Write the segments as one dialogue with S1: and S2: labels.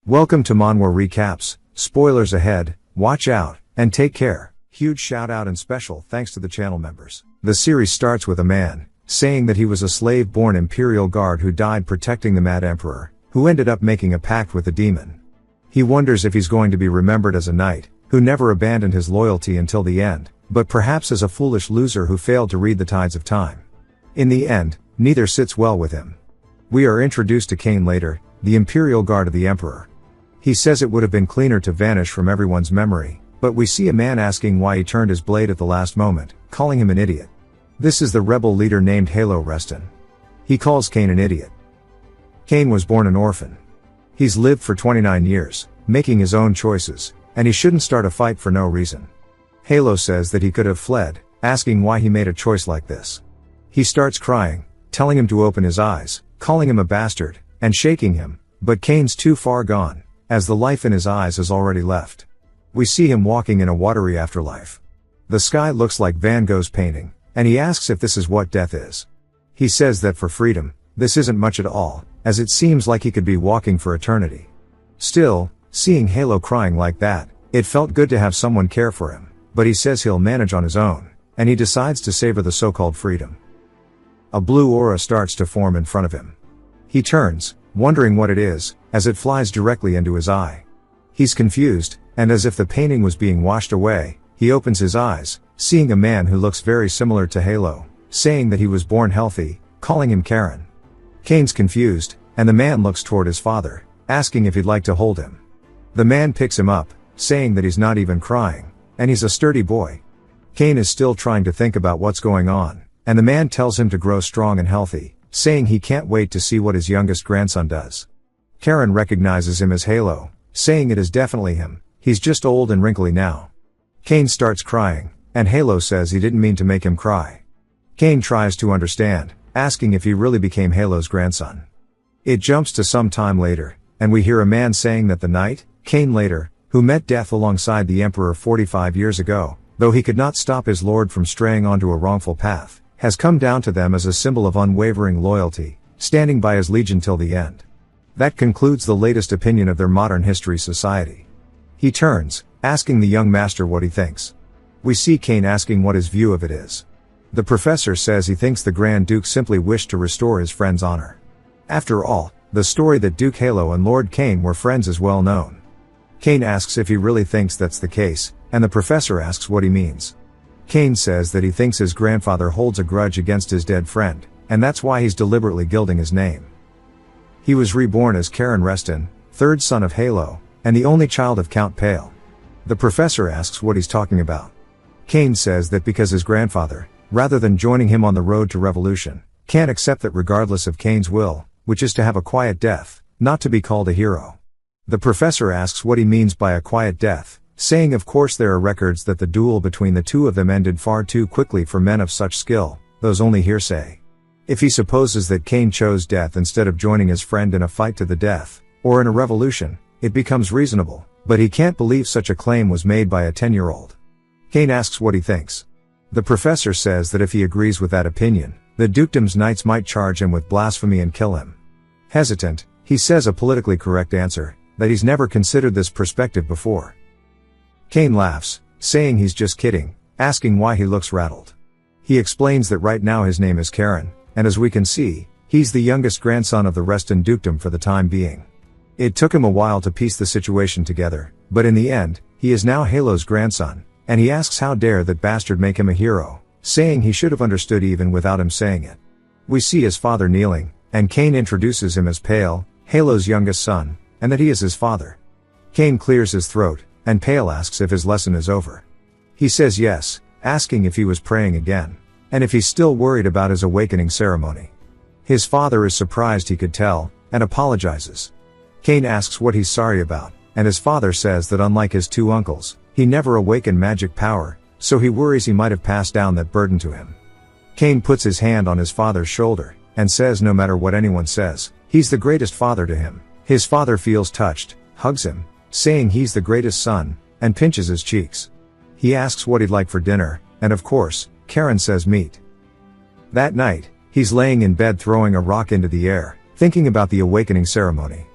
S1: Welcome to Manhwa Recaps, spoilers ahead, watch out, and take care. Huge shout out and special thanks to the channel members. The series starts with a man saying that he was a slave-born imperial guard who died protecting the mad emperor, who ended up making a pact with a demon. He wonders if he's going to be remembered as a knight who never abandoned his loyalty until the end, but perhaps as a foolish loser who failed to read the tides of time. In the end, neither sits well with him. We are introduced to Cain later, the imperial guard of the emperor. He says it would have been cleaner to vanish from everyone's memory, but we see a man asking why he turned his blade at the last moment, calling him an idiot. This is the rebel leader named Halo Reston. He calls Cain an idiot. Cain was born an orphan. He's lived for 29 years, making his own choices, and he shouldn't start a fight for no reason. Halo says that he could have fled, asking why he made a choice like this. He starts crying, telling him to open his eyes, calling him a bastard, and shaking him, but Cain's too far gone, as the life in his eyes has already left. We see him walking in a watery afterlife. The sky looks like Van Gogh's painting, and he asks if this is what death is. He says that for freedom, this isn't much at all, as it seems like he could be walking for eternity. Still, seeing Halo crying like that, it felt good to have someone care for him, but he says he'll manage on his own, and he decides to savor the so-called freedom. A blue aura starts to form in front of him. He turns, wondering what it is, as it flies directly into his eye. He's confused, and as if the painting was being washed away, he opens his eyes, seeing a man who looks very similar to Halo, saying that he was born healthy, calling him Karen. Cain's confused, and the man looks toward his father, asking if he'd like to hold him. The man picks him up, saying that he's not even crying, and he's a sturdy boy. Cain is still trying to think about what's going on, and the man tells him to grow strong and healthy, saying he can't wait to see what his youngest grandson does. Karen recognizes him as Halo, saying it is definitely him, he's just old and wrinkly now. Cain starts crying, and Halo says he didn't mean to make him cry. Cain tries to understand, asking if he really became Halo's grandson. It jumps to some time later, and we hear a man saying that the knight, Cain later, who met death alongside the emperor 45 years ago, though he could not stop his lord from straying onto a wrongful path, has come down to them as a symbol of unwavering loyalty, standing by his legion till the end. That concludes the latest opinion of their modern history society. He turns, asking the young master what he thinks. We see Cain asking what his view of it is. The professor says he thinks the Grand Duke simply wished to restore his friend's honor. After all, the story that Duke Halo and Lord Cain were friends is well known. Cain asks if he really thinks that's the case, and the professor asks what he means. Cain says that he thinks his grandfather holds a grudge against his dead friend, and that's why he's deliberately gilding his name. He was reborn as Karen Reston, third son of Halo, and the only child of Count Pale. The professor asks what he's talking about. Cain says that because his grandfather, rather than joining him on the road to revolution, can't accept that regardless of Cain's will, which is to have a quiet death, not to be called a hero. The professor asks what he means by a quiet death, saying of course there are records that the duel between the two of them ended far too quickly for men of such skill, those only hearsay. If he supposes that Cain chose death instead of joining his friend in a fight to the death, or in a revolution, it becomes reasonable, but he can't believe such a claim was made by a 10-year-old. Cain asks what he thinks. The professor says that if he agrees with that opinion, the dukedom's knights might charge him with blasphemy and kill him. Hesitant, he says a politically correct answer, that he's never considered this perspective before. Cain laughs, saying he's just kidding, asking why he looks rattled. He explains that right now his name is Karen, and as we can see, he's the youngest grandson of the Reston dukedom for the time being. It took him a while to piece the situation together, but in the end, he is now Halo's grandson, and he asks how dare that bastard make him a hero, saying he should have understood even without him saying it. We see his father kneeling, and Cain introduces him as Pale, Halo's youngest son, and that he is his father. Cain clears his throat, and Pale asks if his lesson is over. He says yes, asking if he was praying again, and if he's still worried about his awakening ceremony. His father is surprised he could tell, and apologizes. Cain asks what he's sorry about, and his father says that unlike his two uncles, he never awakened magic power, so he worries he might have passed down that burden to him. Cain puts his hand on his father's shoulder, and says no matter what anyone says, he's the greatest father to him. His father feels touched, hugs him, saying he's the greatest son, and pinches his cheeks. He asks what he'd like for dinner, and of course, Karen says meat. That night, he's laying in bed throwing a rock into the air, thinking about the awakening ceremony.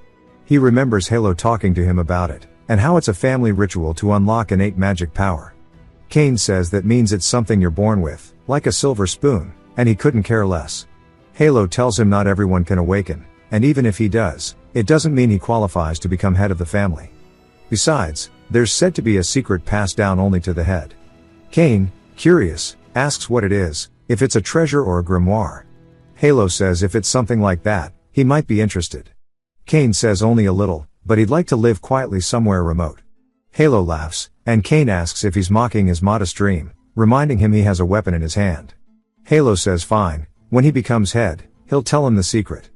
S1: He remembers Halo talking to him about it, and how it's a family ritual to unlock innate magic power. Kane says that means it's something you're born with, like a silver spoon, and he couldn't care less. Halo tells him not everyone can awaken, and even if he does, it doesn't mean he qualifies to become head of the family. Besides, there's said to be a secret passed down only to the head. Kane, curious, asks what it is, if it's a treasure or a grimoire. Halo says if it's something like that, he might be interested. Kane says only a little, but he'd like to live quietly somewhere remote. Halo laughs, and Kane asks if he's mocking his modest dream, reminding him he has a weapon in his hand. Halo says fine, when he becomes head, he'll tell him the secret.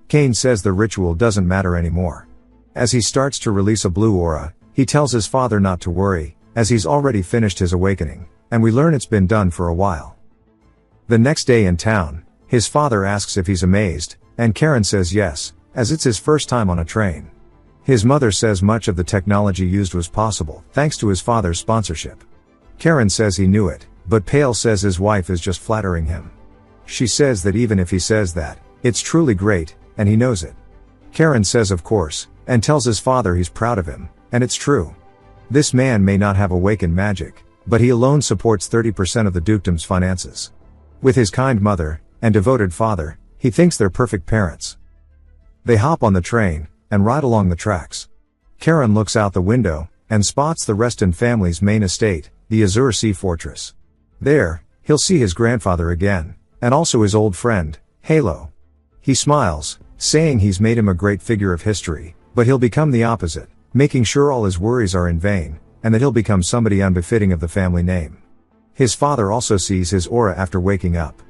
S1: Kane says the ritual doesn't matter anymore. As he starts to release a blue aura, he tells his father not to worry, as he's already finished his awakening, and we learn it's been done for a while. The next day in town, his father asks if he's amazed, and Karen says yes, as it's his first time on a train. His mother says much of the technology used was possible, thanks to his father's sponsorship. Karen says he knew it, but Pale says his wife is just flattering him. She says that even if he says that, it's truly great, and he knows it. Karen says of course, and tells his father he's proud of him, and it's true. This man may not have awakened magic, but he alone supports 30% of the dukedom's finances. With his kind mother, and devoted father, he thinks they're perfect parents. They hop on the train, and ride along the tracks. Karen looks out the window, and spots the Reston family's main estate, the Azure Sea Fortress. There, he'll see his grandfather again, and also his old friend, Halo. He smiles, saying he's made him a great figure of history, but he'll become the opposite, making sure all his worries are in vain, and that he'll become somebody unbefitting of the family name. His father also sees his aura after waking up.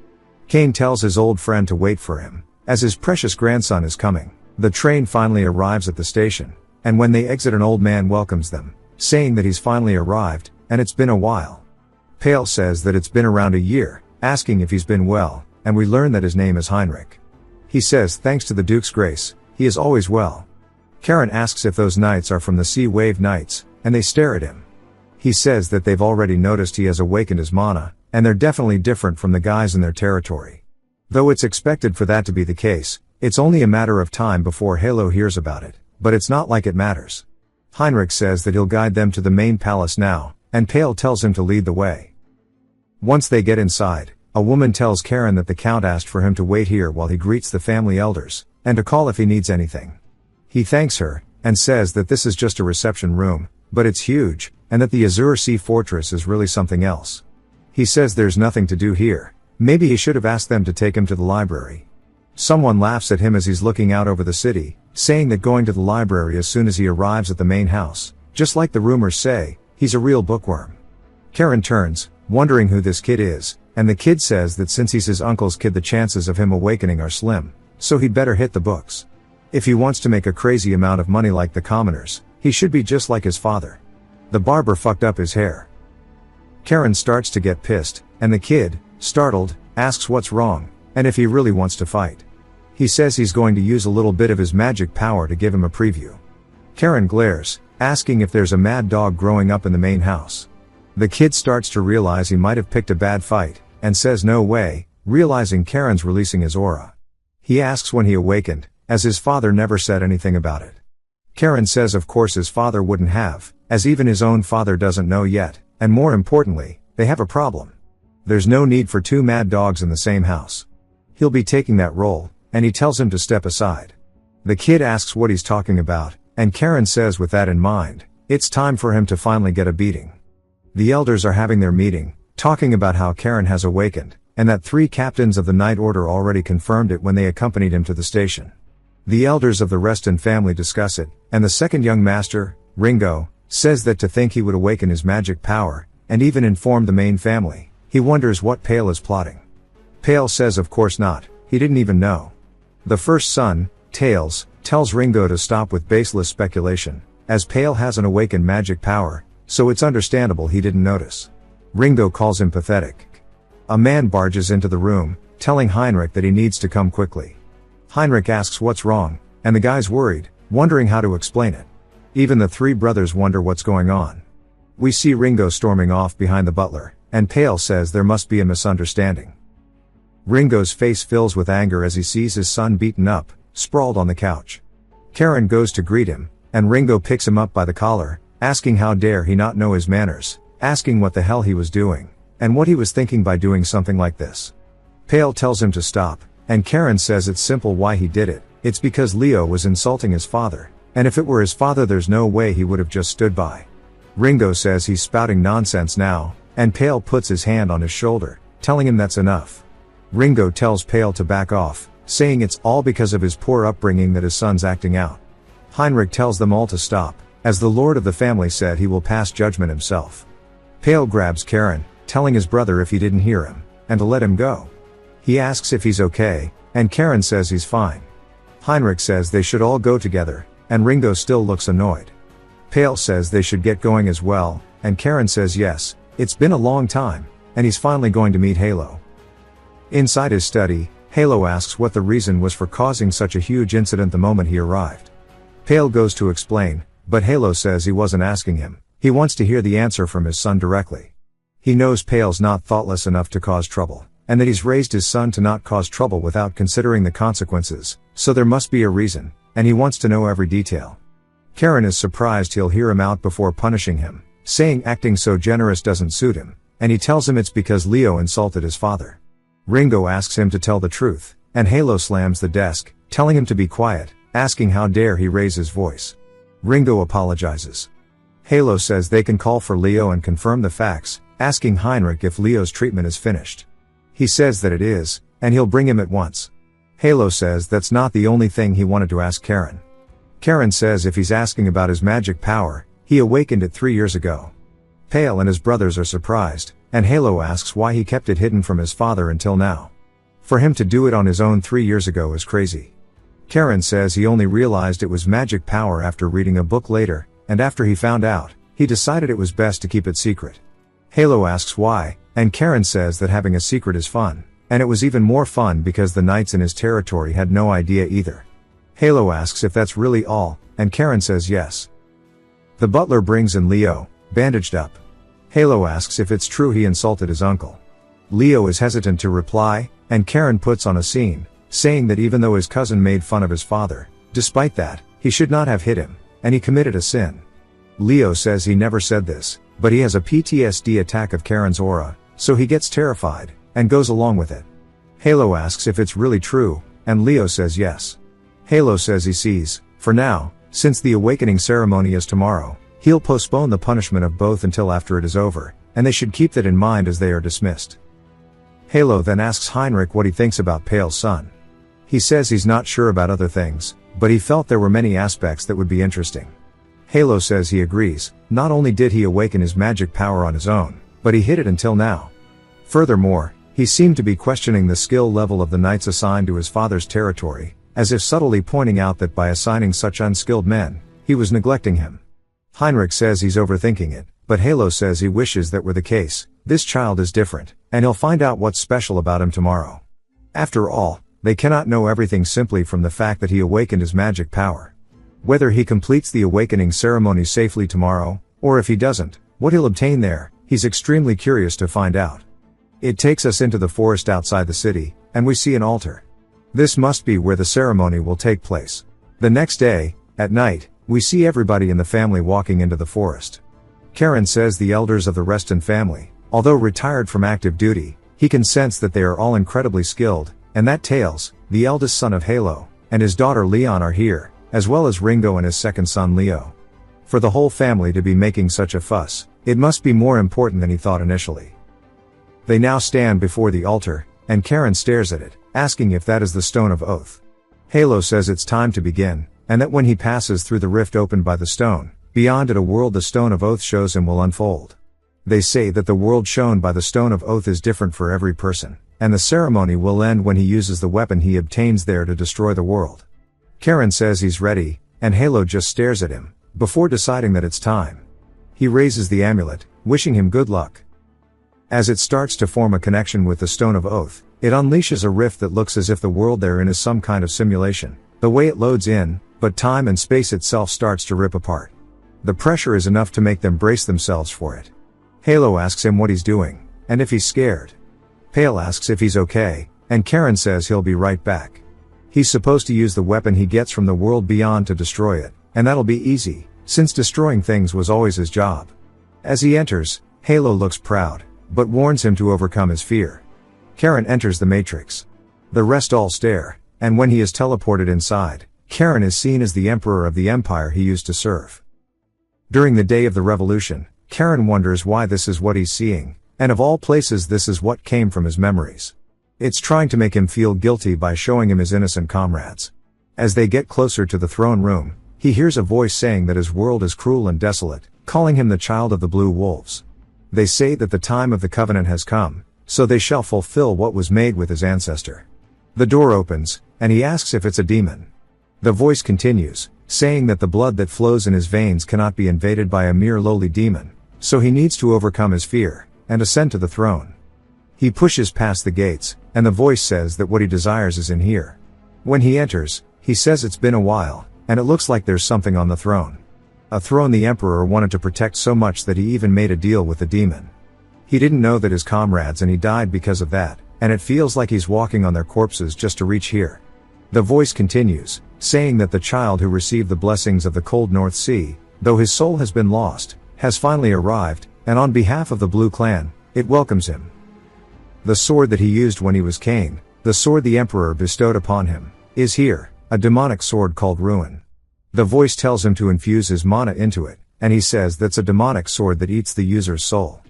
S1: Kane tells his old friend to wait for him, as his precious grandson is coming. The train finally arrives at the station, and when they exit an old man welcomes them, saying that he's finally arrived, and it's been a while. Pale says that it's been around a year, asking if he's been well, and we learn that his name is Heinrich. He says thanks to the Duke's grace, he is always well. Karen asks if those knights are from the Sea Wave Knights, and they stare at him. He says that they've already noticed he has awakened his mana, and they're definitely different from the guys in their territory. Though it's expected for that to be the case, it's only a matter of time before Halo hears about it, but it's not like it matters. Heinrich says that he'll guide them to the main palace now, and Pale tells him to lead the way. Once they get inside, a woman tells Karen that the Count asked for him to wait here while he greets the family elders, and to call if he needs anything. He thanks her, and says that this is just a reception room, but it's huge, and that the Azure Sea Fortress is really something else. He says there's nothing to do here, maybe he should have asked them to take him to the library. Someone laughs at him as he's looking out over the city, saying that going to the library as soon as he arrives at the main house, just like the rumors say, he's a real bookworm. Karen turns, wondering who this kid is, and the kid says that since he's his uncle's kid the chances of him awakening are slim, so he'd better hit the books. If he wants to make a crazy amount of money like the commoners, he should be just like his father. The barber fucked up his hair. Karen starts to get pissed, and the kid, startled, asks what's wrong, and if he really wants to fight. He says he's going to use a little bit of his magic power to give him a preview. Karen glares, asking if there's a mad dog growing up in the main house. The kid starts to realize he might have picked a bad fight, and says no way, realizing Karen's releasing his aura. He asks when he awakened, as his father never said anything about it. Karen says of course his father wouldn't have, as even his own father doesn't know yet, and more importantly, they have a problem. There's no need for two mad dogs in the same house. He'll be taking that role, and he tells him to step aside. The kid asks what he's talking about, and Karen says with that in mind, it's time for him to finally get a beating. The elders are having their meeting, talking about how Karen has awakened, and that 3 captains of the Night Order already confirmed it when they accompanied him to the station. The elders of the Reston family discuss it, and the second young master, Ringo, says that to think he would awaken his magic power, and even inform the main family, he wonders what Pale is plotting. Pale says of course not, he didn't even know. The first son, Tails, tells Ringo to stop with baseless speculation, as Pale has an awakened magic power, so it's understandable he didn't notice. Ringo calls him pathetic. A man barges into the room, telling Heinrich that he needs to come quickly. Heinrich asks what's wrong, and the guy's worried, wondering how to explain it. Even the 3 brothers wonder what's going on. We see Ringo storming off behind the butler, and Pale says there must be a misunderstanding. Ringo's face fills with anger as he sees his son beaten up, sprawled on the couch. Karen goes to greet him, and Ringo picks him up by the collar, asking how dare he not know his manners, asking what the hell he was doing, and what he was thinking by doing something like this. Pale tells him to stop, and Karen says it's simple why he did it. It's because Leo was insulting his father, and if it were his father there's no way he would have just stood by. Ringo says he's spouting nonsense now, and Pale puts his hand on his shoulder, telling him that's enough. Ringo tells Pale to back off, saying it's all because of his poor upbringing that his son's acting out. Heinrich tells them all to stop, as the lord of the family said he will pass judgment himself. Pale grabs Karen, telling his brother if he didn't hear him, and to let him go. He asks if he's okay, and Karen says he's fine. Heinrich says they should all go together, and Ringo still looks annoyed. Pale says they should get going as well, and Karen says yes, it's been a long time, and he's finally going to meet Halo. Inside his study, Halo asks what the reason was for causing such a huge incident the moment he arrived. Pale goes to explain, but Halo says he wasn't asking him, he wants to hear the answer from his son directly. He knows Pale's not thoughtless enough to cause trouble, and that he's raised his son to not cause trouble without considering the consequences, so there must be a reason, and he wants to know every detail. Karen is surprised he'll hear him out before punishing him, saying acting so generous doesn't suit him, and he tells him it's because Leo insulted his father. Ringo asks him to tell the truth, and Halo slams the desk, telling him to be quiet, asking how dare he raise his voice. Ringo apologizes. Halo says they can call for Leo and confirm the facts, asking Heinrich if Leo's treatment is finished. He says that it is, and he'll bring him at once. Halo says that's not the only thing he wanted to ask Karen. Karen says if he's asking about his magic power, he awakened it 3 years ago. Pale and his brothers are surprised, and Halo asks why he kept it hidden from his father until now. For him to do it on his own 3 years ago is crazy. Karen says he only realized it was magic power after reading a book later, and after he found out, he decided it was best to keep it secret. Halo asks why, and Karen says that having a secret is fun, and it was even more fun because the knights in his territory had no idea either. Halo asks if that's really all, and Karen says yes. The butler brings in Leo, bandaged up. Halo asks if it's true he insulted his uncle. Leo is hesitant to reply, and Karen puts on a scene, saying that even though his cousin made fun of his father, despite that, he should not have hit him, and he committed a sin. Leo says he never said this, but he has a PTSD attack of Karen's aura, so he gets terrified, and goes along with it. Halo asks if it's really true, and Leo says yes. Halo says he sees, for now, since the awakening ceremony is tomorrow, he'll postpone the punishment of both until after it is over, and they should keep that in mind as they are dismissed. Halo then asks Heinrich what he thinks about Pale's son. He says he's not sure about other things, but he felt there were many aspects that would be interesting. Halo says he agrees, not only did he awaken his magic power on his own, but he hid it until now. Furthermore, he seemed to be questioning the skill level of the knights assigned to his father's territory, as if subtly pointing out that by assigning such unskilled men, he was neglecting him. Heinrich says he's overthinking it, but Halo says he wishes that were the case. This child is different, and he'll find out what's special about him tomorrow. After all, they cannot know everything simply from the fact that he awakened his magic power. Whether he completes the awakening ceremony safely tomorrow, or if he doesn't, what he'll obtain there, he's extremely curious to find out. It takes us into the forest outside the city, and we see an altar. This must be where the ceremony will take place. The next day, at night, we see everybody in the family walking into the forest. Karen says the elders of the Reston family, although retired from active duty, he can sense that they are all incredibly skilled, and that Tails, the eldest son of Halo, and his daughter Leon are here, as well as Ringo and his second son Leo. For the whole family to be making such a fuss, it must be more important than he thought initially. They now stand before the altar, and Karen stares at it, asking if that is the Stone of Oath. Halo says it's time to begin, and that when he passes through the rift opened by the stone, beyond it a world the Stone of Oath shows him will unfold. They say that the world shown by the Stone of Oath is different for every person, and the ceremony will end when he uses the weapon he obtains there to destroy the world. Karen says he's ready, and Halo just stares at him, before deciding that it's time. He raises the amulet, wishing him good luck. As it starts to form a connection with the Stone of Oath, it unleashes a rift that looks as if the world therein is some kind of simulation, the way it loads in, but time and space itself starts to rip apart. The pressure is enough to make them brace themselves for it. Halo asks him what he's doing, and if he's scared. Pale asks if he's okay, and Karen says he'll be right back. He's supposed to use the weapon he gets from the world beyond to destroy it, and that'll be easy, since destroying things was always his job. As he enters, Halo looks proud, but warns him to overcome his fear. Karen enters the Matrix. The rest all stare, and when he is teleported inside, Karen is seen as the emperor of the empire he used to serve. During the day of the revolution, Karen wonders why this is what he's seeing, and of all places this is what came from his memories. It's trying to make him feel guilty by showing him his innocent comrades. As they get closer to the throne room, he hears a voice saying that his world is cruel and desolate, calling him the child of the blue wolves. They say that the time of the covenant has come, so they shall fulfill what was made with his ancestor. The door opens, and he asks if it's a demon. The voice continues, saying that the blood that flows in his veins cannot be invaded by a mere lowly demon, so he needs to overcome his fear, and ascend to the throne. He pushes past the gates, and the voice says that what he desires is in here. When he enters, he says it's been a while, and it looks like there's something on the throne. A throne the emperor wanted to protect so much that he even made a deal with the demon. He didn't know that his comrades and he died because of that, and it feels like he's walking on their corpses just to reach here. The voice continues, saying that the child who received the blessings of the cold North Sea, though his soul has been lost, has finally arrived, and on behalf of the Blue Clan, it welcomes him. The sword that he used when he was king, the sword the emperor bestowed upon him, is here, a demonic sword called Ruin. The voice tells him to infuse his mana into it, and he says that's a demonic sword that eats the user's soul.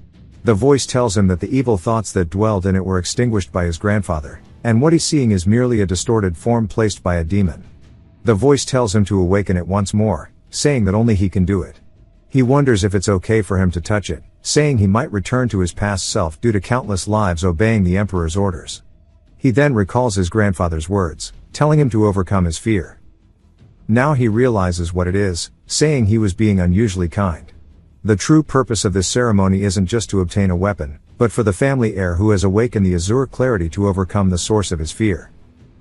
S1: The voice tells him that the evil thoughts that dwelled in it were extinguished by his grandfather, and what he's seeing is merely a distorted form placed by a demon. The voice tells him to awaken it once more, saying that only he can do it. He wonders if it's okay for him to touch it, saying he might return to his past self due to countless lives obeying the emperor's orders. He then recalls his grandfather's words, telling him to overcome his fear. Now he realizes what it is, saying he was being unusually kind. The true purpose of this ceremony isn't just to obtain a weapon, but for the family heir who has awakened the azure clarity to overcome the source of his fear.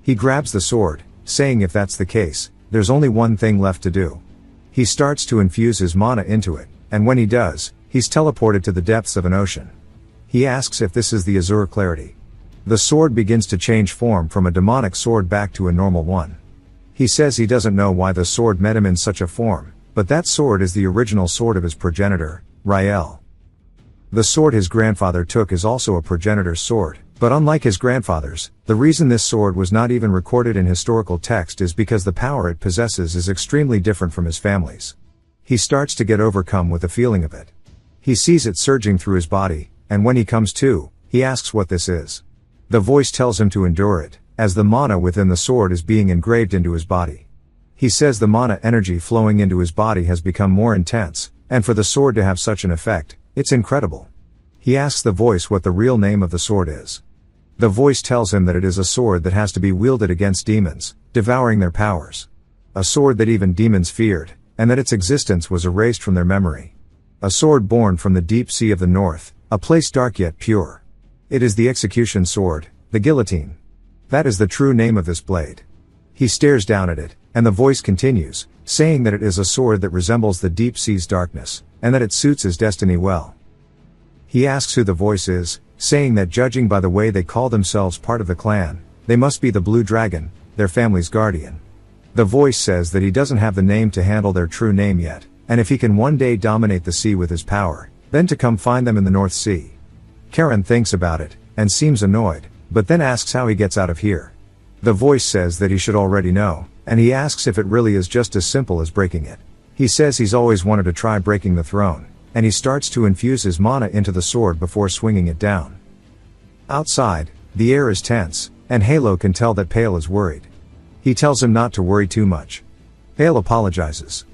S1: He grabs the sword, saying if that's the case, there's only one thing left to do. He starts to infuse his mana into it, and when he does, he's teleported to the depths of an ocean. He asks if this is the azure clarity. The sword begins to change form from a demonic sword back to a normal one. He says he doesn't know why the sword met him in such a form, but that sword is the original sword of his progenitor, Rael. The sword his grandfather took is also a progenitor's sword, but unlike his grandfather's, the reason this sword was not even recorded in historical text is because the power it possesses is extremely different from his family's. He starts to get overcome with the feeling of it. He sees it surging through his body, and when he comes to, he asks what this is. The voice tells him to endure it, as the mana within the sword is being engraved into his body. He says the mana energy flowing into his body has become more intense, and for the sword to have such an effect, it's incredible. He asks the voice what the real name of the sword is. The voice tells him that it is a sword that has to be wielded against demons, devouring their powers. A sword that even demons feared, and that its existence was erased from their memory. A sword born from the deep sea of the north, a place dark yet pure. It is the execution sword, the guillotine. That is the true name of this blade. He stares down at it, and the voice continues, saying that it is a sword that resembles the deep sea's darkness, and that it suits his destiny well. He asks who the voice is, saying that judging by the way they call themselves part of the clan, they must be the Blue Dragon, their family's guardian. The voice says that he doesn't have the name to handle their true name yet, and if he can one day dominate the sea with his power, then to come find them in the North Sea. Karen thinks about it, and seems annoyed, but then asks how he gets out of here. The voice says that he should already know, and he asks if it really is just as simple as breaking it. He says he's always wanted to try breaking the throne, and he starts to infuse his mana into the sword before swinging it down. Outside, the air is tense, and Halo can tell that Pale is worried. He tells him not to worry too much. Pale apologizes.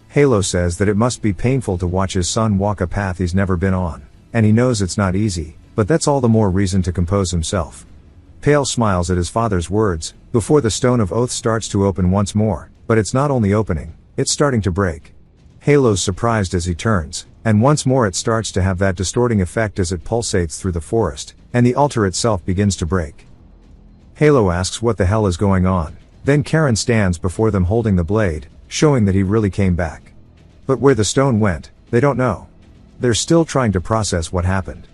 S1: Halo says that it must be painful to watch his son walk a path he's never been on, and he knows it's not easy, but that's all the more reason to compose himself. Pale smiles at his father's words, before the Stone of Oath starts to open once more, but it's not only opening, it's starting to break. Halo's surprised as he turns, and once more it starts to have that distorting effect as it pulsates through the forest, and the altar itself begins to break. Halo asks what the hell is going on, then Karen stands before them holding the blade, showing that he really came back. But where the stone went, they don't know. They're still trying to process what happened.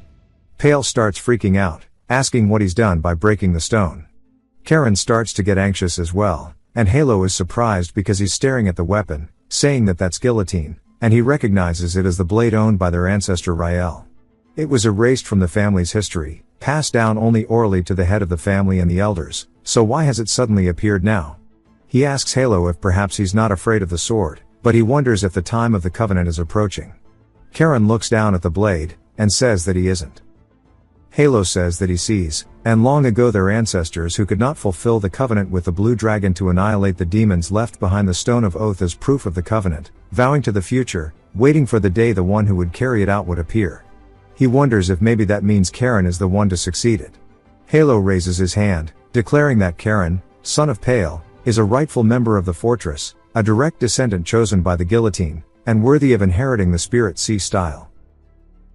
S1: Pale starts freaking out, asking what he's done by breaking the stone. Karen starts to get anxious as well, and Halo is surprised because he's staring at the weapon, saying that that's guillotine, and he recognizes it as the blade owned by their ancestor Rael. It was erased from the family's history, passed down only orally to the head of the family and the elders, so why has it suddenly appeared now? He asks Halo if perhaps he's not afraid of the sword, but he wonders if the time of the covenant is approaching. Karen looks down at the blade, and says that he isn't. Halo says that he sees, and long ago their ancestors who could not fulfill the covenant with the blue dragon to annihilate the demons left behind the stone of oath as proof of the covenant, vowing to the future, waiting for the day the one who would carry it out would appear. He wonders if maybe that means Karen is the one to succeed it. Halo raises his hand, declaring that Karen, son of Pale, is a rightful member of the fortress, a direct descendant chosen by the guillotine, and worthy of inheriting the Spirit Sea style.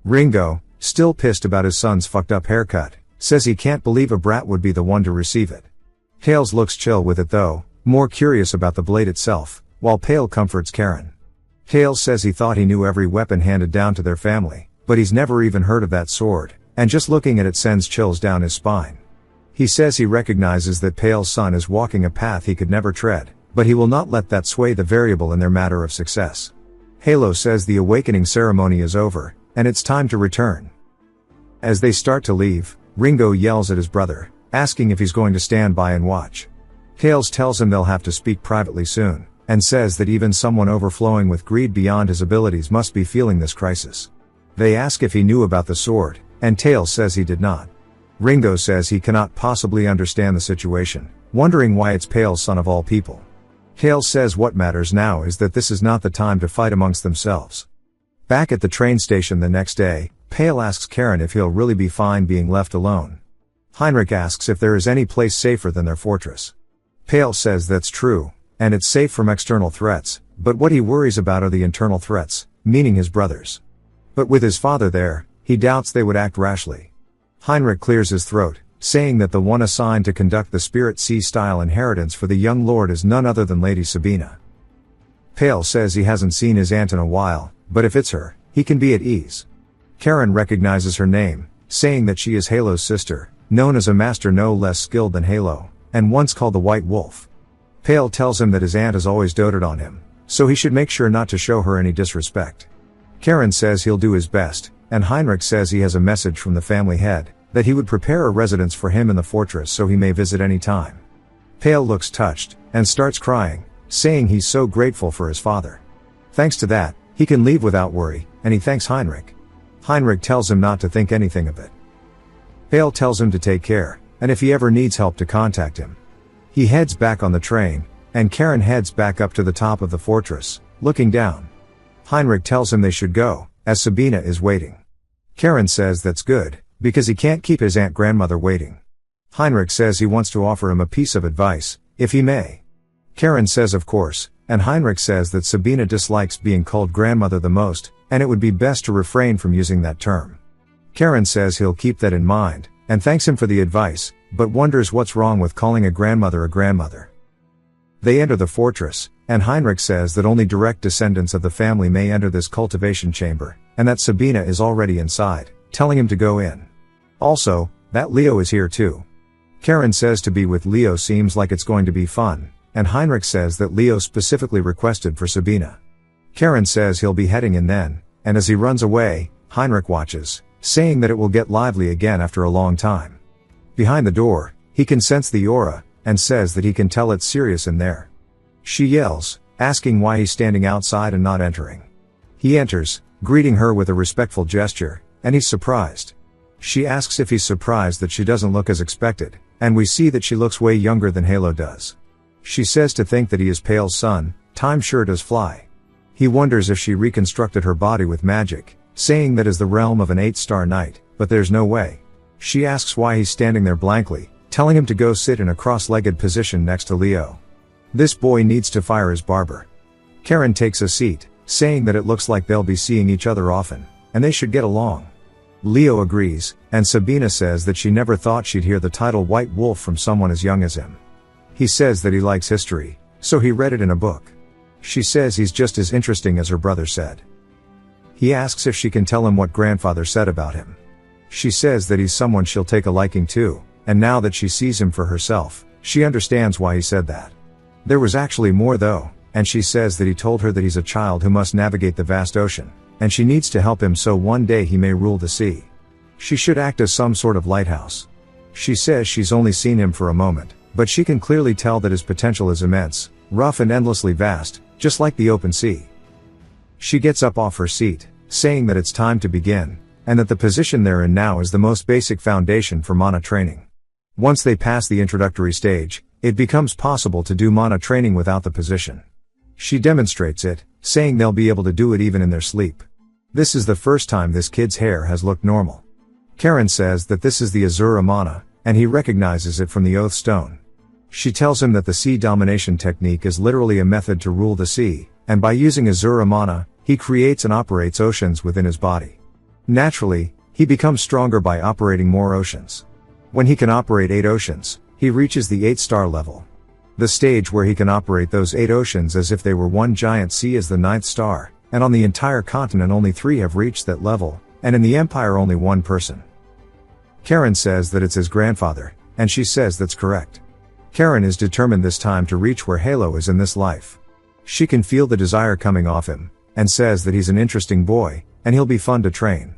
S1: Ringo, still pissed about his son's fucked up haircut, says he can't believe a brat would be the one to receive it. Tails looks chill with it though, more curious about the blade itself, while Pale comforts Karen. Tails says he thought he knew every weapon handed down to their family, but he's never even heard of that sword, and just looking at it sends chills down his spine. He says he recognizes that Pale's son is walking a path he could never tread, but he will not let that sway the variable in their matter of success. Halo says the awakening ceremony is over, and it's time to return. As they start to leave, Ringo yells at his brother, asking if he's going to stand by and watch. Tails tells him they'll have to speak privately soon, and says that even someone overflowing with greed beyond his abilities must be feeling this crisis. They ask if he knew about the sword, and Tails says he did not. Ringo says he cannot possibly understand the situation, wondering why it's Pale's son of all people. Tails says what matters now is that this is not the time to fight amongst themselves. Back at the train station the next day, Pale asks Karen if he'll really be fine being left alone. Heinrich asks if there is any place safer than their fortress. Pale says that's true, and it's safe from external threats, but what he worries about are the internal threats, meaning his brothers. But with his father there, he doubts they would act rashly. Heinrich clears his throat, saying that the one assigned to conduct the Spirit Sea style inheritance for the young lord is none other than Lady Sabina. Pale says he hasn't seen his aunt in a while, but if it's her, he can be at ease. Karen recognizes her name, saying that she is Halo's sister, known as a master no less skilled than Halo, and once called the White Wolf. Pale tells him that his aunt has always doted on him, so he should make sure not to show her any disrespect. Karen says he'll do his best, and Heinrich says he has a message from the family head, that he would prepare a residence for him in the fortress so he may visit any time. Pale looks touched, and starts crying, saying he's so grateful for his father. Thanks to that, he can leave without worry, and he thanks Heinrich. Heinrich tells him not to think anything of it. Pale tells him to take care, and if he ever needs help to contact him. He heads back on the train, and Karen heads back up to the top of the fortress, looking down. Heinrich tells him they should go, as Sabina is waiting. Karen says that's good, because he can't keep his aunt-grandmother waiting. Heinrich says he wants to offer him a piece of advice, if he may. Karen says of course, and Heinrich says that Sabina dislikes being called grandmother the most, and it would be best to refrain from using that term. Karen says he'll keep that in mind, and thanks him for the advice, but wonders what's wrong with calling a grandmother a grandmother. They enter the fortress, and Heinrich says that only direct descendants of the family may enter this cultivation chamber, and that Sabina is already inside, telling him to go in. Also, that Leo is here too. Karen says to be with Leo seems like it's going to be fun, and Heinrich says that Leo specifically requested for Sabina. Karen says he'll be heading in then, and as he runs away, Heinrich watches, saying that it will get lively again after a long time. Behind the door, he can sense the aura, and says that he can tell it's serious in there. She yells, asking why he's standing outside and not entering. He enters, greeting her with a respectful gesture, and he's surprised. She asks if he's surprised that she doesn't look as expected, and we see that she looks way younger than Halo does. She says to think that he is Pale's son, time sure does fly. He wonders if she reconstructed her body with magic, saying that is the realm of an 8-star knight, but there's no way. She asks why he's standing there blankly, telling him to go sit in a cross-legged position next to Leo. This boy needs to fire his barber. Karen takes a seat, saying that it looks like they'll be seeing each other often, and they should get along. Leo agrees, and Sabina says that she never thought she'd hear the title White Wolf from someone as young as him. He says that he likes history, so he read it in a book. She says he's just as interesting as her brother said. He asks if she can tell him what grandfather said about him. She says that he's someone she'll take a liking to, and now that she sees him for herself, She understands why he said that. There was actually more though, and she says that he told her that he's a child who must navigate the vast ocean, and she needs to help him so one day he may rule the sea. She should act as some sort of lighthouse. She says she's only seen him for a moment, but she can clearly tell that his potential is immense, rough and endlessly vast, just like the open sea. She gets up off her seat, saying that it's time to begin, and that the position they're in now is the most basic foundation for mana training. Once they pass the introductory stage, it becomes possible to do mana training without the position. She demonstrates it, saying they'll be able to do it even in their sleep. This is the first time this kid's hair has looked normal. Karen says that this is the Azura mana, and he recognizes it from the Oath Stone. She tells him that the sea domination technique is literally a method to rule the sea, and by using Azura mana, he creates and operates oceans within his body. Naturally, he becomes stronger by operating more oceans. When he can operate 8 oceans, he reaches the 8-star level. The stage where he can operate those 8 oceans as if they were one giant sea is the 9th star, and on the entire continent only 3 have reached that level, and in the Empire only 1 person. Karen says that it's his grandfather, and she says that's correct. Karen is determined this time to reach where Halo is in this life. She can feel the desire coming off him, and says that he's an interesting boy, and he'll be fun to train.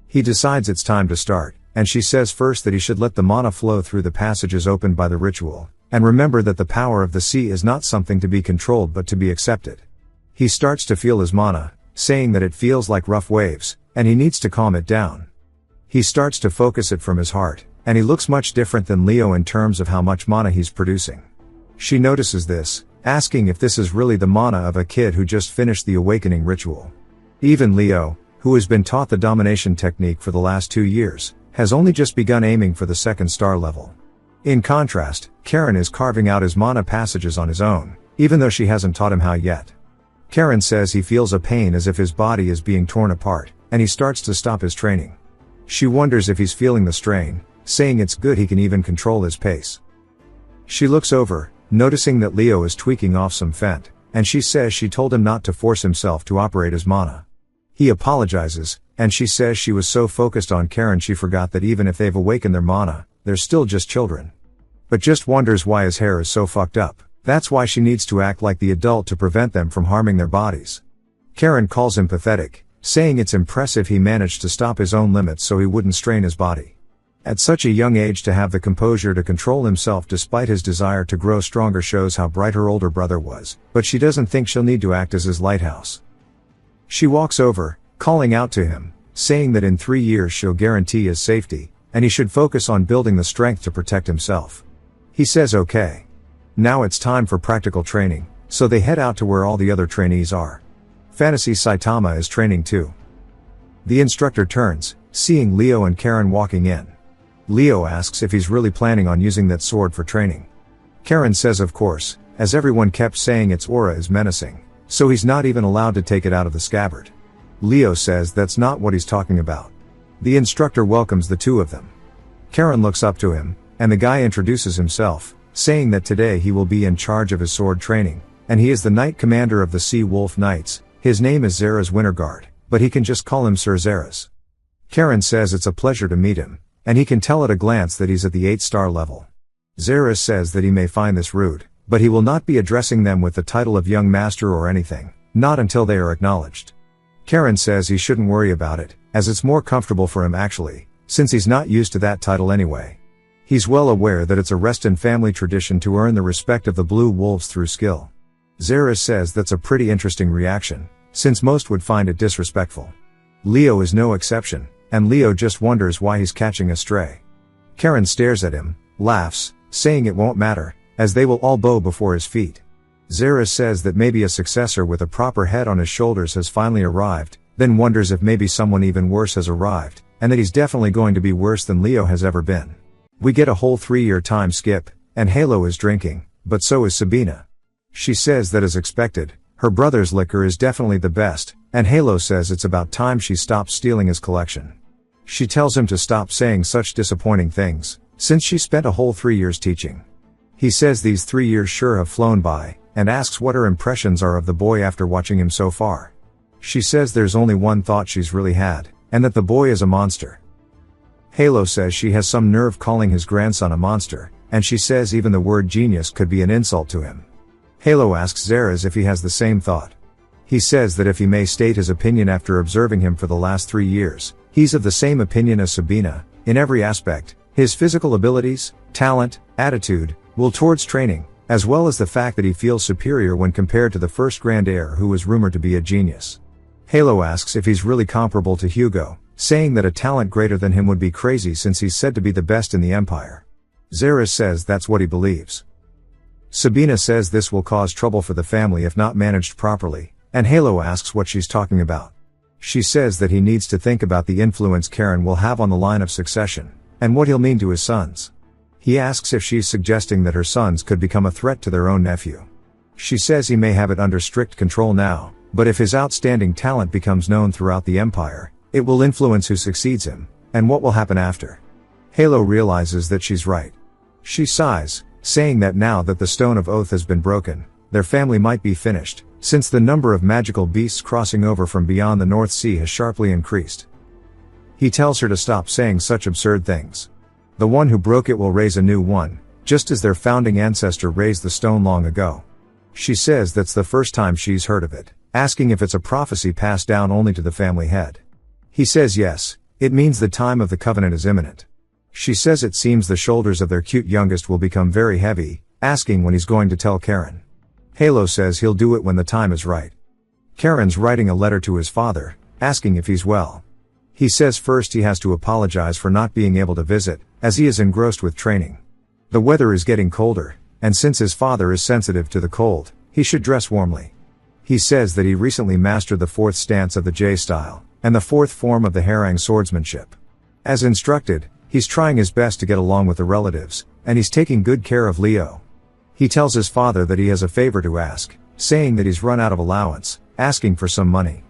S1: He decides it's time to start, and she says first that he should let the mana flow through the passages opened by the ritual, and remember that the power of the sea is not something to be controlled but to be accepted. He starts to feel his mana, saying that it feels like rough waves, and he needs to calm it down. He starts to focus it from his heart, and he looks much different than Leo in terms of how much mana he's producing. She notices this, asking if this is really the mana of a kid who just finished the awakening ritual. Even Leo, who has been taught the domination technique for the last 2 years, has only just begun aiming for the 2nd star level. In contrast, Karen is carving out his mana passages on his own, even though she hasn't taught him how yet. Karen says he feels a pain as if his body is being torn apart, and he starts to stop his training. She wonders if he's feeling the strain, saying it's good he can even control his pace. She looks over, noticing that Leo is tweaking off some fent, and she says she told him not to force himself to operate his mana. He apologizes, and she says she was so focused on Karen she forgot that even if they've awakened their mana, they're still just children. But just wonders why his hair is so fucked up. That's why she needs to act like the adult to prevent them from harming their bodies. Karen calls him pathetic, saying it's impressive he managed to stop his own limits so he wouldn't strain his body. At such a young age to have the composure to control himself despite his desire to grow stronger shows how bright her older brother was, but she doesn't think she'll need to act as his lighthouse. She walks over, calling out to him, saying that in 3 years she'll guarantee his safety, and he should focus on building the strength to protect himself. He says okay. Now it's time for practical training, so they head out to where all the other trainees are. Fantasy Saitama is training too. The instructor turns, seeing Leo and Karen walking in. Leo asks if he's really planning on using that sword for training. Karen says of course, as everyone kept saying its aura is menacing, so he's not even allowed to take it out of the scabbard. Leo says that's not what he's talking about. The instructor welcomes the two of them. Karen looks up to him, and the guy introduces himself, saying that today he will be in charge of his sword training, and he is the Knight Commander of the Sea Wolf Knights. His name is Zeras Winterguard, but he can just call him Sir Zeras. Karen says it's a pleasure to meet him, and he can tell at a glance that he's at the 8-star level. Zeras says that he may find this rude, but he will not be addressing them with the title of young master or anything, not until they are acknowledged. Karen says he shouldn't worry about it, as it's more comfortable for him actually, since he's not used to that title anyway. He's well aware that it's a Reston family tradition to earn the respect of the Blue Wolves through skill. Zeras says that's a pretty interesting reaction, since most would find it disrespectful. Leo is no exception, and Leo just wonders why he's catching a stray. Karen stares at him, laughs, saying it won't matter, as they will all bow before his feet. Zeras says that maybe a successor with a proper head on his shoulders has finally arrived, then wonders if maybe someone even worse has arrived, and that he's definitely going to be worse than Leo has ever been. We get a whole 3-year time skip, and Halo is drinking, but so is Sabina. She says that as expected, her brother's liquor is definitely the best, and Halo says it's about time she stops stealing his collection. She tells him to stop saying such disappointing things, since she spent a whole 3 years teaching. He says these 3 years sure have flown by, and asks what her impressions are of the boy after watching him so far. She says there's only one thought she's really had, and that the boy is a monster. Halo says she has some nerve calling his grandson a monster, and she says even the word genius could be an insult to him. Halo asks Zeres if he has the same thought. He says that if he may state his opinion after observing him for the last 3 years, he's of the same opinion as Sabina, in every aspect, his physical abilities, talent, attitude, will towards training, as well as the fact that he feels superior when compared to the first Grand Heir who was rumored to be a genius. Halo asks if he's really comparable to Hugo, saying that a talent greater than him would be crazy since he's said to be the best in the Empire. Zeres says that's what he believes. Sabina says this will cause trouble for the family if not managed properly, and Halo asks what she's talking about. She says that he needs to think about the influence Karen will have on the line of succession, and what he'll mean to his sons. He asks if she's suggesting that her sons could become a threat to their own nephew. She says he may have it under strict control now, but if his outstanding talent becomes known throughout the Empire, it will influence who succeeds him, and what will happen after. Halo realizes that she's right. She sighs, saying that now that the Stone of Oath has been broken, their family might be finished, since the number of magical beasts crossing over from beyond the North Sea has sharply increased. He tells her to stop saying such absurd things. The one who broke it will raise a new one, just as their founding ancestor raised the stone long ago. She says that's the first time she's heard of it, asking if it's a prophecy passed down only to the family head. He says yes, it means the time of the covenant is imminent. She says it seems the shoulders of their cute youngest will become very heavy, asking when he's going to tell Karen. Halo says he'll do it when the time is right. Karen's writing a letter to his father, asking if he's well. He says first he has to apologize for not being able to visit, as he is engrossed with training. The weather is getting colder, and since his father is sensitive to the cold, he should dress warmly. He says that he recently mastered the 4th stance of the J style, and the 4th form of the harang swordsmanship. As instructed, he's trying his best to get along with the relatives, and he's taking good care of Leo. He tells his father that he has a favor to ask, saying that he's run out of allowance, asking for some money.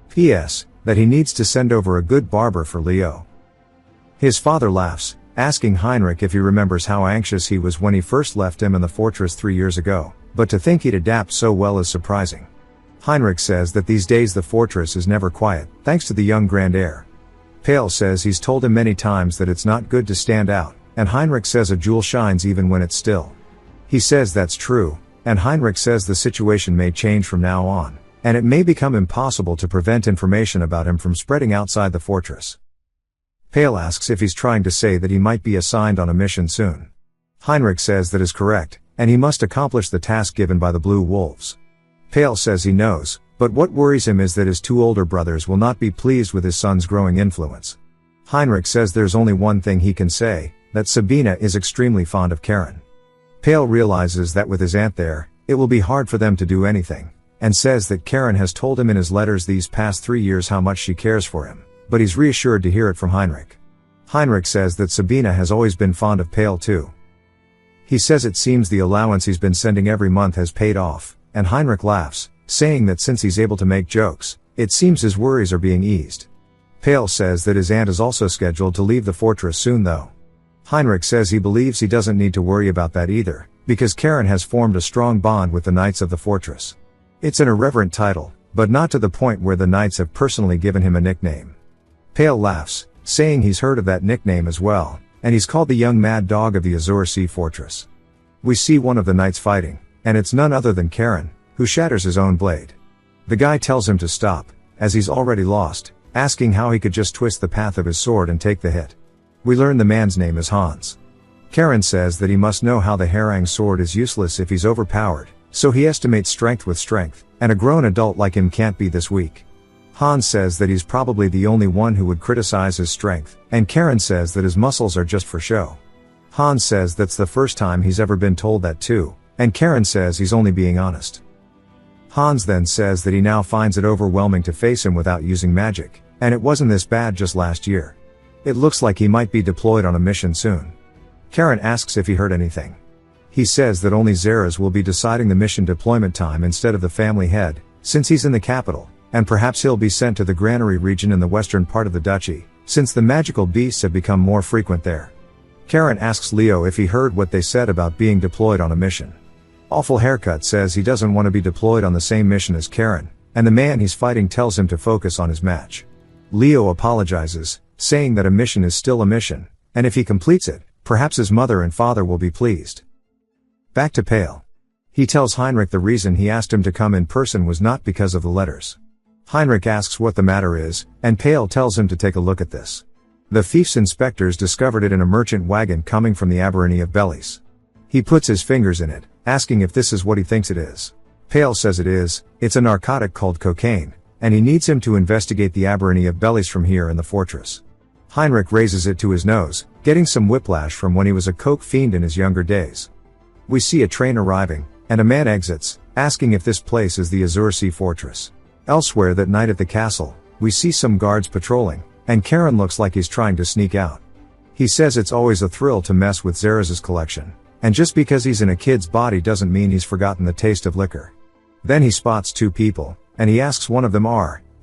S1: P.S. that he needs to send over a good barber for Leo. His father laughs, asking Heinrich if he remembers how anxious he was when he first left him in the fortress 3 years ago, but to think he'd adapt so well is surprising. Heinrich says that these days the fortress is never quiet, thanks to the young Grand Heir. Pale says he's told him many times that it's not good to stand out, and Heinrich says a jewel shines even when it's still. He says that's true, and Heinrich says the situation may change from now on, and it may become impossible to prevent information about him from spreading outside the fortress. Pale asks if he's trying to say that he might be assigned on a mission soon. Heinrich says that is correct, and he must accomplish the task given by the Blue Wolves. Pale says he knows, but what worries him is that his 2 older brothers will not be pleased with his son's growing influence. Heinrich says there's only one thing he can say, that Sabina is extremely fond of Karen. Pale realizes that with his aunt there, it will be hard for them to do anything, and says that Karen has told him in his letters these past 3 years how much she cares for him, but he's reassured to hear it from Heinrich. Heinrich says that Sabina has always been fond of Pale too. He says it seems the allowance he's been sending every month has paid off, and Heinrich laughs, saying that since he's able to make jokes, it seems his worries are being eased. Pale says that his aunt is also scheduled to leave the fortress soon though. Heinrich says he believes he doesn't need to worry about that either, because Karen has formed a strong bond with the Knights of the Fortress. It's an irreverent title, but not to the point where the Knights have personally given him a nickname. Pale laughs, saying he's heard of that nickname as well, and he's called the young mad dog of the Azure Sea Fortress. We see one of the Knights fighting, and it's none other than Karen, who shatters his own blade. The guy tells him to stop, as he's already lost, asking how he could just twist the path of his sword and take the hit. We learn the man's name is Hans. Karen says that he must know how the harang sword is useless if he's overpowered, so he estimates strength with strength, and a grown adult like him can't be this weak. Hans says that he's probably the only one who would criticize his strength, and Karen says that his muscles are just for show. Hans says that's the first time he's ever been told that too, and Karen says he's only being honest. Hans then says that he now finds it overwhelming to face him without using magic, and it wasn't this bad just last year. It looks like he might be deployed on a mission soon. Karen asks if he heard anything. He says that only Zeres will be deciding the mission deployment time instead of the family head, since he's in the capital, and perhaps he'll be sent to the granary region in the western part of the duchy, since the magical beasts have become more frequent there. Karen asks Leo if he heard what they said about being deployed on a mission. Awful Haircut says he doesn't want to be deployed on the same mission as Karen, and the man he's fighting tells him to focus on his match. Leo apologizes, saying that a mission is still a mission, and if he completes it, Perhaps his mother and father will be pleased. Back to Pale. He tells Heinrich the reason he asked him to come in person was not because of the letters. Heinrich asks what the matter is, and Pale tells him to take a look at this. The thief's inspectors discovered it in a merchant wagon coming from the Aberrany of Bellies. He puts his fingers in it, asking if this is what he thinks it is. Pale says it is. It's a narcotic called cocaine, and he needs him to investigate the Aberrany of Bellies from here in the fortress. Heinrich raises it to his nose, getting some whiplash from when he was a coke fiend in his younger days. We see a train arriving, and a man exits, asking if this place is the Azure Sea Fortress. Elsewhere that night at the castle, we see some guards patrolling, and Karen looks like he's trying to sneak out. He says it's always a thrill to mess with Zeres's collection, and just because he's in a kid's body doesn't mean he's forgotten the taste of liquor. Then he spots two people, and he asks one of them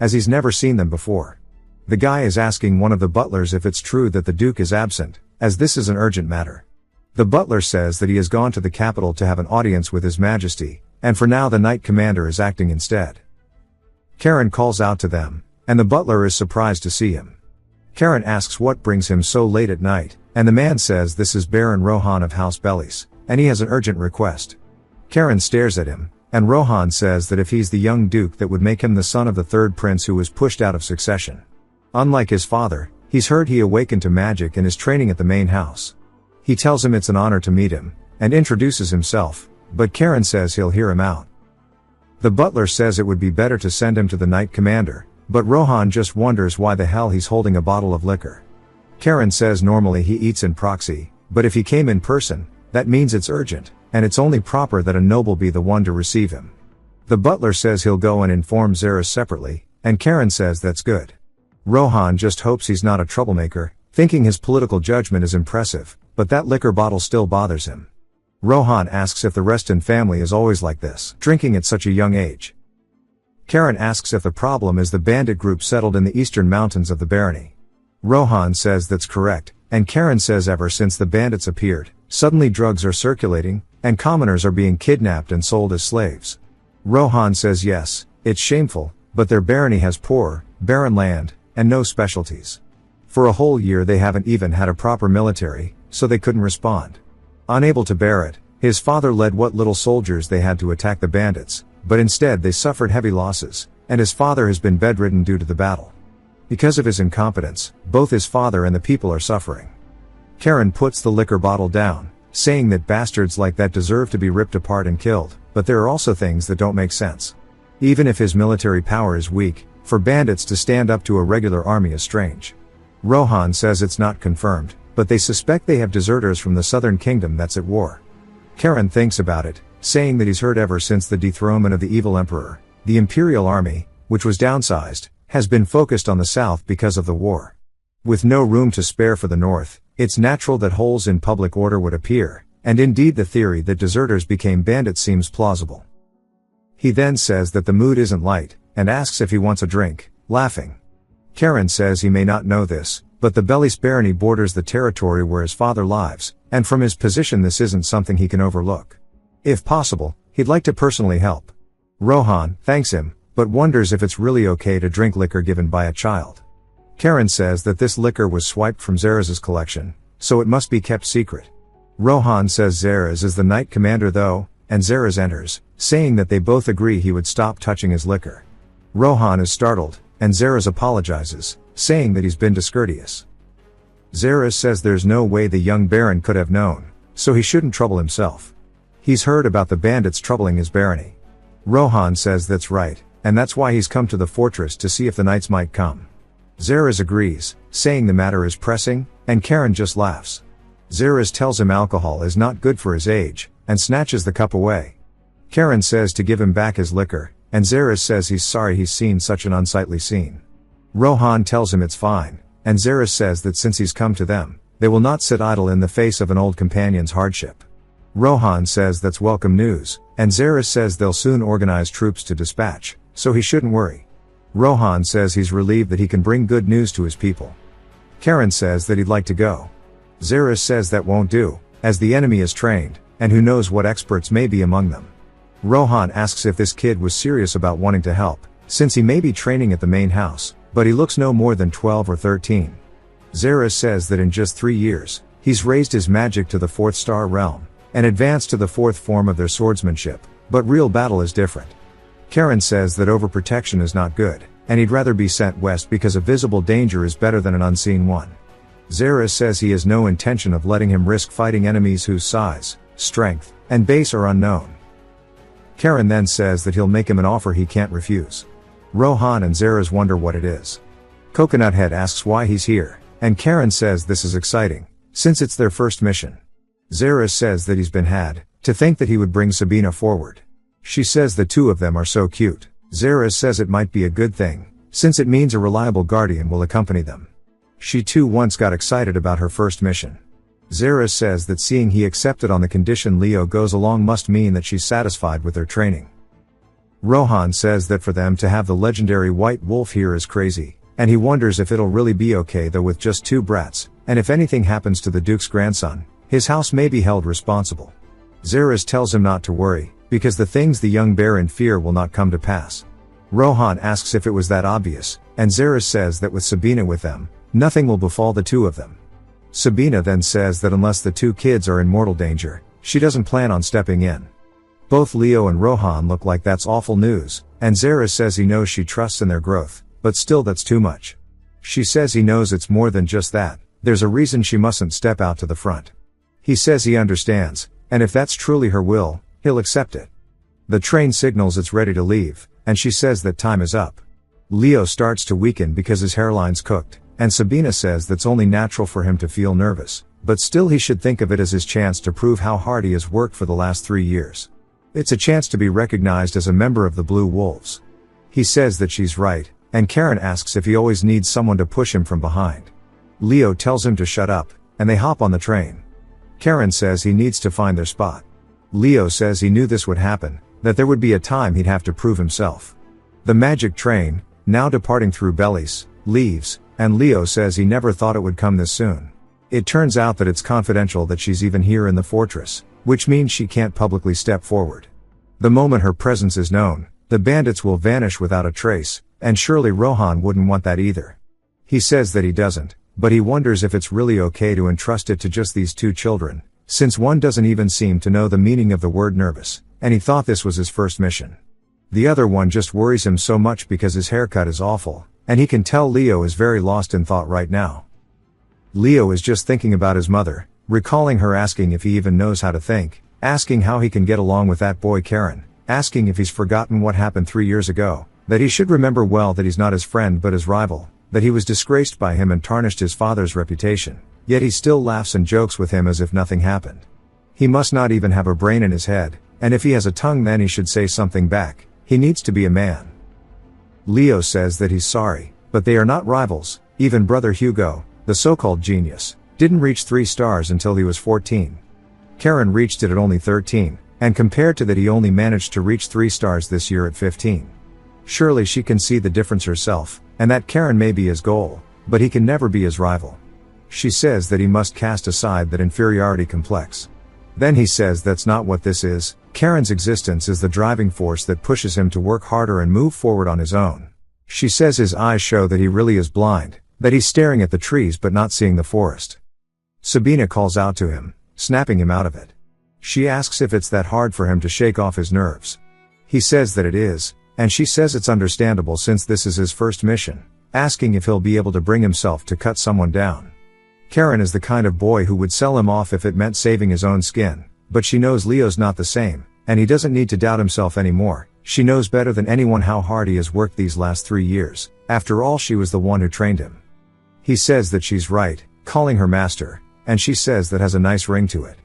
S1: as he's never seen them before. The guy is asking one of the butlers if it's true that the Duke is absent, as this is an urgent matter. The butler says that he has gone to the capital to have an audience with His Majesty, and for now the Knight Commander is acting instead. Karen calls out to them, and the butler is surprised to see him. Karen asks what brings him so late at night, and the man says this is Baron Rohan of House Bellies, and he has an urgent request. Karen stares at him, and Rohan says that if he's the young duke that would make him the son of the third prince who was pushed out of succession. Unlike his father, he's heard he awakened to magic and is training at the main house. He tells him it's an honor to meet him, and introduces himself, but Karen says he'll hear him out. The butler says it would be better to send him to the Knight Commander, but Rohan just wonders why the hell he's holding a bottle of liquor. Karen says normally he eats in proxy, but if he came in person, that means it's urgent, and it's only proper that a noble be the one to receive him. The butler says he'll go and inform Zeres separately, and Karen says that's good. Rohan just hopes he's not a troublemaker, thinking his political judgment is impressive, but that liquor bottle still bothers him. Rohan asks if the Reston family is always like this, drinking at such a young age. Karen asks if the problem is the bandit group settled in the eastern mountains of the barony. Rohan says that's correct, and Karen says ever since the bandits appeared, suddenly drugs are circulating, and commoners are being kidnapped and sold as slaves. Rohan says yes, it's shameful, but their barony has poor, barren land, and no specialties. For a whole year they haven't even had a proper military, so they couldn't respond. Unable to bear it, his father led what little soldiers they had to attack the bandits, but instead they suffered heavy losses, and his father has been bedridden due to the battle. Because of his incompetence, both his father and the people are suffering. Karen puts the liquor bottle down, saying that bastards like that deserve to be ripped apart and killed, but there are also things that don't make sense. Even if his military power is weak, for bandits to stand up to a regular army is strange. Rohan says it's not confirmed, but they suspect they have deserters from the southern kingdom that's at war. Karen thinks about it, saying that he's heard ever since the dethronement of the evil emperor, the imperial army, which was downsized, has been focused on the south because of the war. With no room to spare for the north, it's natural that holes in public order would appear, and indeed the theory that deserters became bandits seems plausible. He then says that the mood isn't light, and asks if he wants a drink, laughing. Karen says he may not know this, but the Bellies barony borders the territory where his father lives, and from his position this isn't something he can overlook. If possible, he'd like to personally help. Rohan thanks him, but wonders if it's really okay to drink liquor given by a child. Karen says that this liquor was swiped from Zeres's collection, so it must be kept secret. Rohan says Zeres is the Knight Commander though, and Zeres enters, saying that they both agree he would stop touching his liquor. Rohan is startled, and Zeres apologizes, saying that he's been discourteous. Zeres says there's no way the young baron could have known, so he shouldn't trouble himself. He's heard about the bandits troubling his barony. Rohan says that's right, and that's why he's come to the fortress to see if the knights might come. Zeres agrees, saying the matter is pressing, and Karen just laughs. Zeres tells him alcohol is not good for his age, and snatches the cup away. Karen says to give him back his liquor, and Zeres says he's sorry he's seen such an unsightly scene. Rohan tells him it's fine, and Zeres says that since he's come to them, they will not sit idle in the face of an old companion's hardship. Rohan says that's welcome news, and Zeres says they'll soon organize troops to dispatch, so he shouldn't worry. Rohan says he's relieved that he can bring good news to his people. Karen says that he'd like to go. Zeres says that won't do, as the enemy is trained, and who knows what experts may be among them. Rohan asks if this kid was serious about wanting to help, since he may be training at the main house, but he looks no more than 12 or 13. Zeres says that in just 3 years, He's raised his magic to the 4th star realm, and advanced to the 4th form of their swordsmanship, but real battle is different. Karen says that overprotection is not good, and he'd rather be sent west because a visible danger is better than an unseen one. Zeres says he has no intention of letting him risk fighting enemies whose size, strength, and base are unknown. Karen then says that he'll make him an offer he can't refuse. Rohan and Zeres wonder what it is. Coconut Head asks why he's here, and Karen says this is exciting, since it's their first mission. Zeres says that he's been had, to think that he would bring Sabina forward. She says the two of them are so cute. Zeres says it might be a good thing, since it means a reliable guardian will accompany them. She too once got excited about her first mission. Zeres says that seeing he accepted on the condition Leo goes along must mean that she's satisfied with their training. Rohan says that for them to have the legendary white wolf here is crazy, and he wonders if it'll really be okay though with just 2 brats, and if anything happens to the Duke's grandson, his house may be held responsible. Zeres tells him not to worry, because the things the young bear in fear will not come to pass. Rohan asks if it was that obvious, and Zeres says that with Sabina with them, nothing will befall the two of them. Sabina then says that unless the 2 kids are in mortal danger, she doesn't plan on stepping in. Both Leo and Rohan look like that's awful news, and Zeres says he knows she trusts in their growth, but still that's too much. She says he knows it's more than just that, there's a reason she mustn't step out to the front. He says he understands, and if that's truly her will, he'll accept it. The train signals it's ready to leave, and she says that time is up. Leo starts to weaken because his hairline's cooked, and Sabina says that's only natural for him to feel nervous, but still he should think of it as his chance to prove how hard he has worked for the last 3 years. It's a chance to be recognized as a member of the Blue Wolves. He says that she's right, and Karen asks if he always needs someone to push him from behind. Leo tells him to shut up, and they hop on the train. Karen says he needs to find their spot. Leo says he knew this would happen, that there would be a time he'd have to prove himself. The magic train, now departing through Belize, leaves, and Leo says he never thought it would come this soon. It turns out that it's confidential that she's even here in the fortress, which means she can't publicly step forward. The moment her presence is known, the bandits will vanish without a trace, and surely Rohan wouldn't want that either. He says that he doesn't, but he wonders if it's really okay to entrust it to just these 2 children, since one doesn't even seem to know the meaning of the word nervous, and he thought this was his first mission. The other one just worries him so much because his haircut is awful, and he can tell Leo is very lost in thought right now. Leo is just thinking about his mother, recalling her asking if he even knows how to think, asking how he can get along with that boy Karen, asking if he's forgotten what happened 3 years ago, that he should remember well that he's not his friend but his rival, that he was disgraced by him and tarnished his father's reputation, yet he still laughs and jokes with him as if nothing happened. He must not even have a brain in his head, and if he has a tongue then he should say something back, he needs to be a man. Leo says that he's sorry, but they are not rivals. Even brother Hugo, the so-called genius, didn't reach 3 stars until he was 14. Karen reached it at only 13, and compared to that he only managed to reach 3 stars this year at 15. Surely she can see the difference herself, and that Karen may be his goal, but he can never be his rival. She says that he must cast aside that inferiority complex. Then he says that's not what this is. Karen's existence is the driving force that pushes him to work harder and move forward on his own. She says his eyes show that he really is blind, that he's staring at the trees but not seeing the forest. Sabina calls out to him, snapping him out of it. She asks if it's that hard for him to shake off his nerves. He says that it is, and she says it's understandable since this is his first mission, asking if he'll be able to bring himself to cut someone down. Karen is the kind of boy who would sell him off if it meant saving his own skin, but she knows Leo's not the same, and he doesn't need to doubt himself anymore. She knows better than anyone how hard he has worked these last 3 years, after all she was the one who trained him. He says that she's right, calling her master, and she says that has a nice ring to it.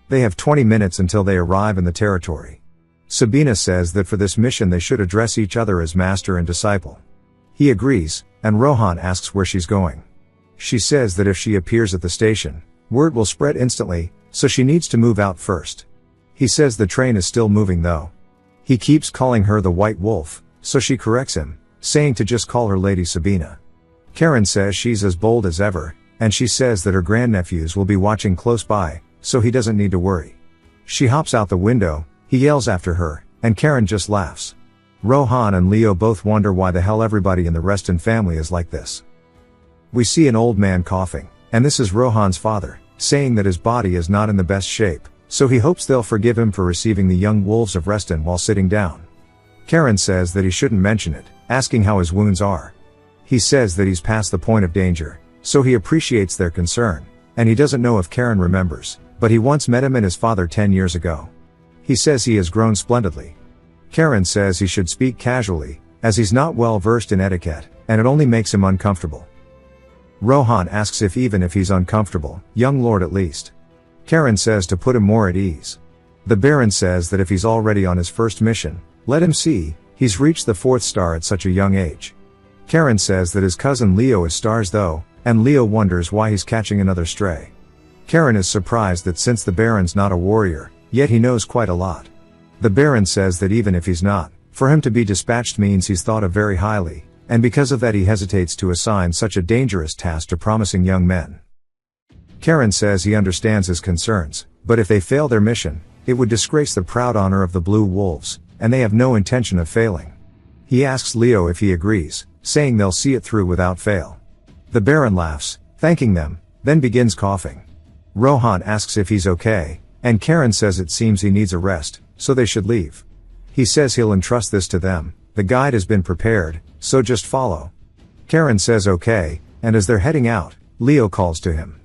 S1: They have 20 minutes until they arrive in the territory. Sabina says that for this mission they should address each other as master and disciple. He agrees, and Rohan asks where she's going. She says that if she appears at the station, word will spread instantly, so she needs to move out first. He says the train is still moving though. He keeps calling her the White Wolf, so she corrects him, saying to just call her Lady Sabina. Karen says she's as bold as ever, and she says that her grandnephews will be watching close by, so he doesn't need to worry. She hops out the window, he yells after her, and Karen just laughs. Rohan and Leo both wonder why the hell everybody in the Reston family is like this. We see an old man coughing, and this is Rohan's father, saying that his body is not in the best shape, so he hopes they'll forgive him for receiving the young wolves of Reston while sitting down. Karen says that he shouldn't mention it, asking how his wounds are. He says that he's past the point of danger, so he appreciates their concern, and he doesn't know if Karen remembers, but he once met him and his father 10 years ago. He says he has grown splendidly. Karen says he should speak casually, as he's not well versed in etiquette, and it only makes him uncomfortable. Rohan asks if even if he's uncomfortable, young lord at least. Karen says to put him more at ease. The Baron says that if he's already on his first mission, let him see, he's reached the 4th star at such a young age. Karen says that his cousin Leo is stars though, and Leo wonders why he's catching another stray. Karen is surprised that since the Baron's not a warrior, yet he knows quite a lot. The Baron says that even if he's not, for him to be dispatched means he's thought of very highly, and because of that he hesitates to assign such a dangerous task to promising young men. Karen says he understands his concerns, but if they fail their mission, it would disgrace the proud honor of the Blue Wolves, and they have no intention of failing. He asks Leo if he agrees, saying they'll see it through without fail. The Baron laughs, thanking them, then begins coughing. Rohan asks if he's okay, and Karen says it seems he needs a rest, so they should leave. He says he'll entrust this to them, the guide has been prepared, so just follow. Karen says okay, and as they're heading out, Leo calls to him.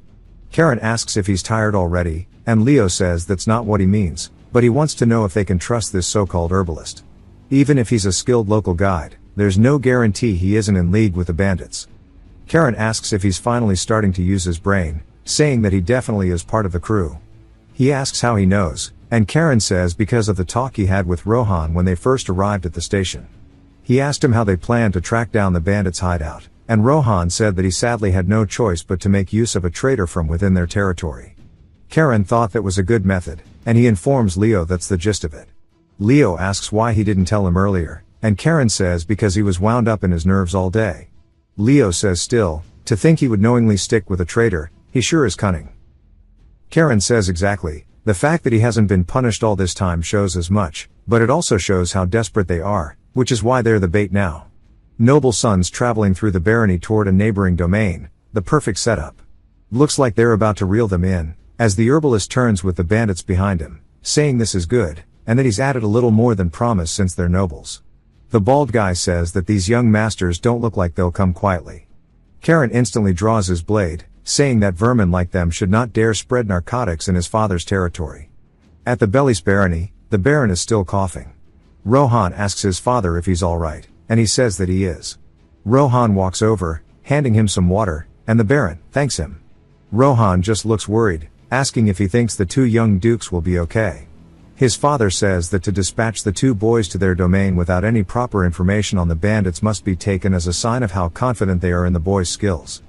S1: Karen asks if he's tired already, and Leo says that's not what he means, but he wants to know if they can trust this so-called herbalist. Even if he's a skilled local guide, there's no guarantee he isn't in league with the bandits. Karen asks if he's finally starting to use his brain, saying that he definitely is part of the crew. He asks how he knows, and Karen says because of the talk he had with Rohan when they first arrived at the station. He asked him how they planned to track down the bandits' hideout, and Rohan said that he sadly had no choice but to make use of a traitor from within their territory. Karen thought that was a good method, and he informs Leo that's the gist of it. Leo asks why he didn't tell him earlier, and Karen says because he was wound up in his nerves all day. Leo says still, to think he would knowingly stick with a traitor, he sure is cunning. Karen says exactly, the fact that he hasn't been punished all this time shows as much, but it also shows how desperate they are, which is why they're the bait now. Noble sons traveling through the barony toward a neighboring domain, the perfect setup. Looks like they're about to reel them in, as the herbalist turns with the bandits behind him, saying this is good, and that he's added a little more than promised since they're nobles. The bald guy says that these young masters don't look like they'll come quietly. Karen instantly draws his blade, saying that vermin like them should not dare spread narcotics in his father's territory. At the Belly's barony, the Baron is still coughing. Rohan asks his father if he's alright, and he says that he is. Rohan walks over, handing him some water, and the Baron thanks him. Rohan just looks worried, asking if he thinks the 2 young dukes will be okay. His father says that to dispatch the 2 boys to their domain without any proper information on the bandits must be taken as a sign of how confident they are in the boys' skills.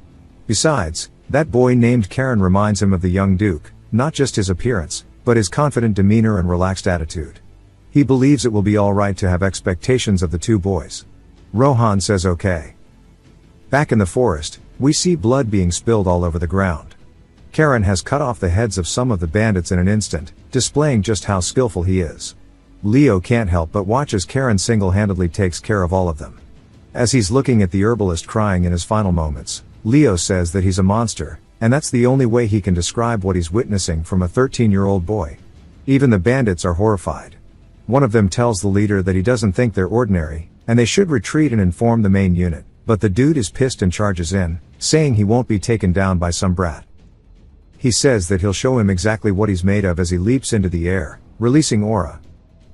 S1: Besides, that boy named Karen reminds him of the young duke, not just his appearance, but his confident demeanor and relaxed attitude. He believes it will be alright to have expectations of the 2 boys. Rohan says okay. Back in the forest, we see blood being spilled all over the ground. Karen has cut off the heads of some of the bandits in an instant, displaying just how skillful he is. Leo can't help but watch as Karen single-handedly takes care of all of them. As he's looking at the herbalist crying in his final moments, Leo says that he's a monster, and that's the only way he can describe what he's witnessing from a 13-year-old boy. Even the bandits are horrified. One of them tells the leader that he doesn't think they're ordinary, and they should retreat and inform the main unit, but the dude is pissed and charges in, saying he won't be taken down by some brat. He says that he'll show him exactly what he's made of as he leaps into the air, releasing aura.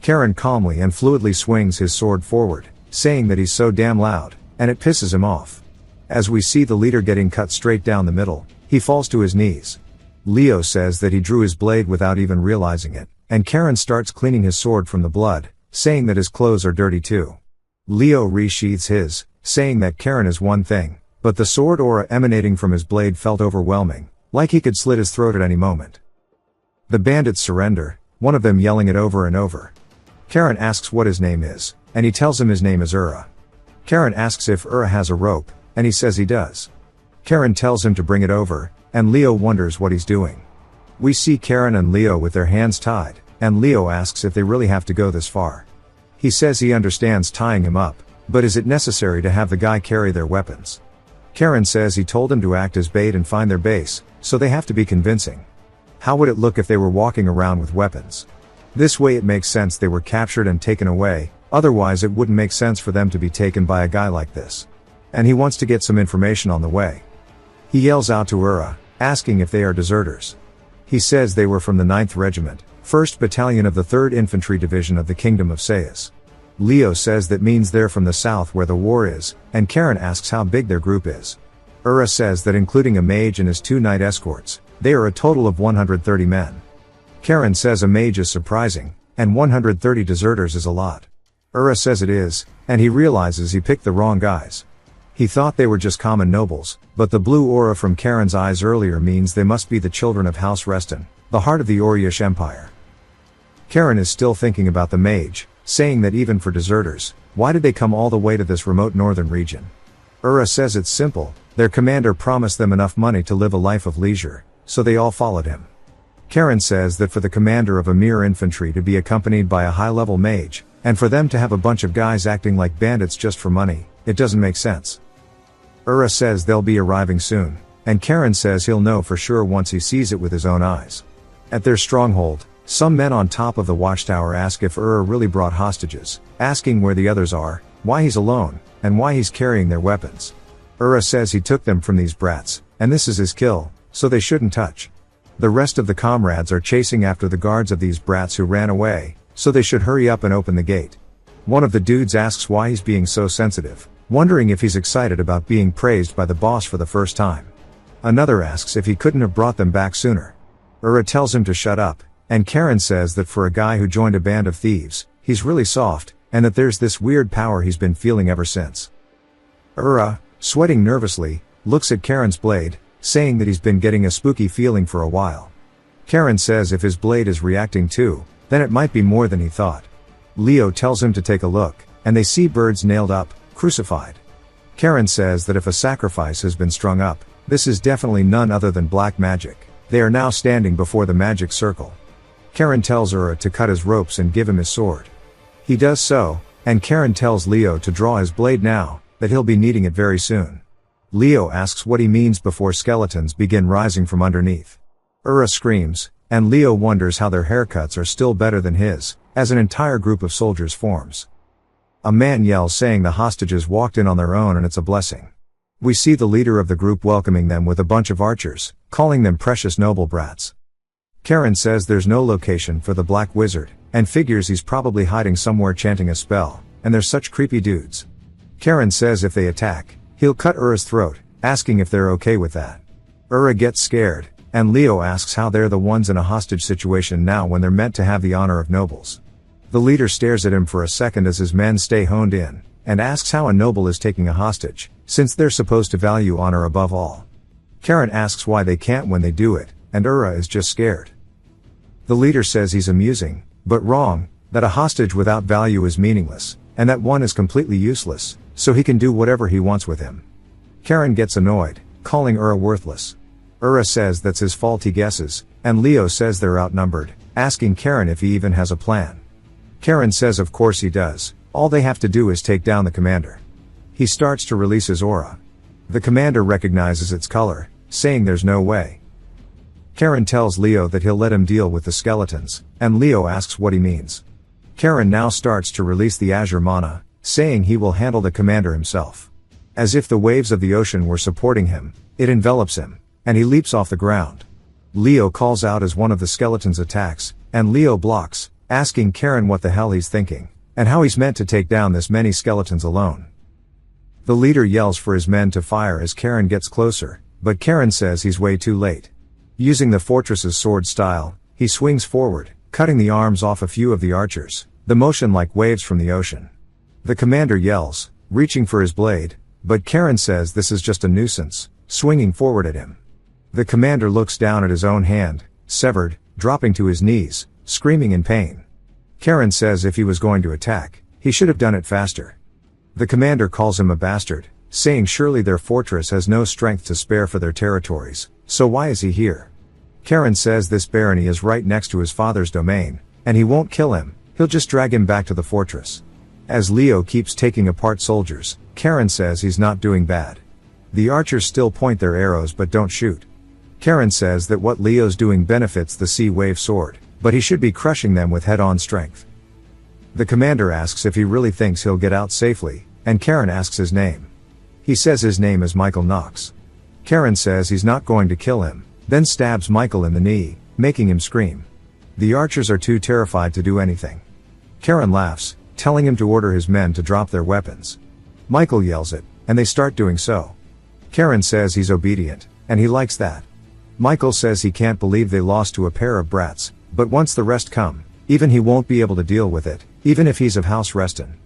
S1: Karen calmly and fluidly swings his sword forward, saying that he's so damn loud, and it pisses him off. As we see the leader getting cut straight down the middle, he falls to his knees. Leo says that he drew his blade without even realizing it, and Karen starts cleaning his sword from the blood, saying that his clothes are dirty too. Leo resheathes his, saying that Karen is one thing, but the sword aura emanating from his blade felt overwhelming, like he could slit his throat at any moment. The bandits surrender, one of them yelling it over and over. Karen asks what his name is, and he tells him his name is Ura. Karen asks if Ura has a rope, and he says he does. Karen tells him to bring it over, and Leo wonders what he's doing. We see Karen and Leo with their hands tied, and Leo asks if they really have to go this far. He says he understands tying him up, but is it necessary to have the guy carry their weapons? Karen says he told him to act as bait and find their base, so they have to be convincing. How would it look if they were walking around with weapons? This way it makes sense they were captured and taken away, otherwise it wouldn't make sense for them to be taken by a guy like this. And he wants to get some information on the way. He yells out to Ura, asking if they are deserters. He says they were from the 9th Regiment, 1st Battalion of the 3rd Infantry Division of the Kingdom of Sayas. Leo says that means they're from the south where the war is, and Karen asks how big their group is. Ura says that including a mage and his 2 knight escorts, they are a total of 130 men. Karen says a mage is surprising, and 130 deserters is a lot. Ura says it is, and he realizes he picked the wrong guys. He thought they were just common nobles, but the blue aura from Karen's eyes earlier means they must be the children of House Reston, the heart of the Oryish Empire. Karen is still thinking about the mage, saying that even for deserters, why did they come all the way to this remote northern region? Ura says it's simple, their commander promised them enough money to live a life of leisure, so they all followed him. Karen says that for the commander of a mere infantry to be accompanied by a high-level mage, and for them to have a bunch of guys acting like bandits just for money, it doesn't make sense. Ura says they'll be arriving soon, and Karen says he'll know for sure once he sees it with his own eyes. At their stronghold, some men on top of the watchtower ask if Ura really brought hostages, asking where the others are, why he's alone, and why he's carrying their weapons. Ura says he took them from these brats, and this is his kill, so they shouldn't touch. The rest of the comrades are chasing after the guards of these brats who ran away, so they should hurry up and open the gate. One of the dudes asks why he's being so sensitive, wondering if he's excited about being praised by the boss for the first time. Another asks if he couldn't have brought them back sooner. Ura tells him to shut up, and Karen says that for a guy who joined a band of thieves, he's really soft, and that there's this weird power he's been feeling ever since. Ura, sweating nervously, looks at Karen's blade, saying that he's been getting a spooky feeling for a while. Karen says if his blade is reacting too, then it might be more than he thought. Leo tells him to take a look, and they see birds nailed up, crucified. Karen says that if a sacrifice has been strung up, this is definitely none other than black magic. They are now standing before the magic circle. Karen tells Ura to cut his ropes and give him his sword. He does so, and Karen tells Leo to draw his blade now, that he'll be needing it very soon. Leo asks what he means before skeletons begin rising from underneath. Ura screams, and Leo wonders how their haircuts are still better than his, as an entire group of soldiers forms. A man yells saying the hostages walked in on their own and it's a blessing. We see the leader of the group welcoming them with a bunch of archers, calling them precious noble brats. Karen says there's no location for the black wizard, and figures he's probably hiding somewhere chanting a spell, and they're such creepy dudes. Karen says if they attack, he'll cut Ura's throat, asking if they're okay with that. Ura gets scared, and Leo asks how they're the ones in a hostage situation now when they're meant to have the honor of nobles. The leader stares at him for a second as his men stay honed in, and asks how a noble is taking a hostage, since they're supposed to value honor above all. Karen asks why they can't when they do it, and Ura is just scared. The leader says he's amusing, but wrong, that a hostage without value is meaningless, and that one is completely useless, so he can do whatever he wants with him. Karen gets annoyed, calling Ura worthless. Ura says that's his fault, he guesses, and Leo says they're outnumbered, asking Karen if he even has a plan. Karen says of course he does, all they have to do is take down the commander. He starts to release his aura. The commander recognizes its color, saying there's no way. Karen tells Leo that he'll let him deal with the skeletons, and Leo asks what he means. Karen now starts to release the azure mana, saying he will handle the commander himself. As if the waves of the ocean were supporting him, it envelops him, and he leaps off the ground. Leo calls out as one of the skeletons attacks, and Leo blocks, asking Karen what the hell he's thinking, and how he's meant to take down this many skeletons alone. The leader yells for his men to fire as Karen gets closer, but Karen says he's way too late. Using the fortress's sword style, he swings forward, cutting the arms off a few of the archers, the motion like waves from the ocean. The commander yells, reaching for his blade, but Karen says this is just a nuisance, swinging forward at him. The commander looks down at his own hand, severed, dropping to his knees, screaming in pain. Karen says if he was going to attack, he should have done it faster. The commander calls him a bastard, saying surely their fortress has no strength to spare for their territories, so why is he here? Karen says this barony is right next to his father's domain, and he won't kill him, he'll just drag him back to the fortress. As Leo keeps taking apart soldiers, Karen says he's not doing bad. The archers still point their arrows but don't shoot. Karen says that what Leo's doing benefits the Sea Wave sword, but he should be crushing them with head-on strength. The commander asks if he really thinks he'll get out safely, and Karen asks his name. He says his name is Michael Knox. Karen says he's not going to kill him, then stabs Michael in the knee, making him scream. The archers are too terrified to do anything. Karen laughs, telling him to order his men to drop their weapons. Michael yells it, and they start doing so. Karen says he's obedient, and he likes that. Michael says he can't believe they lost to a pair of brats, but once the rest come, even he won't be able to deal with it, even if he's of house Reston.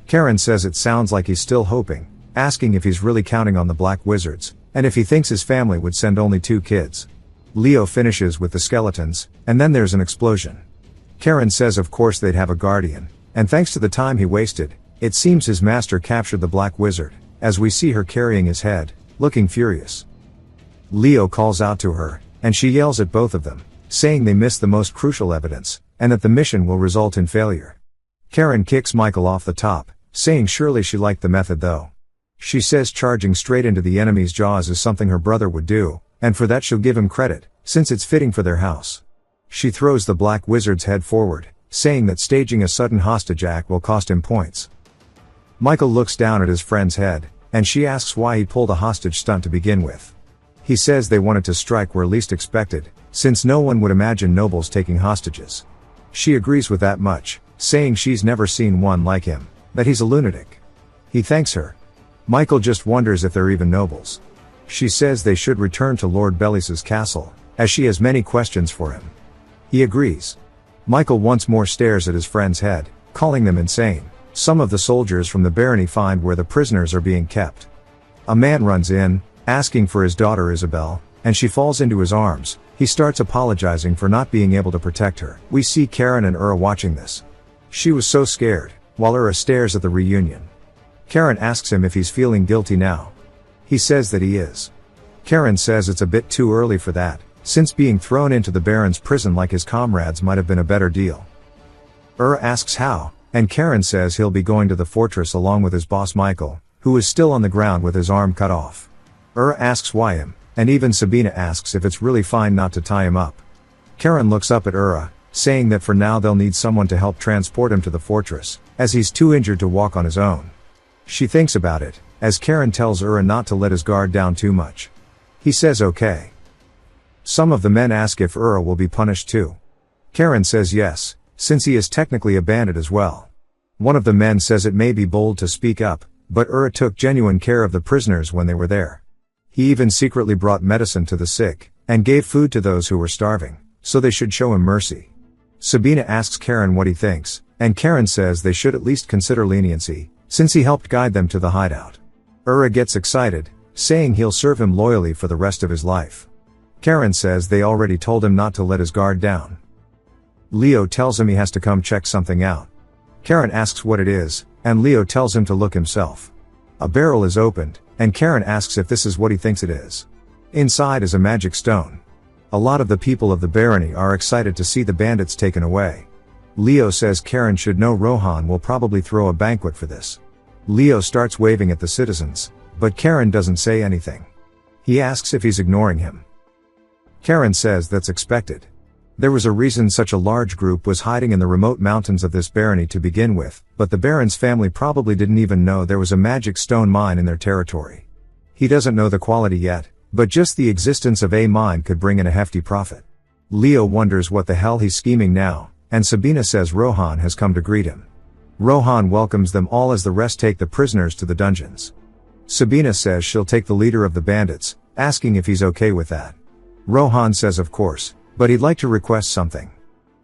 S1: Karen says it sounds like he's still hoping, asking if he's really counting on the Black Wizards, and if he thinks his family would send only 2 kids. Leo finishes with the skeletons, and then there's an explosion. Karen says of course they'd have a guardian, and thanks to the time he wasted, it seems his master captured the Black Wizard, as we see her carrying his head, looking furious. Leo calls out to her, and she yells at both of them, saying they missed the most crucial evidence, and that the mission will result in failure. Karen kicks Michael off the top, saying surely she liked the method though. She says charging straight into the enemy's jaws is something her brother would do, and for that she'll give him credit, since it's fitting for their house. She throws the Black Wizard's head forward, saying that staging a sudden hostage act will cost him points. Michael looks down at his friend's head, and she asks why he pulled a hostage stunt to begin with. He says they wanted to strike where least expected, since no one would imagine nobles taking hostages. She agrees with that much, saying she's never seen one like him, that he's a lunatic. He thanks her. Michael just wonders if they're even nobles. She says they should return to Lord Bellice's castle, as she has many questions for him. He agrees. Michael once more stares at his friend's head, calling them insane. Some of the soldiers from the barony find where the prisoners are being kept. A man runs in, asking for his daughter Isabel, and she falls into his arms. He starts apologizing for not being able to protect her. We see Karen and Ura watching this. She was so scared, while Ura stares at the reunion. Karen asks him if he's feeling guilty now. He says that he is. Karen says it's a bit too early for that, since being thrown into the Baron's prison like his comrades might have been a better deal. Ura asks how, and Karen says he'll be going to the fortress along with his boss Michael, who is still on the ground with his arm cut off. Ura asks why him, and even Sabina asks if it's really fine not to tie him up. Karen looks up at Ura, saying that for now they'll need someone to help transport him to the fortress, as he's too injured to walk on his own. She thinks about it, as Karen tells Ura not to let his guard down too much. He says okay. Some of the men ask if Ura will be punished too. Karen says yes, since he is technically a bandit as well. One of the men says it may be bold to speak up, but Ura took genuine care of the prisoners when they were there. He even secretly brought medicine to the sick, and gave food to those who were starving, so they should show him mercy. Sabina asks Karen what he thinks, and Karen says they should at least consider leniency, since he helped guide them to the hideout. Ura gets excited, saying he'll serve him loyally for the rest of his life. Karen says they already told him not to let his guard down. Leo tells him he has to come check something out. Karen asks what it is, and Leo tells him to look himself. A barrel is opened, and Karen asks if this is what he thinks it is. Inside is a magic stone. A lot of the people of the barony are excited to see the bandits taken away. Leo says Karen should know Rohan will probably throw a banquet for this. Leo starts waving at the citizens, but Karen doesn't say anything. He asks if he's ignoring him. Karen says that's expected. There was a reason such a large group was hiding in the remote mountains of this barony to begin with, but the Baron's family probably didn't even know there was a magic stone mine in their territory. He doesn't know the quality yet, but just the existence of a mine could bring in a hefty profit. Leo wonders what the hell he's scheming now, and Sabina says Rohan has come to greet him. Rohan welcomes them all as the rest take the prisoners to the dungeons. Sabina says she'll take the leader of the bandits, asking if he's okay with that. Rohan says of course, but he'd like to request something.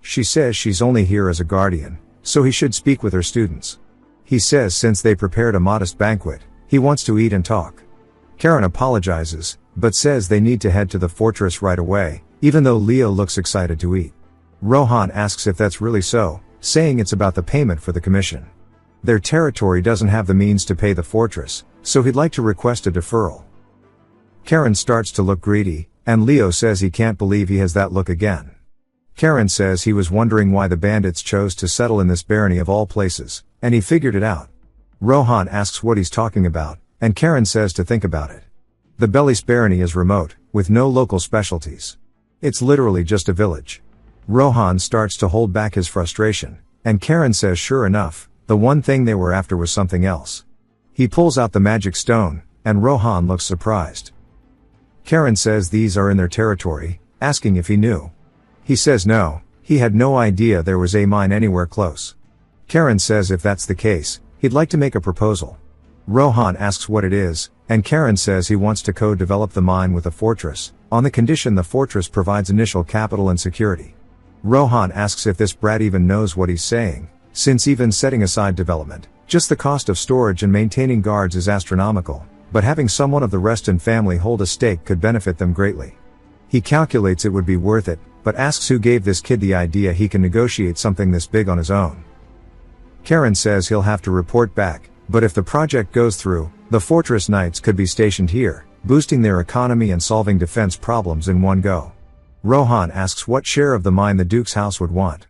S1: She says she's only here as a guardian, so he should speak with her students. He says since they prepared a modest banquet, he wants to eat and talk. Karen apologizes, but says they need to head to the fortress right away, even though Leo looks excited to eat. Rohan asks if that's really so, saying it's about the payment for the commission. Their territory doesn't have the means to pay the fortress, so he'd like to request a deferral. Karen starts to look greedy, and Leo says he can't believe he has that look again. Karen says he was wondering why the bandits chose to settle in this barony of all places, and he figured it out. Rohan asks what he's talking about, and Karen says to think about it. The Belis barony is remote, with no local specialties. It's literally just a village. Rohan starts to hold back his frustration, and Karen says sure enough, the one thing they were after was something else. He pulls out the magic stone, and Rohan looks surprised. Karen says these are in their territory, asking if he knew. He says no, he had no idea there was a mine anywhere close. Karen says if that's the case, he'd like to make a proposal. Rohan asks what it is, and Karen says he wants to co-develop the mine with a fortress, on the condition the fortress provides initial capital and security. Rohan asks if this brat even knows what he's saying, since even setting aside development, just the cost of storage and maintaining guards is astronomical, but having someone of the Reston family hold a stake could benefit them greatly. He calculates it would be worth it, but asks who gave this kid the idea he can negotiate something this big on his own. Karen says he'll have to report back, but if the project goes through, the Fortress Knights could be stationed here, boosting their economy and solving defense problems in one go. Rohan asks what share of the mine the Duke's house would want.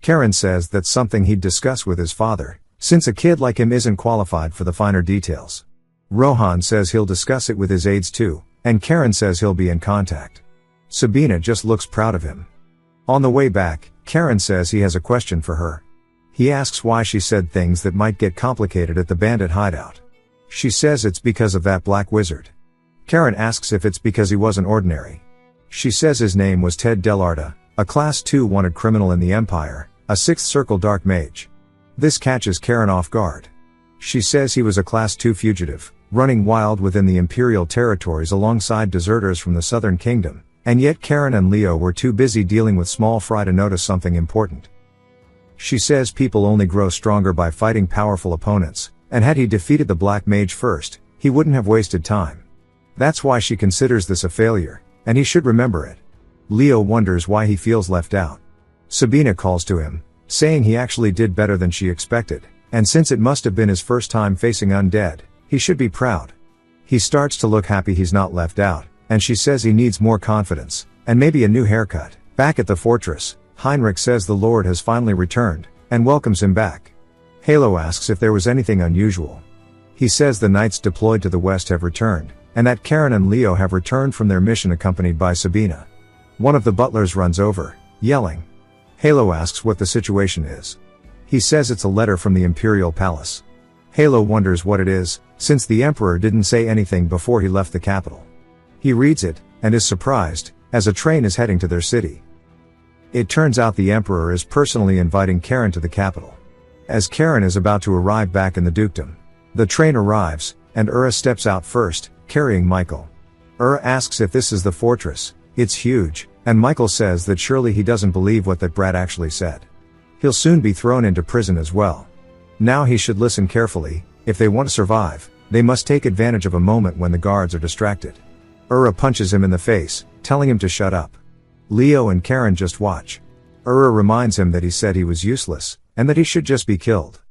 S1: Karen says that's something he'd discuss with his father, since a kid like him isn't qualified for the finer details. Rohan says he'll discuss it with his aides too, and Karen says he'll be in contact. Sabina just looks proud of him. On the way back, Karen says he has a question for her. He asks why she said things that might get complicated at the bandit hideout. She says it's because of that black wizard. Karen asks if it's because he wasn't ordinary. She says his name was Ted Delarda, a Class 2 wanted criminal in the Empire, a 6th Circle dark mage. This catches Karen off guard. She says he was a Class 2 fugitive, running wild within the Imperial territories alongside deserters from the Southern Kingdom, and yet Karen and Leo were too busy dealing with small fry to notice something important. She says people only grow stronger by fighting powerful opponents, and had he defeated the Black Mage first, he wouldn't have wasted time. That's why she considers this a failure, and he should remember it. Leo wonders why he feels left out. Sabina calls to him, saying he actually did better than she expected, and since it must have been his first time facing undead, he should be proud. He starts to look happy he's not left out, and she says he needs more confidence, and maybe a new haircut. Back at the fortress, Heinrich says the Lord has finally returned, and welcomes him back. Halo asks if there was anything unusual. He says the knights deployed to the west have returned, and that Karen and Leo have returned from their mission accompanied by Sabina. One of the butlers runs over, yelling. Halo asks what the situation is. He says it's a letter from the Imperial Palace. Halo wonders what it is, since the Emperor didn't say anything before he left the capital. He reads it, and is surprised, as a train is heading to their city. It turns out the Emperor is personally inviting Karen to the capital. As Karen is about to arrive back in the dukedom, the train arrives, and Ura steps out first, carrying Michael. Ura asks if this is the fortress. It's huge, and Michael says that surely he doesn't believe what that brat actually said. He'll soon be thrown into prison as well. Now he should listen carefully. If they want to survive, they must take advantage of a moment when the guards are distracted. Ura punches him in the face, telling him to shut up. Leo and Karen just watch. Ura reminds him that he said he was useless, and that he should just be killed.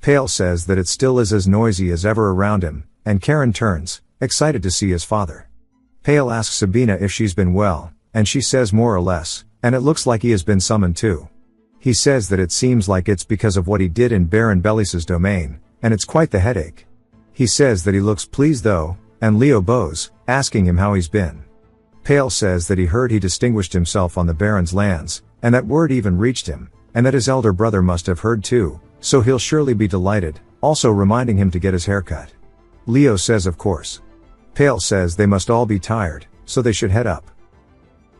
S1: Pale says that it still is as noisy as ever around him, and Karen turns, excited to see his father. Pale asks Sabina if she's been well, and she says more or less, and it looks like he has been summoned too. He says that it seems like it's because of what he did in Baron Belis's domain, and it's quite the headache. He says that he looks pleased though, and Leo bows, asking him how he's been. Pale says that he heard he distinguished himself on the Baron's lands, and that word even reached him, and that his elder brother must have heard too, so he'll surely be delighted, also reminding him to get his hair cut. Leo says of course. Pale says they must all be tired, so they should head up.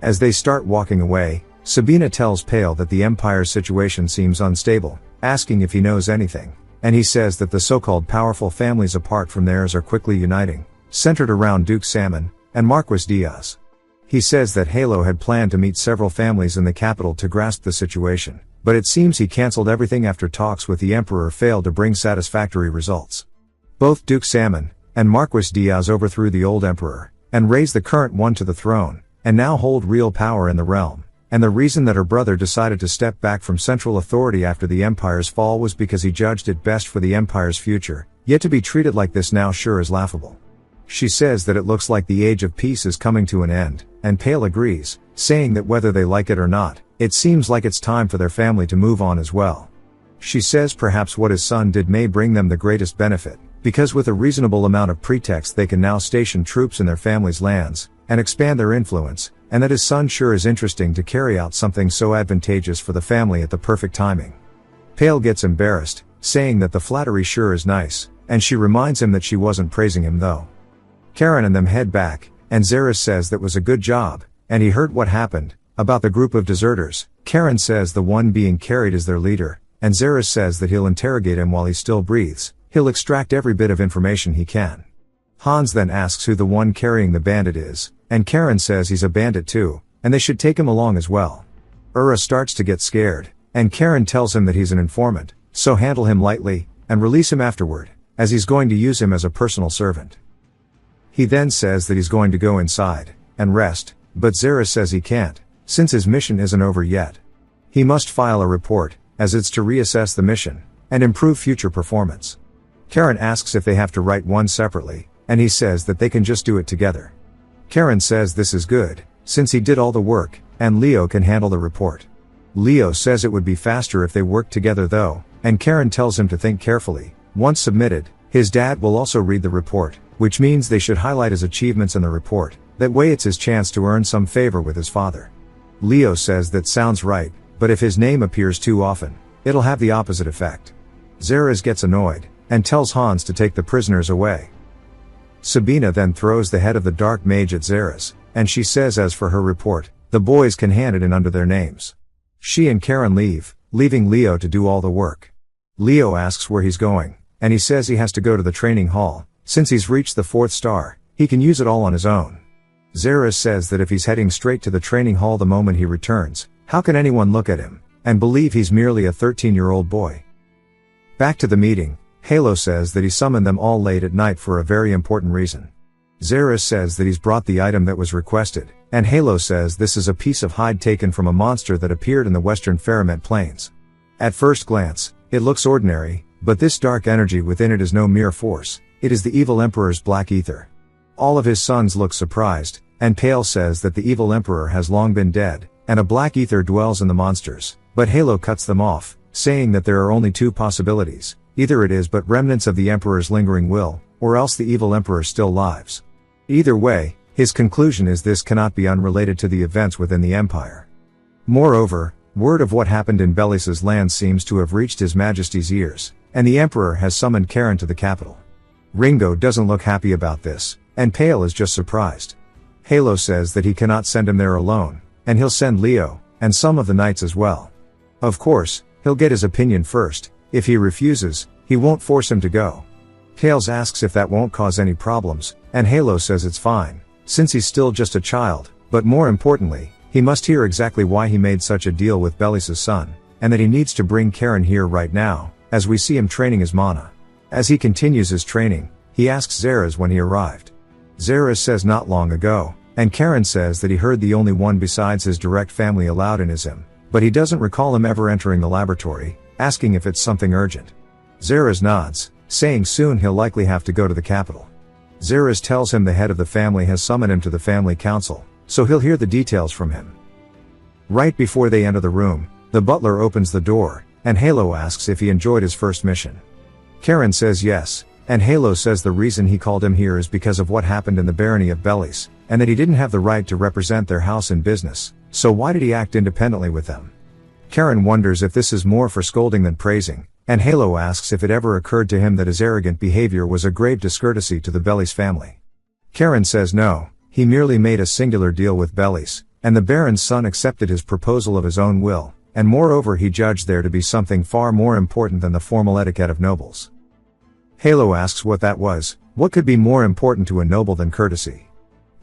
S1: As they start walking away, Sabina tells Pale that the Empire's situation seems unstable, asking if he knows anything, and he says that the so-called powerful families apart from theirs are quickly uniting, centered around Duke Salmon and Marquis Diaz. He says that Halo had planned to meet several families in the capital to grasp the situation, but it seems he cancelled everything after talks with the Emperor failed to bring satisfactory results. Both Duke Salmon and Marquis Diaz overthrew the old Emperor, and raised the current one to the throne, and now hold real power in the realm. And the reason that her brother decided to step back from central authority after the Empire's fall was because he judged it best for the Empire's future, yet to be treated like this now sure is laughable. She says that it looks like the age of peace is coming to an end, and Pale agrees, saying that whether they like it or not, it seems like it's time for their family to move on as well. She says perhaps what his son did may bring them the greatest benefit, because with a reasonable amount of pretext they can now station troops in their family's lands, and expand their influence, and that his son sure is interesting to carry out something so advantageous for the family at the perfect timing. Pale gets embarrassed, saying that the flattery sure is nice, and she reminds him that she wasn't praising him though. Karen and them head back, and Zeres says that was a good job, and he heard what happened, about the group of deserters. Karen says the one being carried is their leader, and Zeres says that he'll interrogate him while he still breathes, he'll extract every bit of information he can. Hans then asks who the one carrying the bandit is, and Karen says he's a bandit too, and they should take him along as well. Ura starts to get scared, and Karen tells him that he's an informant, so handle him lightly, and release him afterward, as he's going to use him as a personal servant. He then says that he's going to go inside, and rest, but Zeres says he can't, since his mission isn't over yet. He must file a report, as it's to reassess the mission, and improve future performance. Karen asks if they have to write one separately, and he says that they can just do it together. Karen says this is good, since he did all the work, and Leo can handle the report. Leo says it would be faster if they worked together though, and Karen tells him to think carefully. Once submitted, his dad will also read the report, which means they should highlight his achievements in the report, that way it's his chance to earn some favor with his father. Leo says that sounds right, but if his name appears too often, it'll have the opposite effect. Zeres gets annoyed, and tells Hans to take the prisoners away. Sabina then throws the head of the dark mage at Zeres, and she says as for her report, the boys can hand it in under their names. She and Karen leave, leaving Leo to do all the work. Leo asks where he's going, and he says he has to go to the training hall, since he's reached the 4th star, he can use it all on his own. Zeres says that if he's heading straight to the training hall the moment he returns, how can anyone look at him, and believe he's merely a 13-year-old boy? Back to the meeting, Halo says that he summoned them all late at night for a very important reason. Zeres says that he's brought the item that was requested, and Halo says this is a piece of hide taken from a monster that appeared in the western Ferromet Plains. At first glance, it looks ordinary, but this dark energy within it is no mere force, it is the evil Emperor's black ether. All of his sons look surprised, and Pale says that the evil Emperor has long been dead, and a black ether dwells in the monsters, but Halo cuts them off, saying that there are only two possibilities, either it is but remnants of the Emperor's lingering will, or else the evil Emperor still lives. Either way, his conclusion is this cannot be unrelated to the events within the Empire. Moreover, word of what happened in Belis's land seems to have reached His Majesty's ears, and the Emperor has summoned Karen to the capital. Ringo doesn't look happy about this, and Pale is just surprised. Halo says that he cannot send him there alone, and he'll send Leo, and some of the knights as well. Of course, he'll get his opinion first. If he refuses, he won't force him to go. Pales asks if that won't cause any problems, and Halo says it's fine, since he's still just a child, but more importantly, he must hear exactly why he made such a deal with Belis's son, and that he needs to bring Karen here right now, as we see him training his mana. As he continues his training, he asks Zeres when he arrived. Zeres says not long ago, and Karen says that he heard the only one besides his direct family allowed in is him, but he doesn't recall him ever entering the laboratory, asking if it's something urgent. Zeres nods, saying soon he'll likely have to go to the capital. Zeres tells him the head of the family has summoned him to the family council, so he'll hear the details from him. Right before they enter the room, the butler opens the door, and Halo asks if he enjoyed his first mission. Karen says yes, and Halo says the reason he called him here is because of what happened in the barony of Belis, and that he didn't have the right to represent their house in business, so why did he act independently with them? Karen wonders if this is more for scolding than praising, and Halo asks if it ever occurred to him that his arrogant behavior was a grave discourtesy to the Belis family. Karen says no, he merely made a singular deal with Belis, and the Baron's son accepted his proposal of his own will, and moreover he judged there to be something far more important than the formal etiquette of nobles. Halo asks what that was, what could be more important to a noble than courtesy?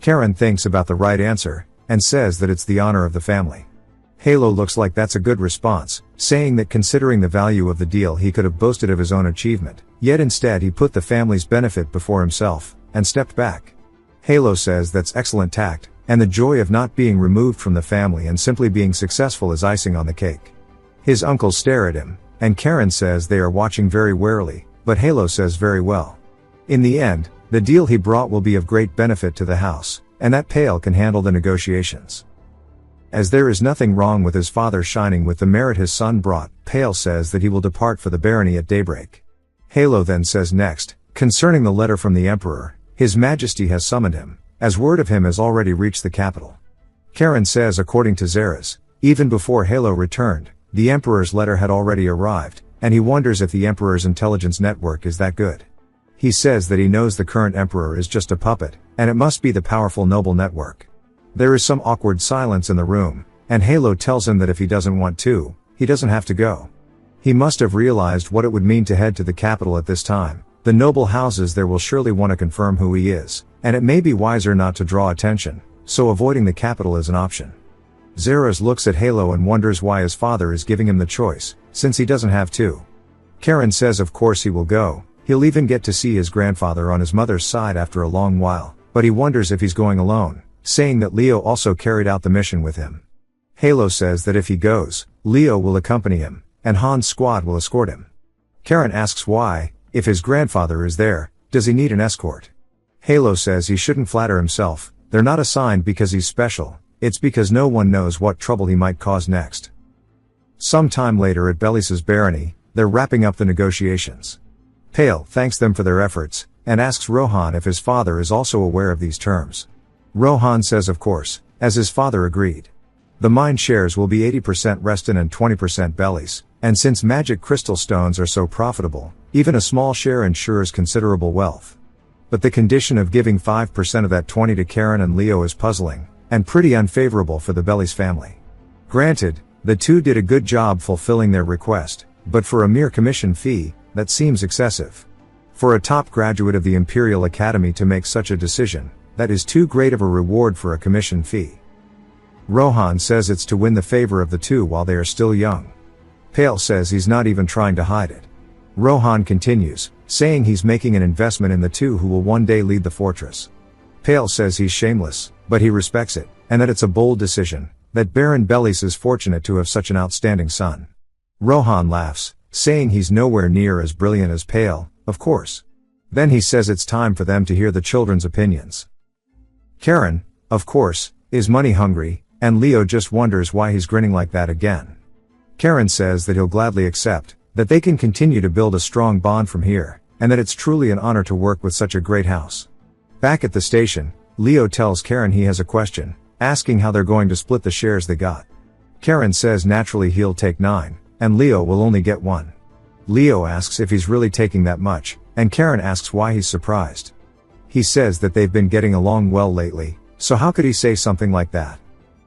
S1: Karen thinks about the right answer, and says that it's the honor of the family. Halo looks like that's a good response, saying that considering the value of the deal he could have boasted of his own achievement, yet instead he put the family's benefit before himself, and stepped back. Halo says that's excellent tact, and the joy of not being removed from the family and simply being successful is icing on the cake. His uncles stare at him, and Karen says they are watching very warily, but Halo says very well. In the end, the deal he brought will be of great benefit to the house, and that Pale can handle the negotiations. As there is nothing wrong with his father shining with the merit his son brought, Pale says that he will depart for the barony at daybreak. Halo then says next, Concerning the letter from the Emperor, His Majesty has summoned him, as word of him has already reached the capital. Karen says according to Zeres, even before Halo returned, the Emperor's letter had already arrived, and he wonders if the Emperor's intelligence network is that good. He says that he knows the current Emperor is just a puppet, and it must be the powerful noble network. There is some awkward silence in the room, and Halo tells him that if he doesn't want to, he doesn't have to go. He must have realized what it would mean to head to the capital at this time. The noble houses there will surely want to confirm who he is, and it may be wiser not to draw attention, so avoiding the capital is an option. Zeres looks at Halo and wonders why his father is giving him the choice, since he doesn't have to. Karen says of course he will go, he'll even get to see his grandfather on his mother's side after a long while, but he wonders if he's going alone, saying that Leo also carried out the mission with him. Halo says that if he goes, Leo will accompany him, and Han's squad will escort him. Karen asks why, if his grandfather is there, does he need an escort? Halo says he shouldn't flatter himself, they're not assigned because he's special, it's because no one knows what trouble he might cause next. Some time later at Belis's barony, they're wrapping up the negotiations. Pale thanks them for their efforts, and asks Rohan if his father is also aware of these terms. Rohan says of course, as his father agreed. The mine shares will be 80% Reston and 20% Belis, and since magic crystal stones are so profitable, even a small share ensures considerable wealth. But the condition of giving 5% of that 20 to Karen and Leo is puzzling, and pretty unfavorable for the Belis family. Granted, the two did a good job fulfilling their request, but for a mere commission fee, that seems excessive. For a top graduate of the Imperial Academy to make such a decision, that is too great of a reward for a commission fee. Rohan says it's to win the favor of the two while they are still young. Pale says he's not even trying to hide it. Rohan continues, saying he's making an investment in the two who will one day lead the fortress. Pale says he's shameless, but he respects it, and that it's a bold decision, that Baron Belis is fortunate to have such an outstanding son. Rohan laughs, saying he's nowhere near as brilliant as Pale, of course. Then he says it's time for them to hear the children's opinions. Karen, of course, is money hungry, and Leo just wonders why he's grinning like that again. Karen says that he'll gladly accept, that they can continue to build a strong bond from here, and that it's truly an honor to work with such a great house. Back at the station, Leo tells Karen he has a question, asking how they're going to split the shares they got. Karen says naturally he'll take 9, and Leo will only get 1. Leo asks if he's really taking that much, and Karen asks why he's surprised. He says that they've been getting along well lately, so how could he say something like that?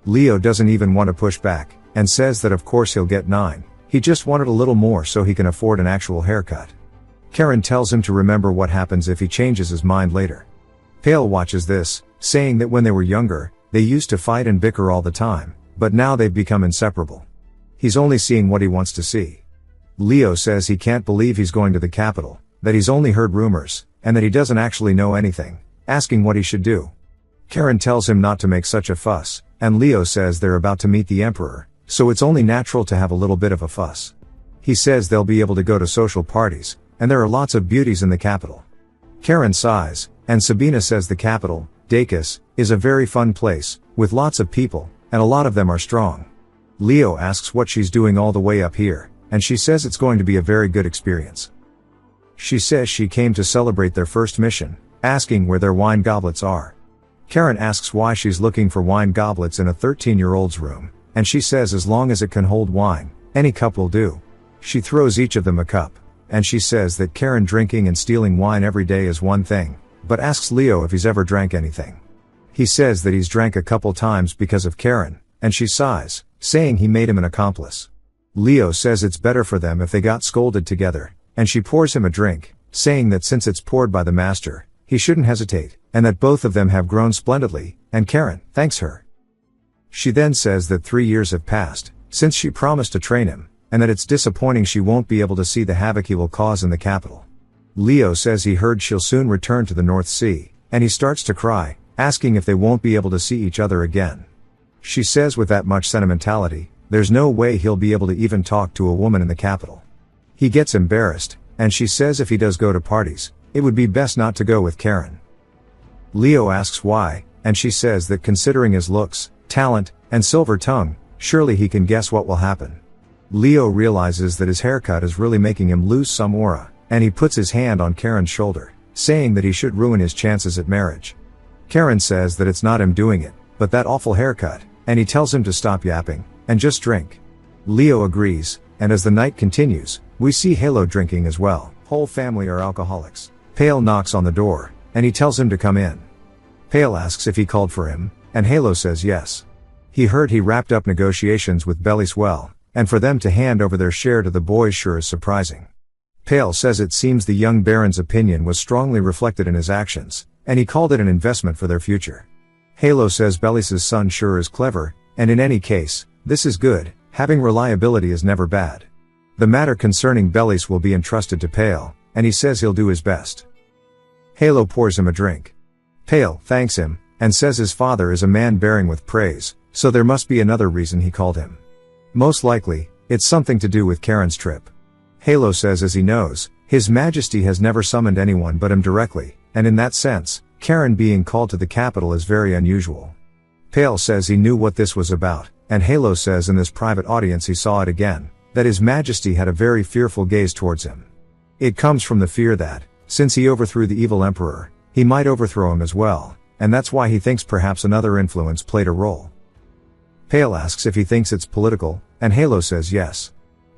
S1: Leo doesn't even want to push back, and says that of course he'll get 9, he just wanted a little more so he can afford an actual haircut. Karen tells him to remember what happens if he changes his mind later. Pale watches this, saying that when they were younger, they used to fight and bicker all the time, but now they've become inseparable. He's only seeing what he wants to see. Leo says he can't believe he's going to the capital, that he's only heard rumors, and that he doesn't actually know anything, asking what he should do. Karen tells him not to make such a fuss, and Leo says they're about to meet the Emperor, so it's only natural to have a little bit of a fuss. He says they'll be able to go to social parties, and there are lots of beauties in the capital. Karen sighs, and Sabina says the capital, Dacus, is a very fun place, with lots of people, and a lot of them are strong. Leo asks what she's doing all the way up here, and she says it's going to be a very good experience. She says she came to celebrate their first mission, asking where their wine goblets are. Karen asks why she's looking for wine goblets in a 13-year-old's room, and she says as long as it can hold wine, any cup will do. She throws each of them a cup, and she says that Karen drinking and stealing wine every day is one thing, but asks Leo if he's ever drank anything. He says that he's drank a couple times because of Karen, and she sighs, saying he made him an accomplice. Leo says it's better for them if they got scolded together, and she pours him a drink, saying that since it's poured by the master, he shouldn't hesitate, and that both of them have grown splendidly, and Karen thanks her. She then says that 3 years have passed, since she promised to train him, and that it's disappointing she won't be able to see the havoc he will cause in the capital. Leo says he heard she'll soon return to the North Sea, and he starts to cry, asking if they won't be able to see each other again. She says with that much sentimentality, there's no way he'll be able to even talk to a woman in the capital. He gets embarrassed, and she says if he does go to parties, it would be best not to go with Karen. Leo asks why, and she says that considering his looks, talent, and silver tongue, surely he can guess what will happen. Leo realizes that his haircut is really making him lose some aura, and he puts his hand on Karen's shoulder, saying that he should ruin his chances at marriage. Karen says that it's not him doing it, but that awful haircut, and he tells him to stop yapping, and just drink. Leo agrees, and as the night continues, we see Halo drinking as well. Whole family are alcoholics. Pale knocks on the door, and he tells him to come in. Pale asks if he called for him, and Halo says yes. He heard he wrapped up negotiations with Belly well, and for them to hand over their share to the boys sure is surprising. Pale says it seems the young Baron's opinion was strongly reflected in his actions, and he called it an investment for their future. Halo says Belly's son sure is clever, and in any case, this is good, having reliability is never bad. The matter concerning Belly's will be entrusted to Pale, and he says he'll do his best. Halo pours him a drink. Pale thanks him, and says his father is a man bearing with praise, so there must be another reason he called him. Most likely, it's something to do with Karen's trip. Halo says as he knows, His Majesty has never summoned anyone but him directly, and in that sense, Karen being called to the capital is very unusual. Pale says he knew what this was about, and Halo says in this private audience he saw it again, that His Majesty had a very fearful gaze towards him. It comes from the fear that, since he overthrew the evil emperor, he might overthrow him as well, and that's why he thinks perhaps another influence played a role. Pale asks if he thinks it's political, and Halo says yes.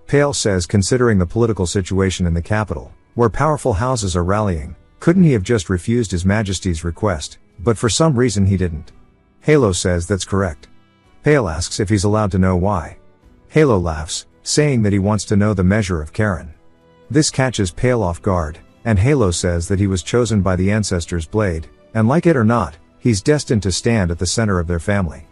S1: Pale says considering the political situation in the capital, where powerful houses are rallying, couldn't he have just refused His Majesty's request, but for some reason he didn't. Halo says that's correct. Pale asks if he's allowed to know why. Halo laughs, saying that he wants to know the measure of Karen. This catches Pale off guard, and Halo says that he was chosen by the ancestors' blade, and like it or not, he's destined to stand at the center of their family.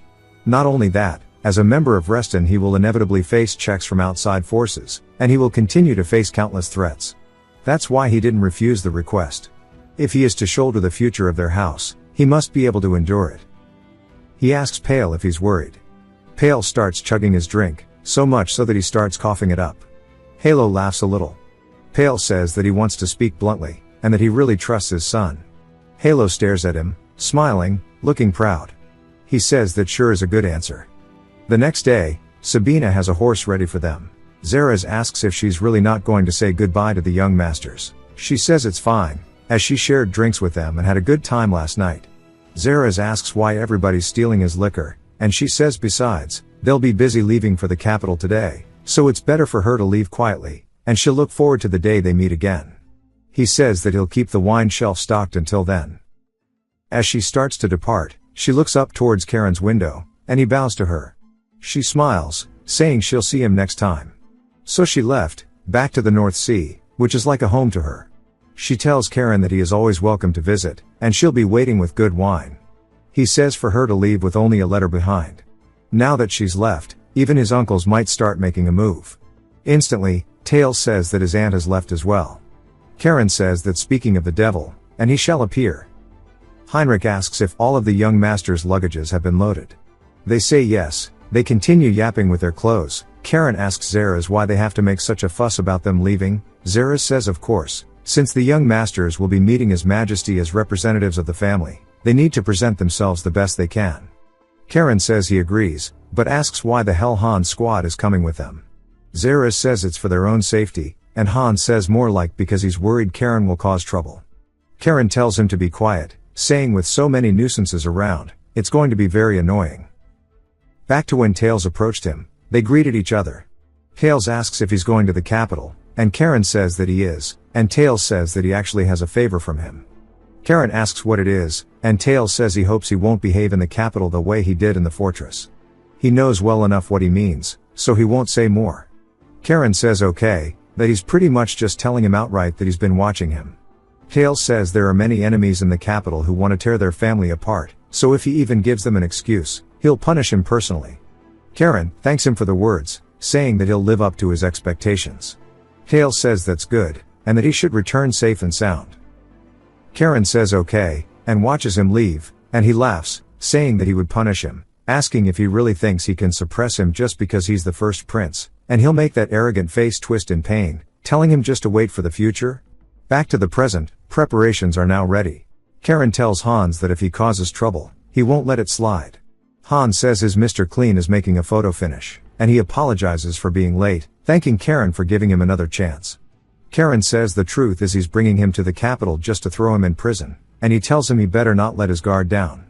S1: Not only that, as a member of Reston he will inevitably face checks from outside forces, and he will continue to face countless threats. That's why he didn't refuse the request. If he is to shoulder the future of their house, he must be able to endure it. He asks Pale if he's worried. Pale starts chugging his drink, so much so that he starts coughing it up. Halo laughs a little. Pale says that he wants to speak bluntly, and that he really trusts his son. Halo stares at him, smiling, looking proud. He says that sure is a good answer. The next day, Sabina has a horse ready for them. Zeres asks if she's really not going to say goodbye to the young masters. She says it's fine, as she shared drinks with them and had a good time last night. Zeres asks why everybody's stealing his liquor, and she says besides, they'll be busy leaving for the capital today, so it's better for her to leave quietly, and she'll look forward to the day they meet again. He says that he'll keep the wine shelf stocked until then. As she starts to depart, she looks up towards Karen's window, and he bows to her. She smiles, saying she'll see him next time. So she left, back to the North Sea, which is like a home to her. She tells Karen that he is always welcome to visit, and she'll be waiting with good wine. He says for her to leave with only a letter behind. Now that she's left, even his uncles might start making a move. Instantly, Tails says that his aunt has left as well. Karen says that speaking of the devil, and he shall appear. Heinrich asks if all of the young master's luggages have been loaded. They say yes. They continue yapping with their clothes. Karen asks Zeres why they have to make such a fuss about them leaving. Zeres says of course, since the young masters will be meeting His Majesty as representatives of the family, they need to present themselves the best they can. Karen says he agrees, but asks why the hell Han's squad is coming with them. Zeres says it's for their own safety, and Han says more like because he's worried Karen will cause trouble. Karen tells him to be quiet, saying with so many nuisances around, it's going to be very annoying. Back to when Tails approached him, they greeted each other. Tails asks if he's going to the capital, and Karen says that he is, and Tails says that he actually has a favor from him. Karen asks what it is, and Tails says he hopes he won't behave in the capital the way he did in the fortress. He knows well enough what he means, so he won't say more. Karen says okay, that he's pretty much just telling him outright that he's been watching him. Tails says there are many enemies in the capital who want to tear their family apart, so if he even gives them an excuse, he'll punish him personally. Karen thanks him for the words, saying that he'll live up to his expectations. Tails says that's good, and that he should return safe and sound. Karen says okay, and watches him leave, and he laughs, saying that he would punish him, asking if he really thinks he can suppress him just because he's the first prince, and he'll make that arrogant face twist in pain, telling him just to wait for the future. Back to the present, preparations are now ready. Karen tells Hans that if he causes trouble, he won't let it slide. Hans says his Mr. Clean is making a photo finish, and he apologizes for being late, thanking Karen for giving him another chance. Karen says the truth is he's bringing him to the capital just to throw him in prison, and he tells him he better not let his guard down.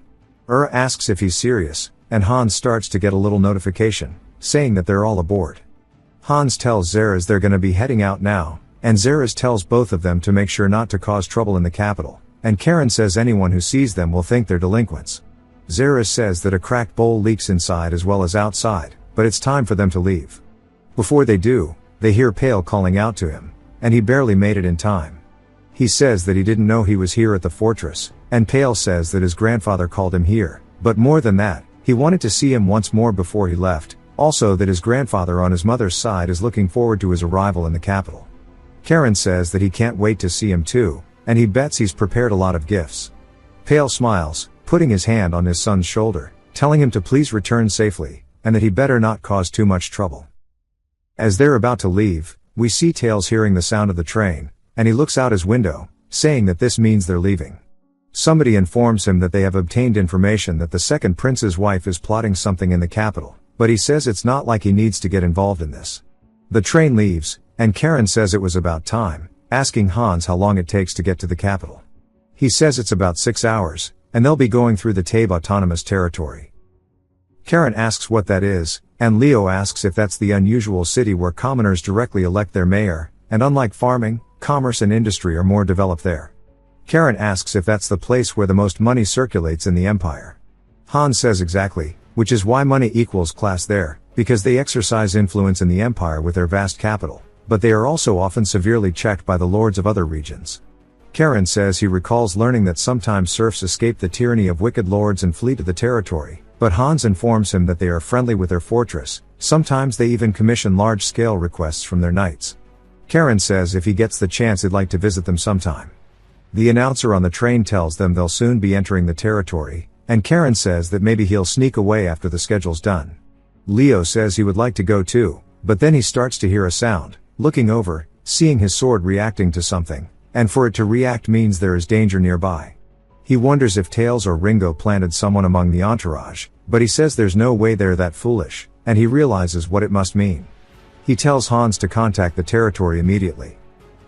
S1: Asks if he's serious, and Hans starts to get a little notification, saying that they're all aboard. Hans tells Zaraz they're gonna be heading out now, and Zaraz tells both of them to make sure not to cause trouble in the capital, and Karen says anyone who sees them will think they're delinquents. Zaraz says that a cracked bowl leaks inside as well as outside, but it's time for them to leave. Before they do, they hear Pale calling out to him, and he barely made it in time. He says that he didn't know he was here at the fortress, and Pale says that his grandfather called him here, but more than that, he wanted to see him once more before he left, also that his grandfather on his mother's side is looking forward to his arrival in the capital. Karen says that he can't wait to see him too, and he bets he's prepared a lot of gifts. Pale smiles, putting his hand on his son's shoulder, telling him to please return safely, and that he better not cause too much trouble. As they're about to leave, we see Tails hearing the sound of the train, and he looks out his window, saying that this means they're leaving. Somebody informs him that they have obtained information that the second prince's wife is plotting something in the capital, but he says it's not like he needs to get involved in this. The train leaves, and Karen says it was about time, asking Hans how long it takes to get to the capital. He says it's about 6 hours, and they'll be going through the Tabe Autonomous Territory. Karen asks what that is, and Leo asks if that's the unusual city where commoners directly elect their mayor, and unlike farming, commerce and industry are more developed there. Karen asks if that's the place where the most money circulates in the empire. Hans says exactly, which is why money equals class there, because they exercise influence in the empire with their vast capital, but they are also often severely checked by the lords of other regions. Karen says he recalls learning that sometimes serfs escape the tyranny of wicked lords and flee to the territory, but Hans informs him that they are friendly with their fortress, sometimes they even commission large-scale requests from their knights. Karen says if he gets the chance he'd like to visit them sometime. The announcer on the train tells them they'll soon be entering the territory, and Karen says that maybe he'll sneak away after the schedule's done. Leo says he would like to go too, but then he starts to hear a sound, looking over, seeing his sword reacting to something, and for it to react means there is danger nearby. He wonders if Tails or Ringo planted someone among the entourage, but he says there's no way they're that foolish, and he realizes what it must mean. He tells Hans to contact the territory immediately.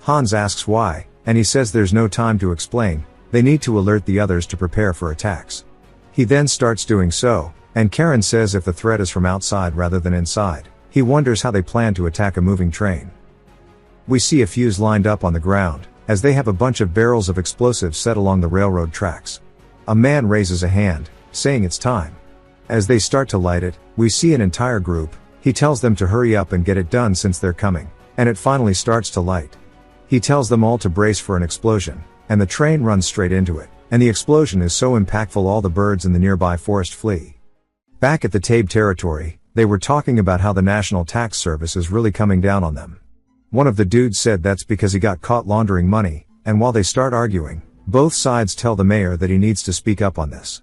S1: Hans asks why, and he says there's no time to explain, they need to alert the others to prepare for attacks. He then starts doing so, and Karen says if the threat is from outside rather than inside, he wonders how they plan to attack a moving train. We see a fuse lined up on the ground, as they have a bunch of barrels of explosives set along the railroad tracks. A man raises a hand, saying it's time. As they start to light it, we see an entire group. He tells them to hurry up and get it done since they're coming, and it finally starts to light. He tells them all to brace for an explosion, and the train runs straight into it, and the explosion is so impactful all the birds in the nearby forest flee. Back at the Tabe territory, they were talking about how the National Tax Service is really coming down on them. One of the dudes said that's because he got caught laundering money, and while they start arguing, both sides tell the mayor that he needs to speak up on this.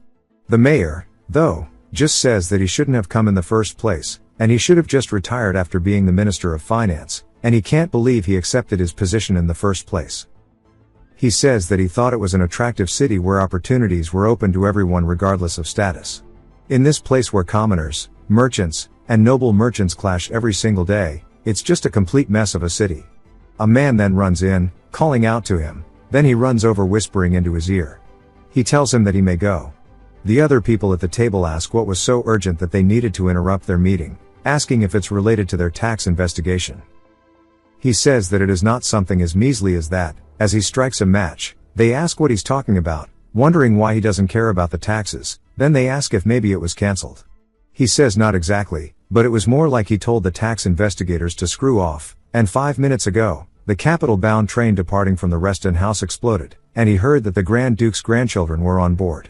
S1: The mayor, though, just says that he shouldn't have come in the first place, and he should have just retired after being the Minister of Finance, and he can't believe he accepted his position in the first place. He says that he thought it was an attractive city where opportunities were open to everyone regardless of status. In this place where commoners, merchants, and noble merchants clash every single day, it's just a complete mess of a city. A man then runs in, calling out to him, then he runs over whispering into his ear. He tells him that he may go. The other people at the table ask what was so urgent that they needed to interrupt their meeting, asking if it's related to their tax investigation. He says that it is not something as measly as that. As he strikes a match, they ask what he's talking about, wondering why he doesn't care about the taxes, then they ask if maybe it was cancelled. He says not exactly, but it was more like he told the tax investigators to screw off, and 5 minutes ago, the capital-bound train departing from the Reston house exploded, and he heard that the Grand Duke's grandchildren were on board.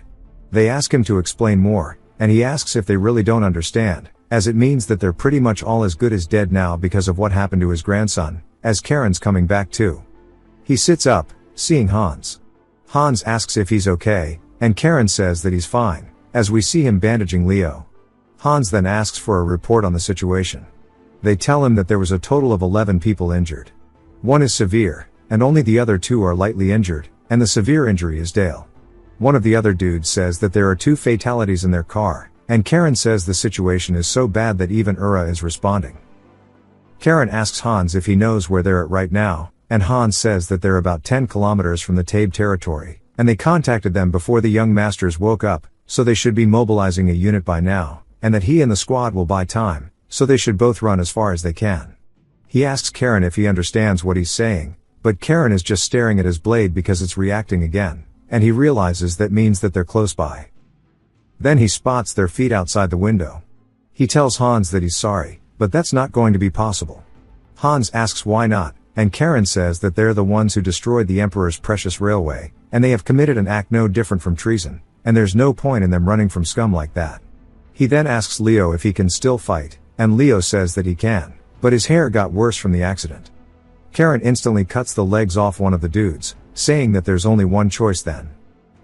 S1: They ask him to explain more, and he asks if they really don't understand, as it means that they're pretty much all as good as dead now because of what happened to his grandson, as Karen's coming back too. He sits up, seeing Hans. Hans asks if he's okay, and Karen says that he's fine, as we see him bandaging Leo. Hans then asks for a report on the situation. They tell him that there was a total of 11 people injured. One is severe, and only the other 2 are lightly injured, and the severe injury is Dale. One of the other dudes says that there are 2 fatalities in their car, and Karen says the situation is so bad that even Ura is responding. Karen asks Hans if he knows where they're at right now, and Hans says that they're about 10 kilometers from the Tabe territory, and they contacted them before the young masters woke up, so they should be mobilizing a unit by now, and that he and the squad will buy time, so they should both run as far as they can. He asks Karen if he understands what he's saying, but Karen is just staring at his blade because it's reacting again, and he realizes that means that they're close by. Then he spots their feet outside the window. He tells Hans that he's sorry, but that's not going to be possible. Hans asks why not, and Karen says that they're the ones who destroyed the Emperor's precious railway, and they have committed an act no different from treason, and there's no point in them running from scum like that. He then asks Leo if he can still fight, and Leo says that he can, but his hair got worse from the accident. Karen instantly cuts the legs off one of the dudes, saying that there's only one choice then.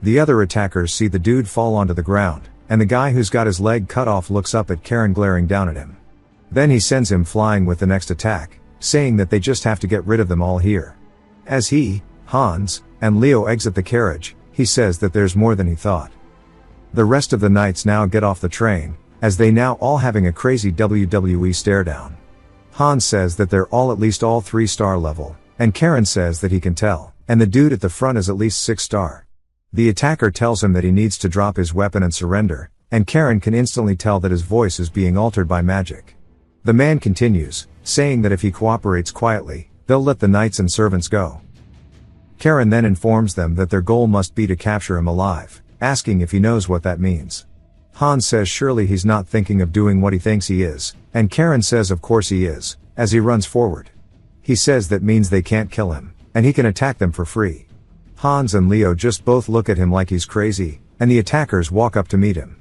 S1: The other attackers see the dude fall onto the ground, and the guy who's got his leg cut off looks up at Karen glaring down at him. Then he sends him flying with the next attack, saying that they just have to get rid of them all here. As he, Hans, and Leo exit the carriage, he says that there's more than he thought. The rest of the knights now get off the train, as they now all having a crazy WWE stare down. Hans says that they're all at least all 3-star level, and Karen says that he can tell, and the dude at the front is at least 6-star. The attacker tells him that he needs to drop his weapon and surrender, and Karen can instantly tell that his voice is being altered by magic. The man continues, saying that if he cooperates quietly, they'll let the knights and servants go. Karen then informs them that their goal must be to capture him alive, asking if he knows what that means. Hans says surely he's not thinking of doing what he thinks he is, and Karen says of course he is, as he runs forward. He says that means they can't kill him, and he can attack them for free. Hans and Leo just both look at him like he's crazy, and the attackers walk up to meet him.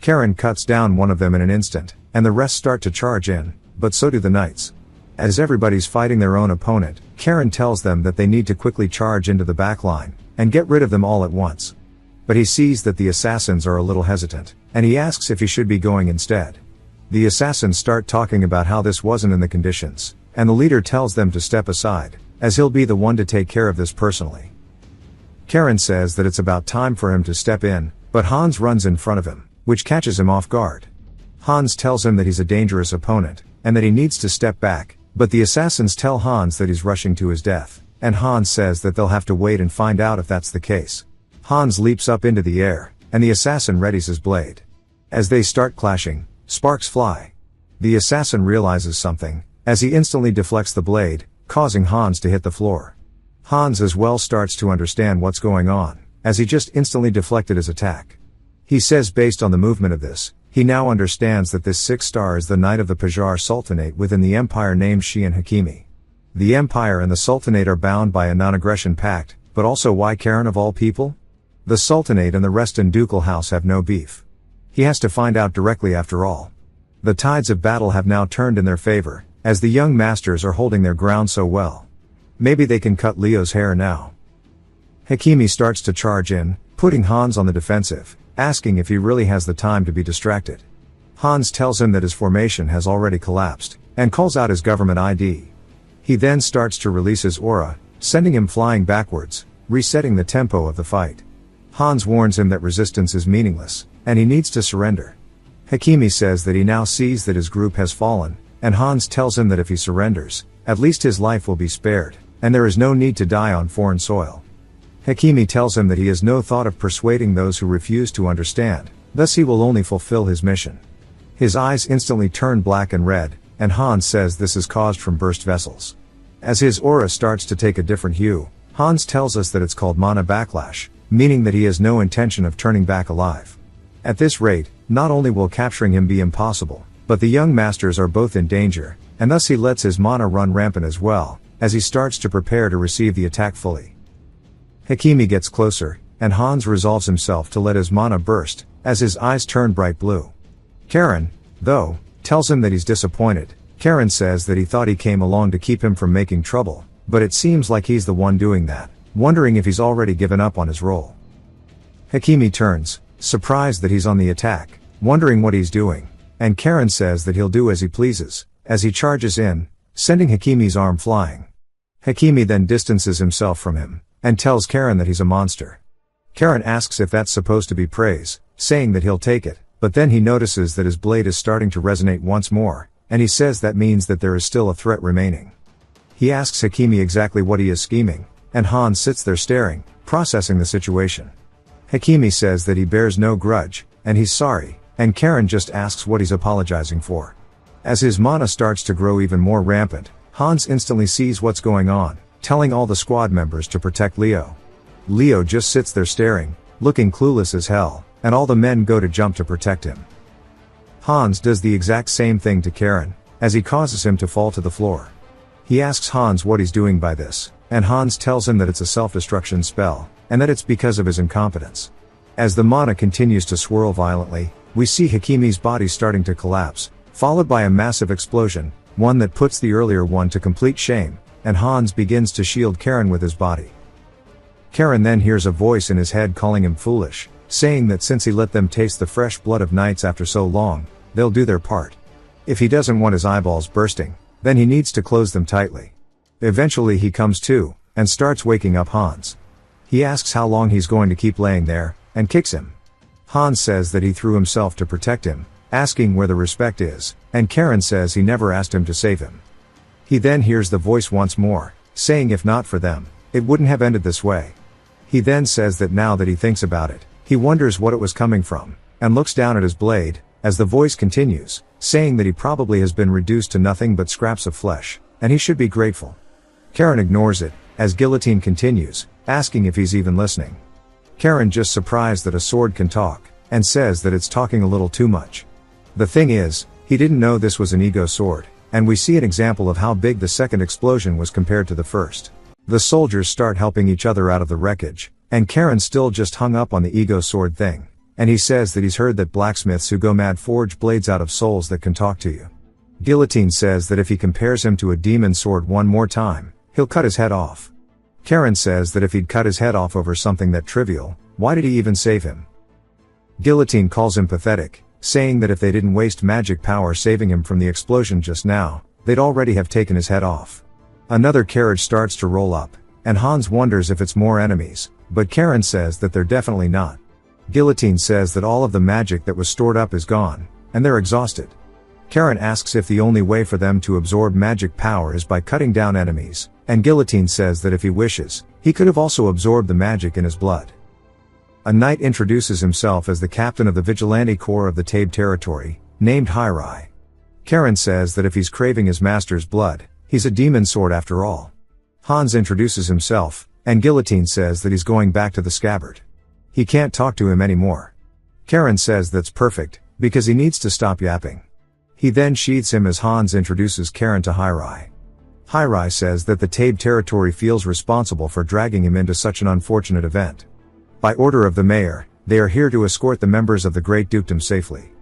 S1: Karen cuts down one of them in an instant, and the rest start to charge in, but so do the knights. As everybody's fighting their own opponent, Karen tells them that they need to quickly charge into the back line, and get rid of them all at once. But he sees that the assassins are a little hesitant, and he asks if he should be going instead. The assassins start talking about how this wasn't in the conditions, and the leader tells them to step aside, as he'll be the one to take care of this personally. Karen says that it's about time for him to step in, but Hans runs in front of him, which catches him off guard. Hans tells him that he's a dangerous opponent, and that he needs to step back, but the assassins tell Hans that he's rushing to his death, and Hans says that they'll have to wait and find out if that's the case. Hans leaps up into the air, and the assassin readies his blade. As they start clashing, sparks fly. The assassin realizes something, as he instantly deflects the blade, causing Hans to hit the floor. Hans as well starts to understand what's going on, as he just instantly deflected his attack. He says based on the movement of this, he now understands that this 6-star is the knight of the Pajar Sultanate within the empire named Shian Hakimi. The empire and the Sultanate are bound by a non-aggression pact, but also why Karen of all people? The Sultanate and the Reston ducal house have no beef. He has to find out directly after all. The tides of battle have now turned in their favor, as the young masters are holding their ground so well. Maybe they can cut Leo's hair now. Hakimi starts to charge in, putting Hans on the defensive, asking if he really has the time to be distracted. Hans tells him that his formation has already collapsed, and calls out his government ID. He then starts to release his aura, sending him flying backwards, resetting the tempo of the fight. Hans warns him that resistance is meaningless, and he needs to surrender. Hakimi says that he now sees that his group has fallen, and Hans tells him that if he surrenders, at least his life will be spared, and there is no need to die on foreign soil. Hakimi tells him that he has no thought of persuading those who refuse to understand, thus he will only fulfill his mission. His eyes instantly turn black and red, and Hans says this is caused from burst vessels. As his aura starts to take a different hue, Hans tells us that it's called mana backlash, meaning that he has no intention of turning back alive. At this rate, not only will capturing him be impossible, but the young masters are both in danger, and thus he lets his mana run rampant as well, as he starts to prepare to receive the attack fully. Hakimi gets closer, and Hans resolves himself to let his mana burst, as his eyes turn bright blue. Karen, though, tells him that he's disappointed. Karen says that he thought he came along to keep him from making trouble, but it seems like he's the one doing that, wondering if he's already given up on his role. Hakimi turns, surprised that he's on the attack, wondering what he's doing, and Karen says that he'll do as he pleases, as he charges in, sending Hakimi's arm flying. Hakimi then distances himself from him, and tells Karen that he's a monster. Karen asks if that's supposed to be praise, saying that he'll take it, but then he notices that his blade is starting to resonate once more, and he says that means that there is still a threat remaining. He asks Hakimi exactly what he is scheming, and Hans sits there staring, processing the situation. Hakimi says that he bears no grudge, and he's sorry, and Karen just asks what he's apologizing for. As his mana starts to grow even more rampant, Hans instantly sees what's going on, telling all the squad members to protect Leo. Leo just sits there staring, looking clueless as hell, and all the men go to jump to protect him. Hans does the exact same thing to Karen, as he causes him to fall to the floor. He asks Hans what he's doing by this, and Hans tells him that it's a self-destruction spell, and that it's because of his incompetence. As the mana continues to swirl violently, we see Hakimi's body starting to collapse, followed by a massive explosion, one that puts the earlier one to complete shame, and Hans begins to shield Karen with his body. Karen then hears a voice in his head calling him foolish, saying that since he let them taste the fresh blood of knights after so long, they'll do their part. If he doesn't want his eyeballs bursting, then he needs to close them tightly. Eventually he comes to, and starts waking up Hans. He asks how long he's going to keep laying there, and kicks him. Hans says that he threw himself to protect him, asking where the respect is, and Karen says he never asked him to save him. He then hears the voice once more, saying if not for them, it wouldn't have ended this way. He then says that now that he thinks about it, he wonders what it was coming from, and looks down at his blade, as the voice continues, saying that he probably has been reduced to nothing but scraps of flesh, and he should be grateful. Karen ignores it, as Guillotine continues, asking if he's even listening. Karen just surprised that a sword can talk, and says that it's talking a little too much. The thing is, he didn't know this was an ego sword, and we see an example of how big the second explosion was compared to the first. The soldiers start helping each other out of the wreckage, and Karen's still just hung up on the ego sword thing, and he says that he's heard that blacksmiths who go mad forge blades out of souls that can talk to you. Guillotine says that if he compares him to a demon sword one more time, he'll cut his head off. Karen says that if he'd cut his head off over something that trivial, why did he even save him? Guillotine calls him pathetic, saying that if they didn't waste magic power saving him from the explosion just now, they'd already have taken his head off. Another carriage starts to roll up, and Hans wonders if it's more enemies, but Karen says that they're definitely not. Guillotine says that all of the magic that was stored up is gone, and they're exhausted. Karen asks if the only way for them to absorb magic power is by cutting down enemies, and Guillotine says that if he wishes, he could have also absorbed the magic in his blood. A knight introduces himself as the captain of the vigilante corps of the Tabe territory, named Hirai. Karen says that if he's craving his master's blood, he's a demon sword after all. Hans introduces himself, and Guillotine says that he's going back to the scabbard. He can't talk to him anymore. Karen says that's perfect, because he needs to stop yapping. He then sheathes him as Hans introduces Karen to Hirai. Hirai says that the Tabe territory feels responsible for dragging him into such an unfortunate event. By order of the mayor, they are here to escort the members of the Great Dukedom safely.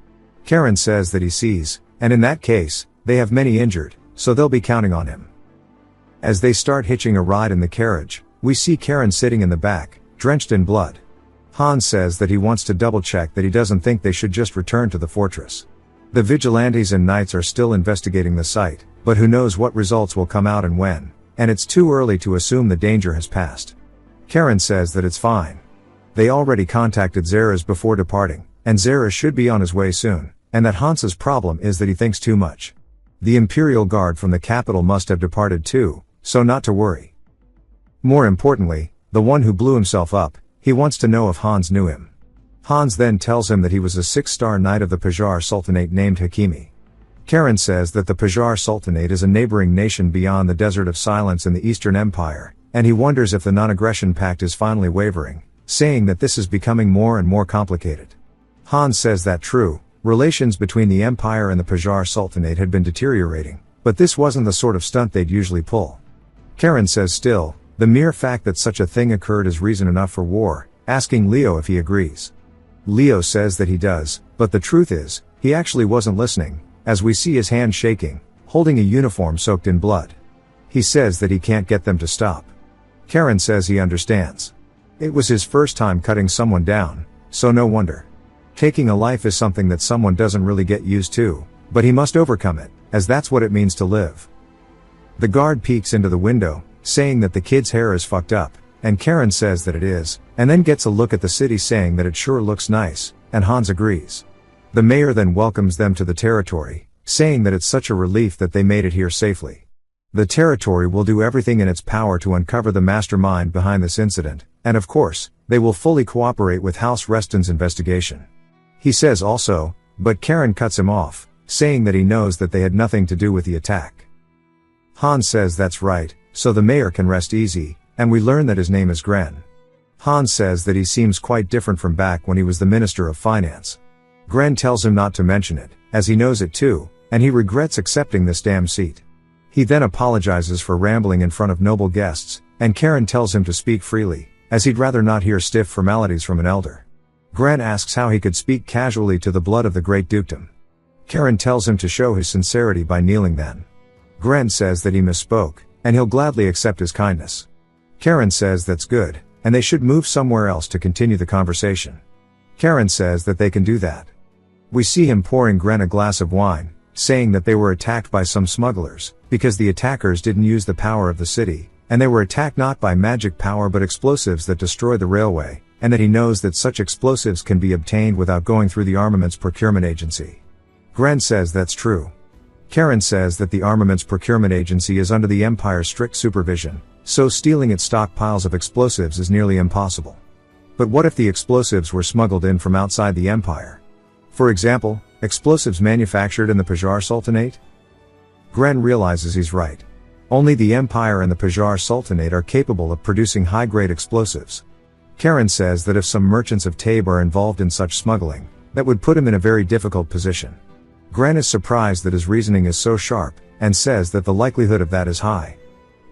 S1: Karen says that he sees, and in that case, they have many injured, so they'll be counting on him. As they start hitching a ride in the carriage, we see Karen sitting in the back, drenched in blood. Hans says that he wants to double-check that he doesn't think they should just return to the fortress. The vigilantes and knights are still investigating the site, but who knows what results will come out and when, and it's too early to assume the danger has passed. Karen says that it's fine. They already contacted Zeres before departing, and Zeres should be on his way soon, and that Hans's problem is that he thinks too much. The Imperial Guard from the capital must have departed too, so not to worry. More importantly, the one who blew himself up, he wants to know if Hans knew him. Hans then tells him that he was a 6-star knight of the Pajar Sultanate named Hakimi. Karen says that the Pajar Sultanate is a neighboring nation beyond the Desert of Silence in the Eastern Empire, and he wonders if the non-aggression pact is finally wavering, saying that this is becoming more and more complicated. Hans says that true, relations between the Empire and the Pajar Sultanate had been deteriorating, but this wasn't the sort of stunt they'd usually pull. Karen says still, the mere fact that such a thing occurred is reason enough for war, asking Leo if he agrees. Leo says that he does, but the truth is, he actually wasn't listening, as we see his hand shaking, holding a uniform soaked in blood. He says that he can't get them to stop. Karen says he understands. It was his first time cutting someone down, so no wonder. Taking a life is something that someone doesn't really get used to, but he must overcome it, as that's what it means to live. The guard peeks into the window, saying that the kid's hair is fucked up, and Karen says that it is, and then gets a look at the city saying that it sure looks nice, and Hans agrees. The mayor then welcomes them to the territory, saying that it's such a relief that they made it here safely. The territory will do everything in its power to uncover the mastermind behind this incident, and of course, they will fully cooperate with House Reston's investigation. He says also, but Karen cuts him off, saying that he knows that they had nothing to do with the attack. Hans says that's right, so the mayor can rest easy, and we learn that his name is Gren. Hans says that he seems quite different from back when he was the Minister of Finance. Gren tells him not to mention it, as he knows it too, and he regrets accepting this damn seat. He then apologizes for rambling in front of noble guests, and Karen tells him to speak freely, as he'd rather not hear stiff formalities from an elder. Gren asks how he could speak casually to the blood of the great dukedom. Karen tells him to show his sincerity by kneeling then. Gren says that he misspoke, and he'll gladly accept his kindness. Karen says that's good, and they should move somewhere else to continue the conversation. Karen says that they can do that. We see him pouring Gren a glass of wine, saying that they were attacked by some smugglers, because the attackers didn't use the power of the city, and they were attacked not by magic power but explosives that destroy the railway, and that he knows that such explosives can be obtained without going through the Armaments Procurement Agency. Gren says that's true. Karen says that the Armaments Procurement Agency is under the Empire's strict supervision, so stealing its stockpiles of explosives is nearly impossible. But what if the explosives were smuggled in from outside the Empire? For example, explosives manufactured in the Pajar Sultanate? Gren realizes he's right. Only the Empire and the Pajar Sultanate are capable of producing high-grade explosives. Karen says that if some merchants of Tabe are involved in such smuggling, that would put him in a very difficult position. Gren is surprised that his reasoning is so sharp, and says that the likelihood of that is high.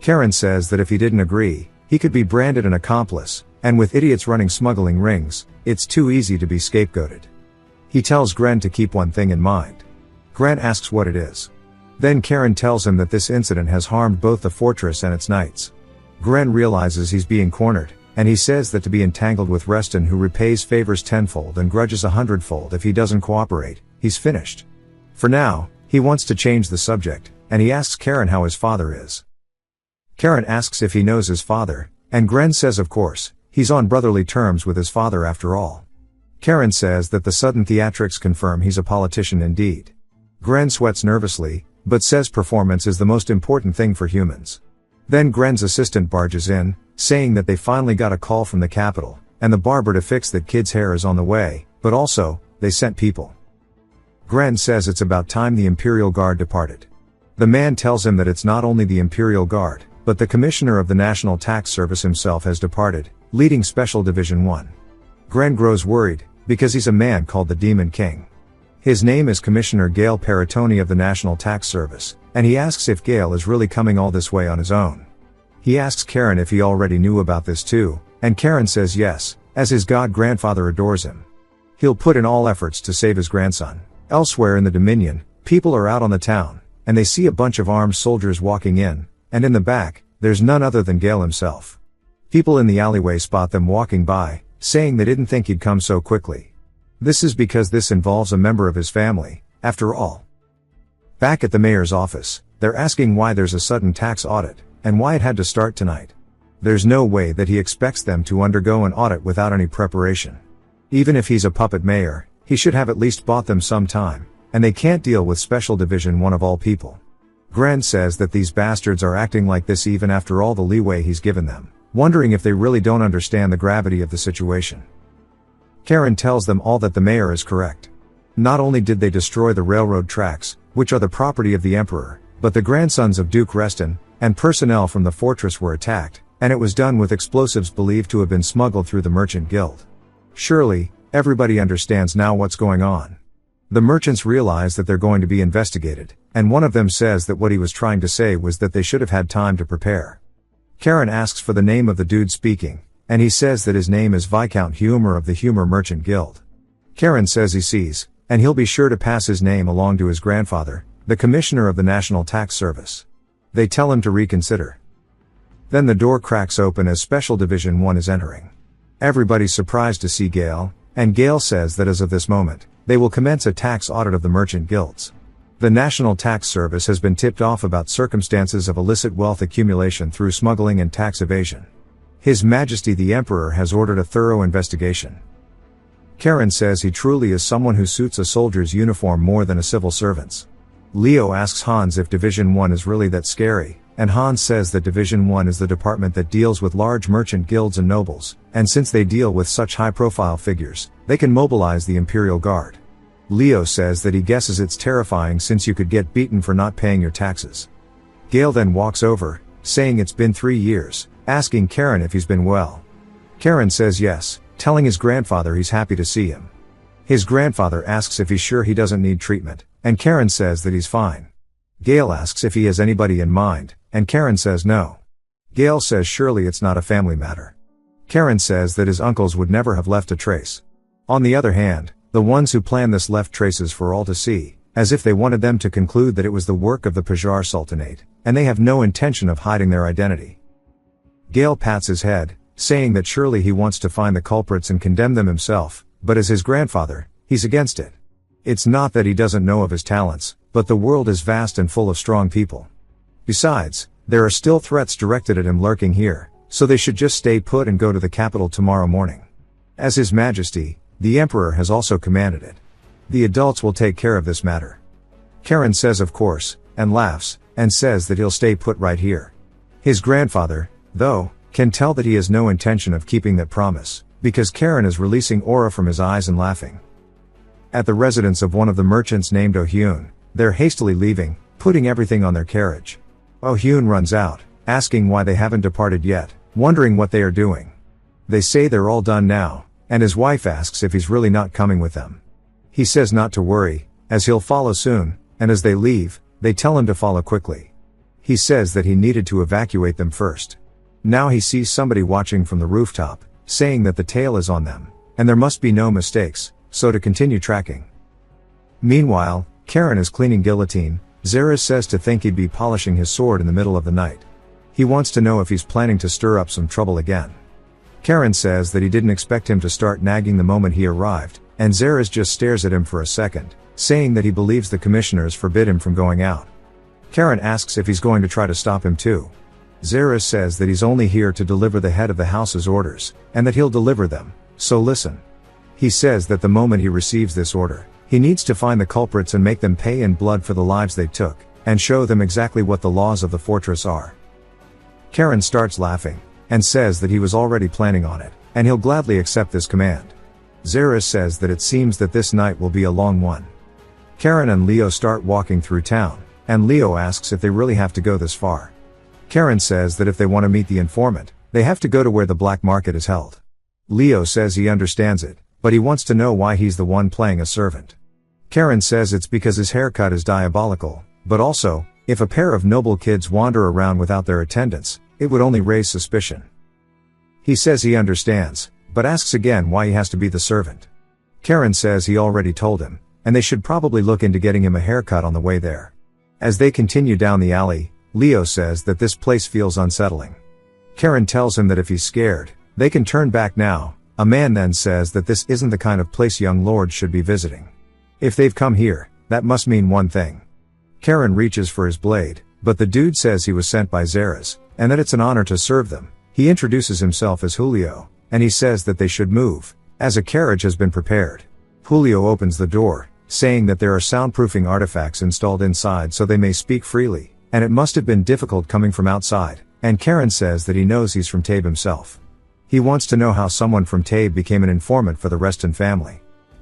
S1: Karen says that if he didn't agree, he could be branded an accomplice, and with idiots running smuggling rings, it's too easy to be scapegoated. He tells Gren to keep one thing in mind. Gren asks what it is. Then Karen tells him that this incident has harmed both the fortress and its knights. Gren realizes he's being cornered, and he says that to be entangled with Reston, who repays favors tenfold and grudges 100-fold if he doesn't cooperate, he's finished. For now, he wants to change the subject, and he asks Karen how his father is. Karen asks if he knows his father, and Gren says of course, he's on brotherly terms with his father after all. Karen says that the sudden theatrics confirm he's a politician indeed. Gren sweats nervously, but says performance is the most important thing for humans. Then Gren's assistant barges in, saying that they finally got a call from the capital, and the barber to fix that kid's hair is on the way, but also, they sent people. Gren says it's about time the Imperial Guard departed. The man tells him that it's not only the Imperial Guard, but the Commissioner of the National Tax Service himself has departed, leading Special Division 1. Gren grows worried, because he's a man called the Demon King. His name is Commissioner Gale Paratoni of the National Tax Service, and he asks if Gale is really coming all this way on his own. He asks Karen if he already knew about this too, and Karen says yes, as his god-grandfather adores him. He'll put in all efforts to save his grandson. Elsewhere in the Dominion, people are out on the town, and they see a bunch of armed soldiers walking in, and in the back, there's none other than Gale himself. People in the alleyway spot them walking by, saying they didn't think he'd come so quickly. This is because this involves a member of his family, after all. Back at the mayor's office, they're asking why there's a sudden tax audit, and why it had to start tonight. There's no way that he expects them to undergo an audit without any preparation. Even if he's a puppet mayor, he should have at least bought them some time, and they can't deal with Special Division 1 of all people. Gren says that these bastards are acting like this even after all the leeway he's given them, wondering if they really don't understand the gravity of the situation. Karen tells them all that the mayor is correct. Not only did they destroy the railroad tracks, which are the property of the emperor, but the grandsons of Duke Reston, and personnel from the fortress were attacked, and it was done with explosives believed to have been smuggled through the Merchant Guild. Surely, everybody understands now what's going on. The merchants realize that they're going to be investigated, and one of them says that what he was trying to say was that they should have had time to prepare. Karen asks for the name of the dude speaking, and he says that his name is Viscount Humour of the Humour Merchant Guild. Karen says he sees, and he'll be sure to pass his name along to his grandfather, the Commissioner of the National Tax Service. They tell him to reconsider. Then the door cracks open as Special Division 1 is entering. Everybody's surprised to see Gale, and Gale says that as of this moment, they will commence a tax audit of the merchant guilds. The National Tax Service has been tipped off about circumstances of illicit wealth accumulation through smuggling and tax evasion. His Majesty the Emperor has ordered a thorough investigation. Karen says he truly is someone who suits a soldier's uniform more than a civil servant's. Leo asks Hans if Division 1 is really that scary, and Hans says that Division 1 is the department that deals with large merchant guilds and nobles, and since they deal with such high-profile figures, they can mobilize the Imperial Guard. Leo says that he guesses it's terrifying since you could get beaten for not paying your taxes. Gale then walks over, saying it's been 3 years, asking Karen if he's been well. Karen says yes, telling his grandfather he's happy to see him. His grandfather asks if he's sure he doesn't need treatment, and Karen says that he's fine. Gale asks if he has anybody in mind, and Karen says no. Gale says surely it's not a family matter. Karen says that his uncles would never have left a trace. On the other hand, the ones who planned this left traces for all to see, as if they wanted them to conclude that it was the work of the Qajar Sultanate, and they have no intention of hiding their identity. Gale pats his head, saying that surely he wants to find the culprits and condemn them himself, but as his grandfather, he's against it. It's not that he doesn't know of his talents, but the world is vast and full of strong people. Besides, there are still threats directed at him lurking here, so they should just stay put and go to the capital tomorrow morning. As His Majesty, the Emperor has also commanded it. The adults will take care of this matter. Karen says of course, and laughs, and says that he'll stay put right here. His grandfather, though, can tell that he has no intention of keeping that promise, because Karen is releasing aura from his eyes and laughing. At the residence of one of the merchants named Oh-hyun, they're hastily leaving, putting everything on their carriage. Oh-hyun runs out, asking why they haven't departed yet, wondering what they are doing. They say they're all done now, and his wife asks if he's really not coming with them. He says not to worry, as he'll follow soon, and as they leave, they tell him to follow quickly. He says that he needed to evacuate them first. Now he sees somebody watching from the rooftop, saying that the tail is on them, and there must be no mistakes, so to continue tracking. Meanwhile, Karen is cleaning guillotine. Zeres says to think he'd be polishing his sword in the middle of the night. He wants to know if he's planning to stir up some trouble again. Karen says that he didn't expect him to start nagging the moment he arrived, and Zeres just stares at him for a second, saying that he believes the commissioners forbid him from going out. Karen asks if he's going to try to stop him too. Zeres says that he's only here to deliver the head of the house's orders, and that he'll deliver them, so listen. He says that the moment he receives this order, he needs to find the culprits and make them pay in blood for the lives they took, and show them exactly what the laws of the fortress are. Karen starts laughing, and says that he was already planning on it, and he'll gladly accept this command. Zeres says that it seems that this night will be a long one. Karen and Leo start walking through town, and Leo asks if they really have to go this far. Karen says that if they want to meet the informant, they have to go to where the black market is held. Leo says he understands it, but he wants to know why he's the one playing a servant. Karen says it's because his haircut is diabolical, but also, if a pair of noble kids wander around without their attendants, it would only raise suspicion. He says he understands, but asks again why he has to be the servant. Karen says he already told him, and they should probably look into getting him a haircut on the way there. As they continue down the alley, Leo says that this place feels unsettling. Karen tells him that if he's scared, they can turn back now. A man then says that this isn't the kind of place young lords should be visiting. If they've come here, that must mean one thing. Karen reaches for his blade, but the dude says he was sent by Zeres, and that it's an honor to serve them. He introduces himself as Julio, and he says that they should move, as a carriage has been prepared. Julio opens the door, saying that there are soundproofing artifacts installed inside so they may speak freely, and it must have been difficult coming from outside, and Karen says that he knows he's from Tabe himself. He wants to know how someone from Tabe became an informant for the Reston family.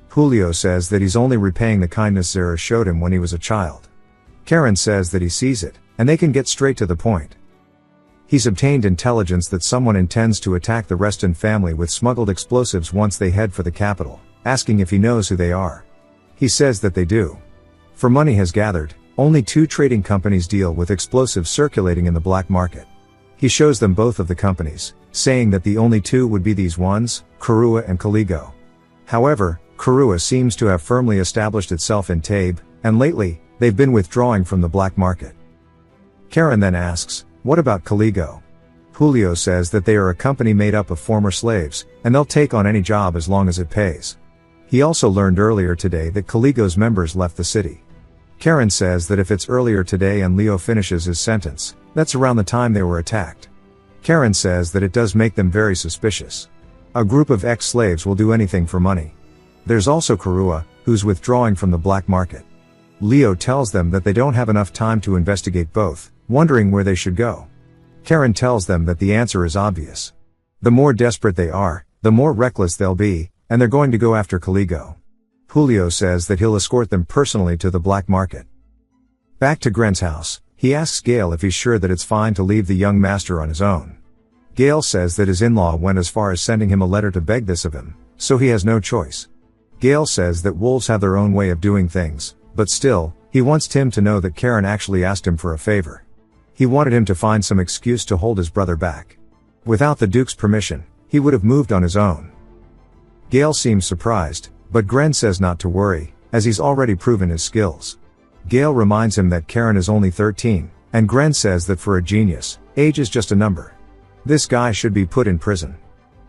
S1: Julio says that he's only repaying the kindness Zeres showed him when he was a child. Karen says that he sees it, and they can get straight to the point. He's obtained intelligence that someone intends to attack the Reston family with smuggled explosives once they head for the capital, asking if he knows who they are. He says that they do. For money has gathered, only 2 trading companies deal with explosives circulating in the black market. He shows them both of the companies, saying that the only 2 would be these ones, Karua and Kaligo. However, Karua seems to have firmly established itself in Tabe, and lately, they've been withdrawing from the black market. Karen then asks, what about Kaligo? Julio says that they are a company made up of former slaves, and they'll take on any job as long as it pays. He also learned earlier today that Kaligo's members left the city. Karen says that if it's earlier today and Leo finishes his sentence, that's around the time they were attacked. Karen says that it does make them very suspicious. A group of ex-slaves will do anything for money. There's also Karua, who's withdrawing from the black market. Leo tells them that they don't have enough time to investigate both, wondering where they should go. Karen tells them that the answer is obvious. The more desperate they are, the more reckless they'll be, and they're going to go after Caligo. Julio says that he'll escort them personally to the black market. Back to Gren's house, he asks Gale if he's sure that it's fine to leave the young master on his own. Gale says that his in-law went as far as sending him a letter to beg this of him, so he has no choice. Gale says that wolves have their own way of doing things, but still, he wants Tim to know that Karen actually asked him for a favor. He wanted him to find some excuse to hold his brother back. Without the Duke's permission, he would have moved on his own. Gale seems surprised, but Gren says not to worry, as he's already proven his skills. Gale reminds him that Karen is only 13, and Gren says that for a genius, age is just a number. This guy should be put in prison.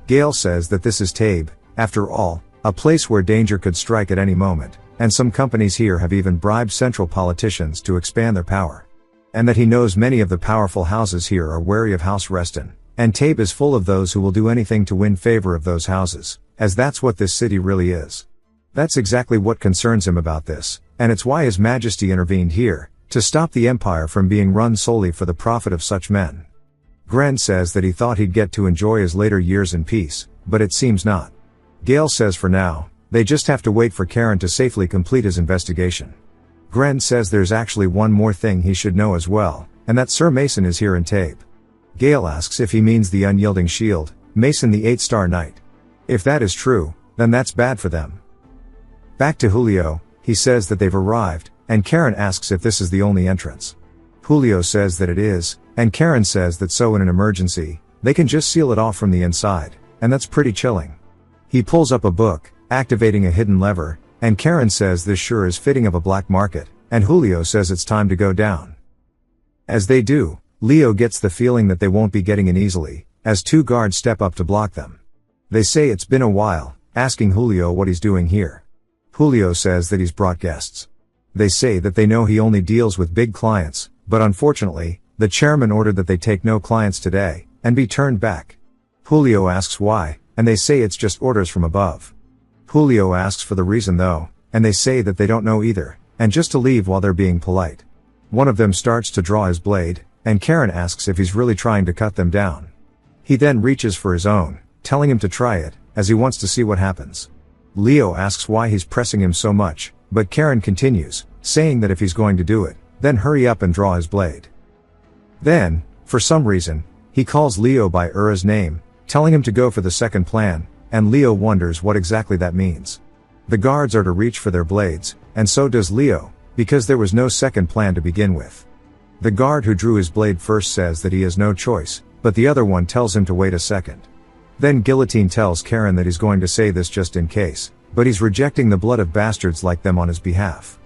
S1: Gale says that this is Tabe, after all, a place where danger could strike at any moment, and some companies here have even bribed central politicians to expand their power. And that he knows many of the powerful houses here are wary of House Reston, and Tabe is full of those who will do anything to win favor of those houses, as that's what this city really is. That's exactly what concerns him about this, and it's why His Majesty intervened here, to stop the empire from being run solely for the profit of such men. Gren says that he thought he'd get to enjoy his later years in peace, but it seems not. Gale says for now, they just have to wait for Karen to safely complete his investigation. Gren says there's actually one more thing he should know as well, and that Sir Mason is here in Tabe. Gale asks if he means the unyielding shield, Mason the 8-star knight. If that is true, then that's bad for them. Back to Julio, he says that they've arrived, and Karen asks if this is the only entrance. Julio says that it is, and Karen says that so in an emergency, they can just seal it off from the inside, and that's pretty chilling. He pulls up a book, activating a hidden lever, and Karen says this sure is fitting of a black market, and Julio says it's time to go down. As they do, Leo gets the feeling that they won't be getting in easily, as 2 guards step up to block them. They say it's been a while, asking Julio what he's doing here. Julio says that he's brought guests. They say that they know he only deals with big clients, but unfortunately, the chairman ordered that they take no clients today, and be turned back. Julio asks why, and they say it's just orders from above. Julio asks for the reason though, and they say that they don't know either, and just to leave while they're being polite. One of them starts to draw his blade, and Karen asks if he's really trying to cut them down. He then reaches for his own, telling him to try it, as he wants to see what happens. Leo asks why he's pressing him so much, but Karen continues, saying that if he's going to do it, then hurry up and draw his blade. Then, for some reason, he calls Leo by Ura's name, telling him to go for the second plan, and Leo wonders what exactly that means. The guards are to reach for their blades, and so does Leo, because there was no second plan to begin with. The guard who drew his blade first says that he has no choice, but the other one tells him to wait a second. Then Guillotine tells Karen that he's going to say this just in case, but he's rejecting the blood of bastards like them on his behalf.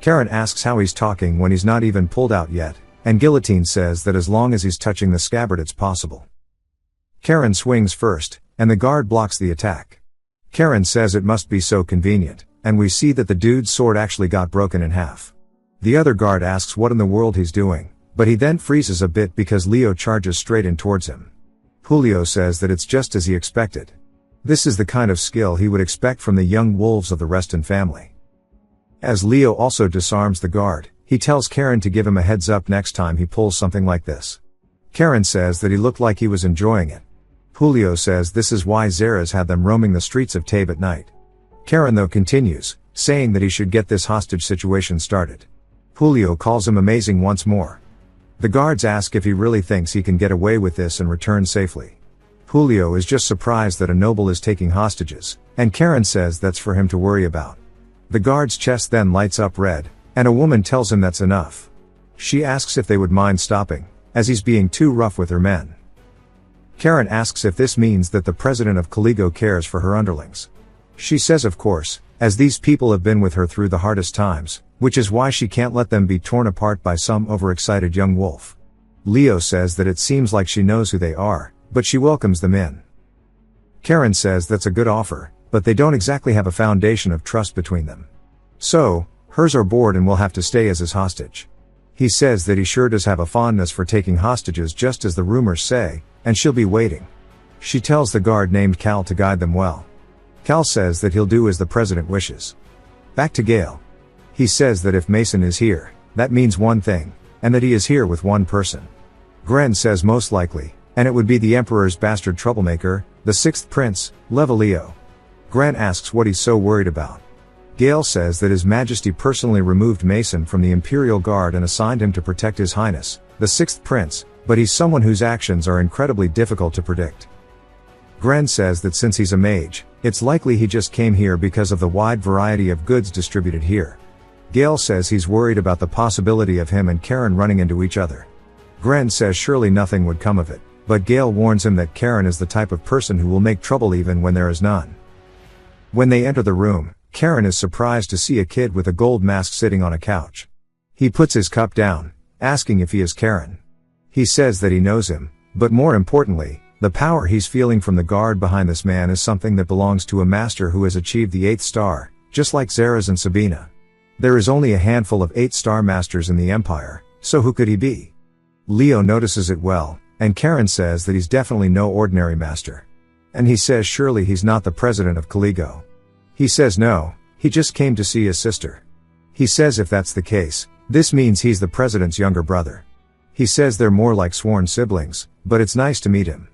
S1: Karen asks how he's talking when he's not even pulled out yet, and Guillotine says that as long as he's touching the scabbard it's possible. Karen swings first, and the guard blocks the attack. Karen says it must be so convenient, and we see that the dude's sword actually got broken in half. The other guard asks what in the world he's doing, but he then freezes a bit because Leo charges straight in towards him. Julio says that it's just as he expected. This is the kind of skill he would expect from the young wolves of the Reston family. As Leo also disarms the guard, he tells Karen to give him a heads up next time he pulls something like this. Karen says that he looked like he was enjoying it. Julio says this is why Zara's had them roaming the streets of Tabe at night. Karen though continues, saying that he should get this hostage situation started. Julio calls him amazing once more. The guards ask if he really thinks he can get away with this and return safely. Julio is just surprised that a noble is taking hostages, and Karen says that's for him to worry about. The guard's chest then lights up red, and a woman tells him that's enough. She asks if they would mind stopping, as he's being too rough with her men. Karen asks if this means that the president of Caligo cares for her underlings. She says of course, as these people have been with her through the hardest times, which is why she can't let them be torn apart by some overexcited young wolf. Leo says that it seems like she knows who they are, but she welcomes them in. Karen says that's a good offer, but they don't exactly have a foundation of trust between them. So, hers are bored and will have to stay as his hostage. He says that he sure does have a fondness for taking hostages just as the rumors say, and she'll be waiting. She tells the guard named Cal to guide them well. Cal says that he'll do as the president wishes. Back to Gale. He says that if Mason is here, that means one thing, and that he is here with one person. Gren says most likely, and it would be the Emperor's bastard troublemaker, the sixth prince, Levaleo. Gren asks what he's so worried about. Gale says that His Majesty personally removed Mason from the Imperial Guard and assigned him to protect His Highness, the sixth prince, but he's someone whose actions are incredibly difficult to predict. Gren says that since he's a mage, it's likely he just came here because of the wide variety of goods distributed here. Gale says he's worried about the possibility of him and Karen running into each other. Gren says surely nothing would come of it, but Gale warns him that Karen is the type of person who will make trouble even when there is none. When they enter the room, Karen is surprised to see a kid with a gold mask sitting on a couch. He puts his cup down, asking if he is Karen. He says that he knows him, but more importantly, the power he's feeling from the guard behind this man is something that belongs to a master who has achieved the 8th star, just like Zaraz and Sabina. There is only a handful of 8-star masters in the Empire, so who could he be? Leo notices it well, and Karen says that he's definitely no ordinary master. And he says surely he's not the president of Caligo. He says no, he just came to see his sister. He says if that's the case, this means he's the president's younger brother. He says they're more like sworn siblings, but it's nice to meet him.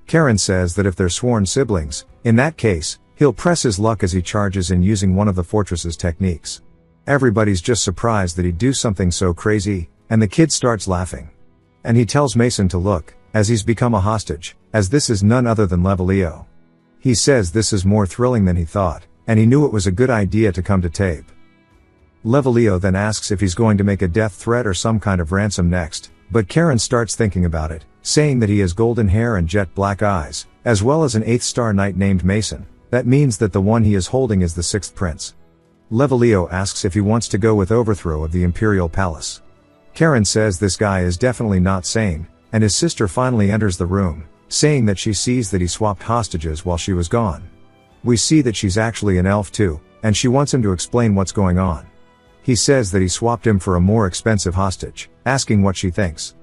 S1: Karen says that if they're sworn siblings, in that case, he'll press his luck as he charges in using one of the fortress's techniques. Everybody's just surprised that he'd do something so crazy, and the kid starts laughing. And he tells Mason to look, as he's become a hostage, as this is none other than Levaleo. He says this is more thrilling than he thought, and he knew it was a good idea to come to tape. Levaleo then asks if he's going to make a death threat or some kind of ransom next, but Karen starts thinking about it, saying that he has golden hair and jet black eyes, as well as an 8th star knight named Mason. That means that the one he is holding is the 6th prince. Levaleo asks if he wants to go with overthrow of the Imperial Palace. Karen says this guy is definitely not sane, and his sister finally enters the room, saying that she sees that he swapped hostages while she was gone. We see that she's actually an elf too, and she wants him to explain what's going on. He says that he swapped him for a more expensive hostage, asking what she thinks.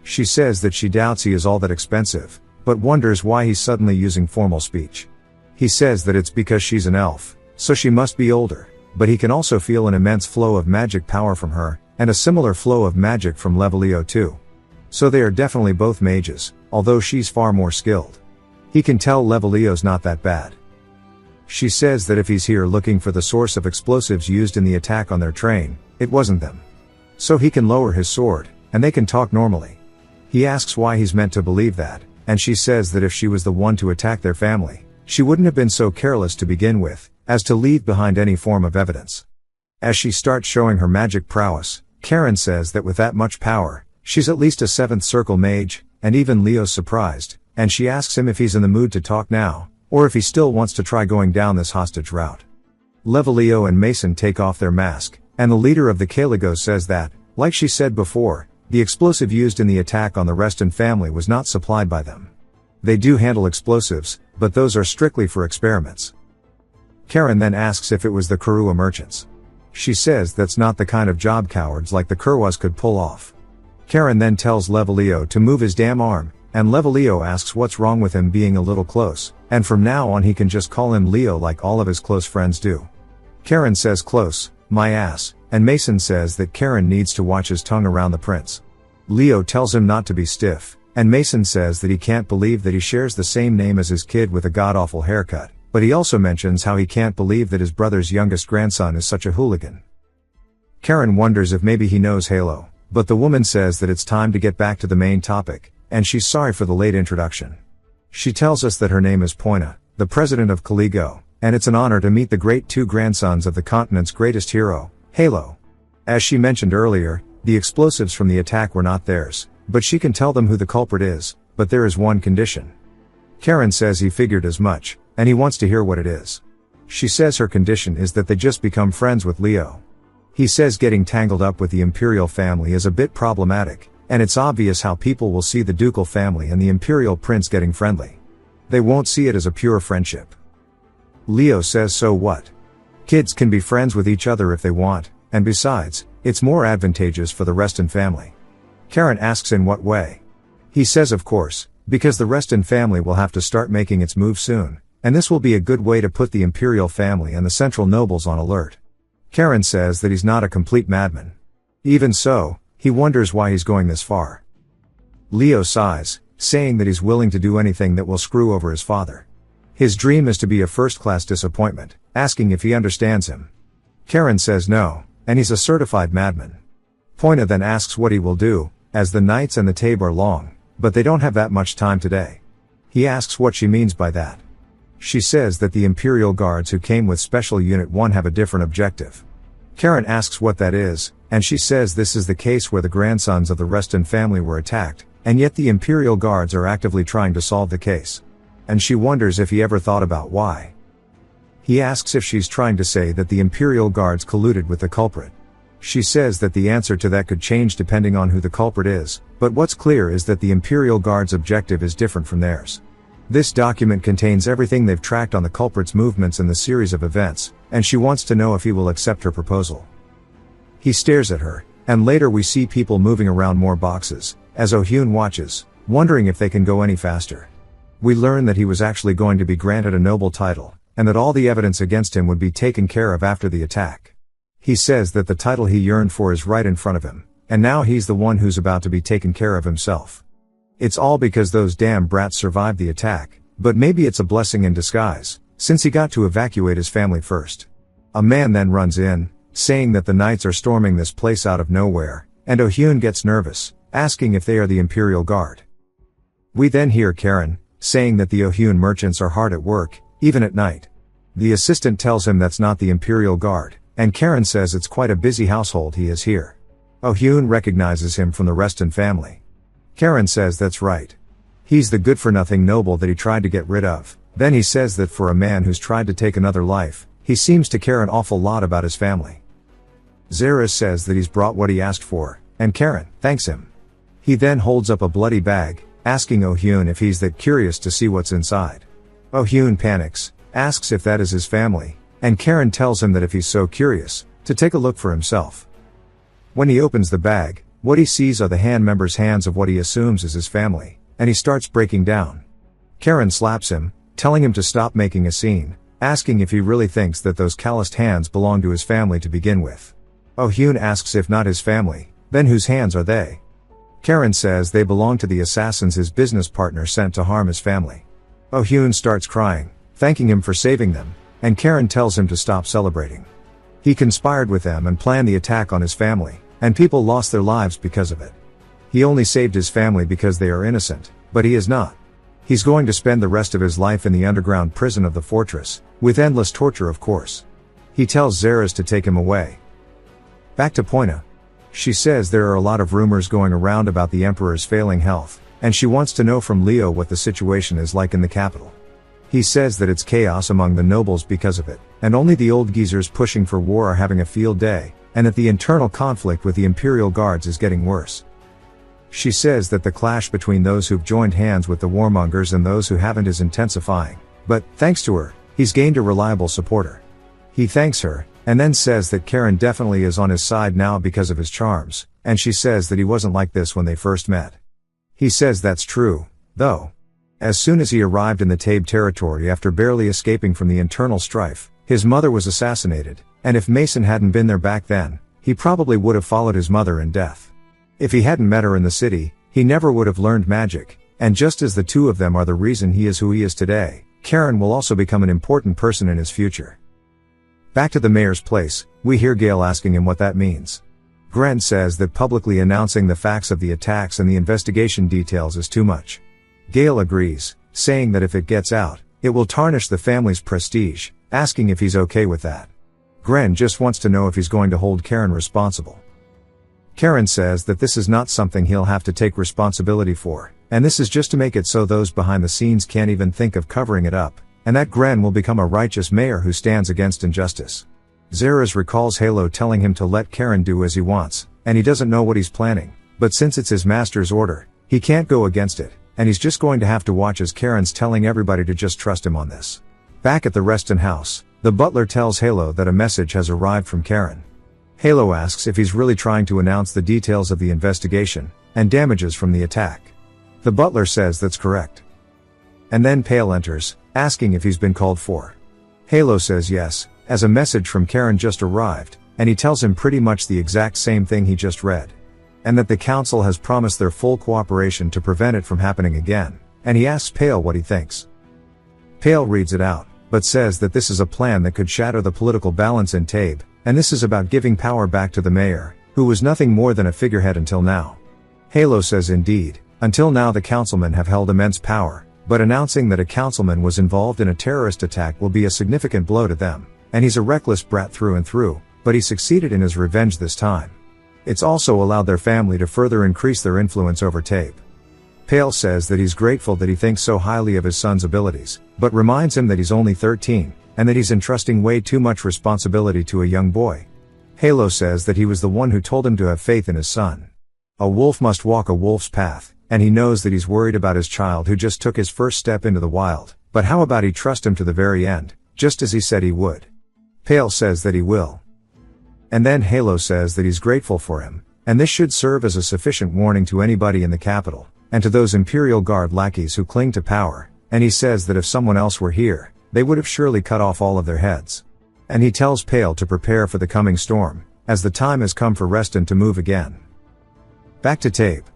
S1: She says that she doubts he is all that expensive, but wonders why he's suddenly using formal speech. He says that it's because she's an elf, so she must be older, but he can also feel an immense flow of magic power from her, and a similar flow of magic from Levaleo too. So they are definitely both mages, although she's far more skilled. He can tell Levaleo's not that bad. She says that if he's here looking for the source of explosives used in the attack on their train, it wasn't them. So he can lower his sword, and they can talk normally. He asks why he's meant to believe that, and she says that if she was the one to attack their family, she wouldn't have been so careless to begin with, as to leave behind any form of evidence. As she starts showing her magic prowess, Karen says that with that much power, she's at least a 7th circle mage, and even Leo's surprised, and she asks him if he's in the mood to talk now, or if he still wants to try going down this hostage route. Levaleo and Mason take off their mask, and the leader of the Caligo says that, like she said before, the explosive used in the attack on the Reston family was not supplied by them. They do handle explosives, but those are strictly for experiments. Karen then asks if it was the Kurua merchants. She says that's not the kind of job cowards like the Kurwas could pull off. Karen then tells Levaleo to move his damn arm, and Levaleo asks what's wrong with him being a little close, and from now on he can just call him Leo like all of his close friends do. Karen says close, my ass, and Mason says that Karen needs to watch his tongue around the prince. Leo tells him not to be stiff, and Mason says that he can't believe that he shares the same name as his kid with a god-awful haircut, but he also mentions how he can't believe that his brother's youngest grandson is such a hooligan. Karen wonders if maybe he knows Halo, but the woman says that it's time to get back to the main topic, and she's sorry for the late introduction. She tells us that her name is Poina, the president of Caligo, and it's an honor to meet the great 2 grandsons of the continent's greatest hero, Halo. As she mentioned earlier, the explosives from the attack were not theirs, but she can tell them who the culprit is, but there is one condition. Karen says he figured as much, and he wants to hear what it is. She says her condition is that they just become friends with Leo. He says getting tangled up with the imperial family is a bit problematic, and it's obvious how people will see the ducal family and the imperial prince getting friendly. They won't see it as a pure friendship. Leo says so what? Kids can be friends with each other if they want, and besides, it's more advantageous for the Reston family. Karen asks in what way? He says of course, because the Reston family will have to start making its move soon, and this will be a good way to put the imperial family and the central nobles on alert. Karen says that he's not a complete madman. Even so, He wonders why he's going this far. Leo sighs, saying that he's willing to do anything that will screw over his father. His dream is to be a first-class disappointment, asking if he understands him. Karen says no, and he's a certified madman. Poina then asks what he will do, as the nights and the tape are long, but they don't have that much time today. He asks what she means by that. She says that the Imperial Guards who came with Special Unit 1 have a different objective. Karen asks what that is, and she says this is the case where the grandsons of the Reston family were attacked, and yet the Imperial Guards are actively trying to solve the case. And she wonders if he ever thought about why. He asks if she's trying to say that the Imperial Guards colluded with the culprit. She says that the answer to that could change depending on who the culprit is, but what's clear is that the Imperial Guards' objective is different from theirs. This document contains everything they've tracked on the culprit's movements in the series of events, and she wants to know if he will accept her proposal. He stares at her, and later we see people moving around more boxes, as Oh-hyun watches, wondering if they can go any faster. We learn that he was actually going to be granted a noble title, and that all the evidence against him would be taken care of after the attack. He says that the title he yearned for is right in front of him, and now he's the one who's about to be taken care of himself. It's all because those damn brats survived the attack, but maybe it's a blessing in disguise, since he got to evacuate his family first. A man then runs in, saying that the knights are storming this place out of nowhere, and Oh-hyun gets nervous, asking if they are the Imperial Guard. We then hear Karen, saying that the Oh-hyun merchants are hard at work, even at night. The assistant tells him that's not the Imperial Guard, and Karen says it's quite a busy household he is here. Oh-hyun recognizes him from the Reston family. Karen says that's right. He's the good-for-nothing noble that he tried to get rid of. Then he says that for a man who's tried to take another life, he seems to care an awful lot about his family. Zeres says that he's brought what he asked for, and Karen thanks him. He then holds up a bloody bag, asking Oh-hyun if he's that curious to see what's inside. Oh-hyun panics, asks if that is his family, and Karen tells him that if he's so curious, to take a look for himself. When he opens the bag, what he sees are the hand members' hands of what he assumes is his family, and he starts breaking down. Karen slaps him, telling him to stop making a scene, asking if he really thinks that those calloused hands belong to his family to begin with. Oh-hyun asks if not his family, then whose hands are they? Karen says they belong to the assassins his business partner sent to harm his family. Oh-hyun starts crying, thanking him for saving them, and Karen tells him to stop celebrating. He conspired with them and planned the attack on his family, and people lost their lives because of it. He only saved his family because they are innocent, but he is not. He's going to spend the rest of his life in the underground prison of the fortress, with endless torture of course. He tells Zeres to take him away. Back to Poina. She says there are a lot of rumors going around about the Emperor's failing health, and she wants to know from Leo what the situation is like in the capital. He says that it's chaos among the nobles because of it, and only the old geezers pushing for war are having a field day, and that the internal conflict with the Imperial Guards is getting worse. She says that the clash between those who've joined hands with the warmongers and those who haven't is intensifying, but, thanks to her, he's gained a reliable supporter. He thanks her, and then says that Karen definitely is on his side now because of his charms, and she says that he wasn't like this when they first met. He says that's true, though. As soon as he arrived in the Tabe territory after barely escaping from the internal strife, his mother was assassinated, and if Mason hadn't been there back then, he probably would have followed his mother in death. If he hadn't met her in the city, he never would have learned magic, and just as the two of them are the reason he is who he is today, Karen will also become an important person in his future. Back to the mayor's place, we hear Gale asking him what that means. Gren says that publicly announcing the facts of the attacks and the investigation details is too much. Gale agrees, saying that if it gets out, it will tarnish the family's prestige, asking if he's okay with that. Gren just wants to know if he's going to hold Karen responsible. Karen says that this is not something he'll have to take responsibility for, and this is just to make it so those behind the scenes can't even think of covering it up, and that Gren will become a righteous mayor who stands against injustice. Zeres recalls Halo telling him to let Karen do as he wants, and he doesn't know what he's planning, but since it's his master's order, he can't go against it, and he's just going to have to watch as Karen's telling everybody to just trust him on this. Back at the Reston house, the butler tells Halo that a message has arrived from Karen. Halo asks if he's really trying to announce the details of the investigation, and damages from the attack. The butler says that's correct. And then Pale enters, asking if he's been called for. Halo says yes, as a message from Karen just arrived, and he tells him pretty much the exact same thing he just read. and that the council has promised their full cooperation to prevent it from happening again, and he asks Pale what he thinks. Pale reads it out, but says that this is a plan that could shatter the political balance in Tabe, and this is about giving power back to the mayor, who was nothing more than a figurehead until now. Halo says indeed, until now the councilmen have held immense power, but announcing that a councilman was involved in a terrorist attack will be a significant blow to them, and he's a reckless brat through and through, but he succeeded in his revenge this time. It's also allowed their family to further increase their influence over Tabe. Pale says that he's grateful that he thinks so highly of his son's abilities, but reminds him that he's only 13, and that he's entrusting way too much responsibility to a young boy. Halo says that he was the one who told him to have faith in his son. A wolf must walk a wolf's path, and he knows that he's worried about his child who just took his first step into the wild, but how about he trust him to the very end, just as he said he would? Pale says that he will. And then Halo says that he's grateful for him, and this should serve as a sufficient warning to anybody in the capital, and to those Imperial Guard lackeys who cling to power, and he says that if someone else were here, they would have surely cut off all of their heads. And he tells Pale to prepare for the coming storm, as the time has come for Reston to move again. Back to Tabe.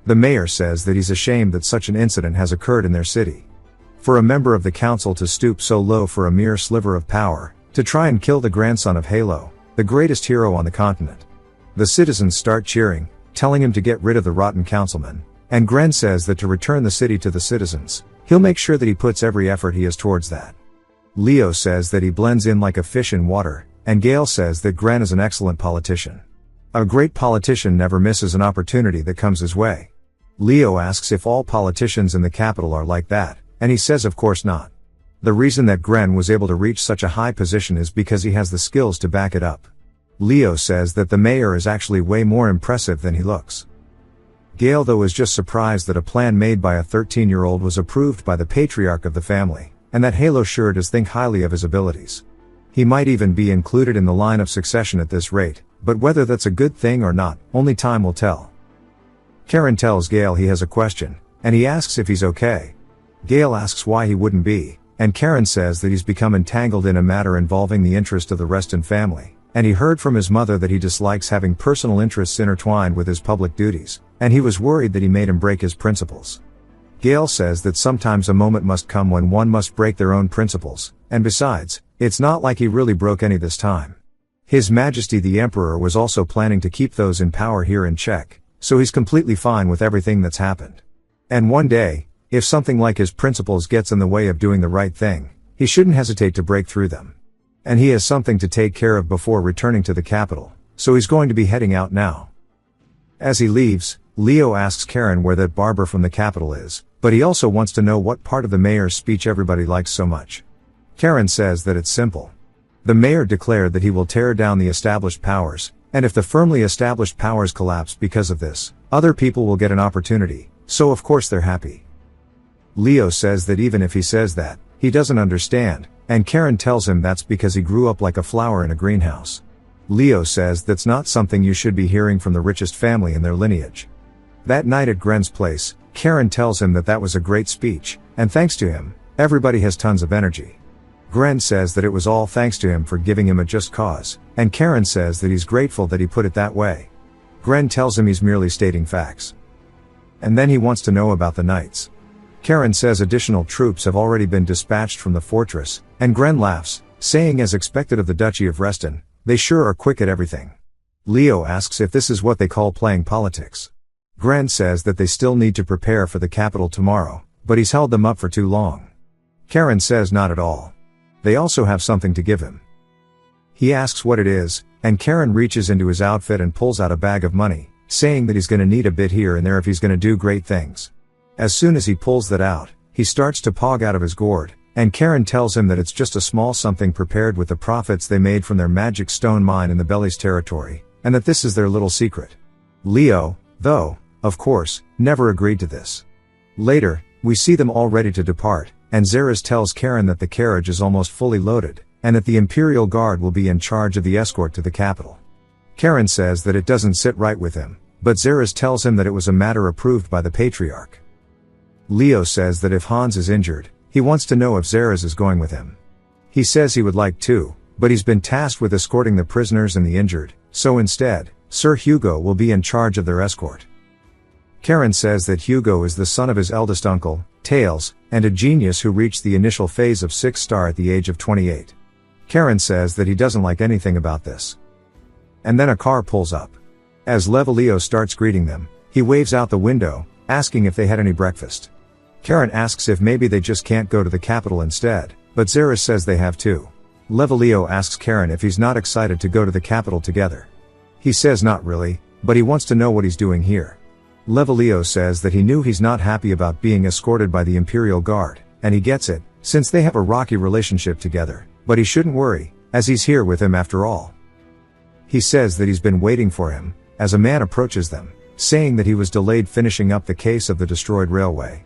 S1: The mayor says that he's ashamed that such an incident has occurred in their city. For a member of the council to stoop so low for a mere sliver of power, to try and kill the grandson of Halo, the greatest hero on the continent. The citizens start cheering, telling him to get rid of the rotten councilman, and Gren says that to return the city to the citizens, he'll make sure that he puts every effort he has towards that. Leo says that he blends in like a fish in water, and Gale says that Gren is an excellent politician. A great politician never misses an opportunity that comes his way. Leo asks if all politicians in the capital are like that, and he says of course not. The reason that Gren was able to reach such a high position is because he has the skills to back it up. Leo says that the mayor is actually way more impressive than he looks. Gale though is just surprised that a plan made by a 13-year-old was approved by the patriarch of the family, and that Halo sure does think highly of his abilities. He might even be included in the line of succession at this rate, but whether that's a good thing or not, only time will tell. Karen tells Gale he has a question, and he asks if he's okay. Gale asks why he wouldn't be, and Karen says that he's become entangled in a matter involving the interest of the Reston family, and he heard from his mother that he dislikes having personal interests intertwined with his public duties, and he was worried that he made him break his principles. Gale says that sometimes a moment must come when one must break their own principles, and besides, it's not like he really broke any this time. His Majesty the Emperor was also planning to keep those in power here in check, so he's completely fine with everything that's happened. And one day, if something like his principles gets in the way of doing the right thing, he shouldn't hesitate to break through them. And he has something to take care of before returning to the capital, so he's going to be heading out now. As he leaves, Leo asks Karen where that barber from the capital is, but he also wants to know what part of the mayor's speech everybody likes so much. Karen says that it's simple. The mayor declared that he will tear down the established powers, and if the firmly established powers collapse because of this, other people will get an opportunity, so of course they're happy. Leo says that even if he says that, he doesn't understand, and Karen tells him that's because he grew up like a flower in a greenhouse. Leo says that's not something you should be hearing from the richest family in their lineage. That night at Gren's place, Karen tells him that that was a great speech, and thanks to him, everybody has tons of energy. Gren says that it was all thanks to him for giving him a just cause, and Karen says that he's grateful that he put it that way. Gren tells him he's merely stating facts. And then he wants to know about the knights. Karen says additional troops have already been dispatched from the fortress, and Gren laughs, saying as expected of the Duchy of Reston, they sure are quick at everything. Leo asks if this is what they call playing politics. Gren says that they still need to prepare for the capital tomorrow, but he's held them up for too long. Karen says not at all. They also have something to give him. He asks what it is, and Karen reaches into his outfit and pulls out a bag of money, saying that he's gonna need a bit here and there if he's gonna do great things. As soon as he pulls that out, he starts to pog out of his gourd, and Karen tells him that it's just a small something prepared with the profits they made from their magic stone mine in the Bellies territory, and that this is their little secret. Leo, though, of course, never agreed to this. Later, we see them all ready to depart, and Zeres tells Karen that the carriage is almost fully loaded, and that the Imperial Guard will be in charge of the escort to the capital. Karen says that it doesn't sit right with him, but Zeres tells him that it was a matter approved by the Patriarch. Leo says that if Hans is injured, he wants to know if Zeres is going with him. He says he would like to, but he's been tasked with escorting the prisoners and the injured, so instead, Sir Hugo will be in charge of their escort. Karen says that Hugo is the son of his eldest uncle, Tails, and a genius who reached the initial phase of 6-star at the age of 28. Karen says that he doesn't like anything about this. And then a car pulls up. As Levalio starts greeting them, he waves out the window, asking if they had any breakfast. Karen asks if maybe they just can't go to the capital instead, but Zeres says they have too. Levalio asks Karen if he's not excited to go to the capital together. He says not really, but he wants to know what he's doing here. Levalio says that he knew he's not happy about being escorted by the Imperial Guard, and he gets it, since they have a rocky relationship together, but he shouldn't worry, as he's here with him after all. He says that he's been waiting for him, as a man approaches them, saying that he was delayed finishing up the case of the destroyed railway.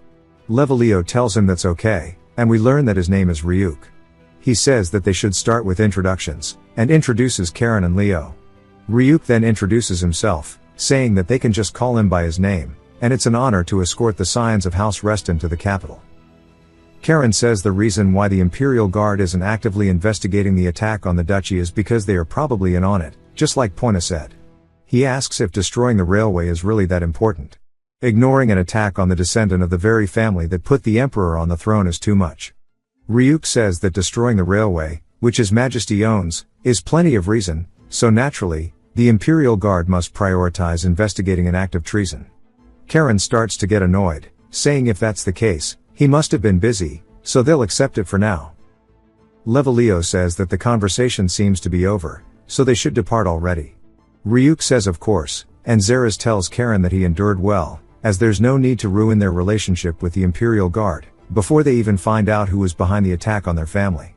S1: Levalio tells him that's okay, and we learn that his name is Ryuk. He says that they should start with introductions, and introduces Karen and Leo. Ryuk then introduces himself, saying that they can just call him by his name, and it's an honor to escort the scions of House Reston to the capital. Karen says the reason why the Imperial Guard isn't actively investigating the attack on the duchy is because they are probably in on it, just like Poina said. He asks if destroying the railway is really that important. Ignoring an attack on the descendant of the very family that put the Emperor on the throne is too much. Ryuk says that destroying the railway, which His Majesty owns, is plenty of reason, so naturally, the Imperial Guard must prioritize investigating an act of treason. Karen starts to get annoyed, saying if that's the case, he must have been busy, so they'll accept it for now. Levalio says that the conversation seems to be over, so they should depart already. Ryuk says of course, and Zeres tells Karen that he endured well, as there's no need to ruin their relationship with the Imperial Guard, before they even find out who was behind the attack on their family.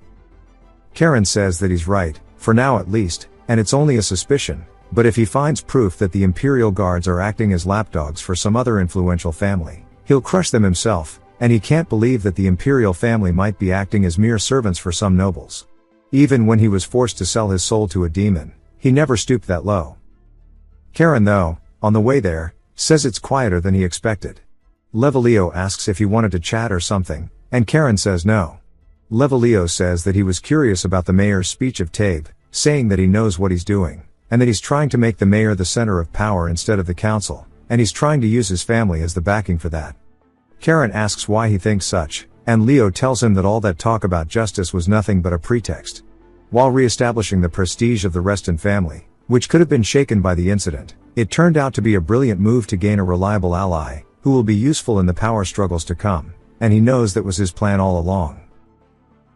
S1: Karen says that he's right, for now at least, and it's only a suspicion, but if he finds proof that the Imperial Guards are acting as lapdogs for some other influential family, he'll crush them himself, and he can't believe that the Imperial family might be acting as mere servants for some nobles. Even when he was forced to sell his soul to a demon, he never stooped that low. Karen though, on the way there, says it's quieter than he expected. Levalio asks if he wanted to chat or something, and Karen says no. Levalio says that he was curious about the mayor's speech of Tabe, saying that he knows what he's doing, and that he's trying to make the mayor the center of power instead of the council, and he's trying to use his family as the backing for that. Karen asks why he thinks such, and Leo tells him that all that talk about justice was nothing but a pretext. While re-establishing the prestige of the Reston family, which could have been shaken by the incident, it turned out to be a brilliant move to gain a reliable ally, who will be useful in the power struggles to come, and he knows that was his plan all along.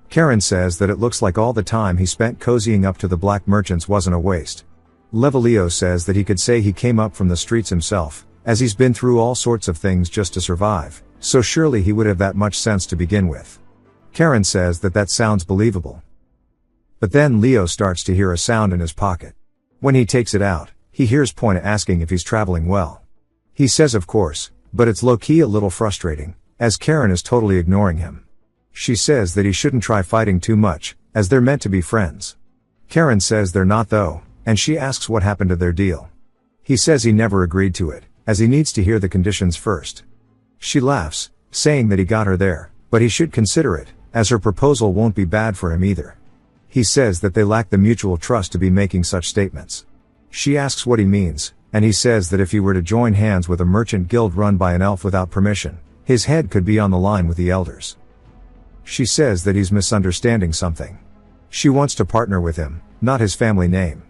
S1: Karen says that it looks like all the time he spent cozying up to the black merchants wasn't a waste. Levalio says that he could say he came up from the streets himself, as he's been through all sorts of things just to survive, so surely he would have that much sense to begin with. Karen says that that sounds believable. But then Leo starts to hear a sound in his pocket. When he takes it out, he hears Poina asking if he's traveling well. He says of course, but it's low-key a little frustrating, as Karen is totally ignoring him. She says that he shouldn't try fighting too much, as they're meant to be friends. Karen says they're not though, and she asks what happened to their deal. He says he never agreed to it, as he needs to hear the conditions first. She laughs, saying that he got her there, but he should consider it, as her proposal won't be bad for him either. He says that they lack the mutual trust to be making such statements. She asks what he means, and he says that if he were to join hands with a merchant guild run by an elf without permission, his head could be on the line with the elders. She says that he's misunderstanding something. She wants to partner with him, not his family name.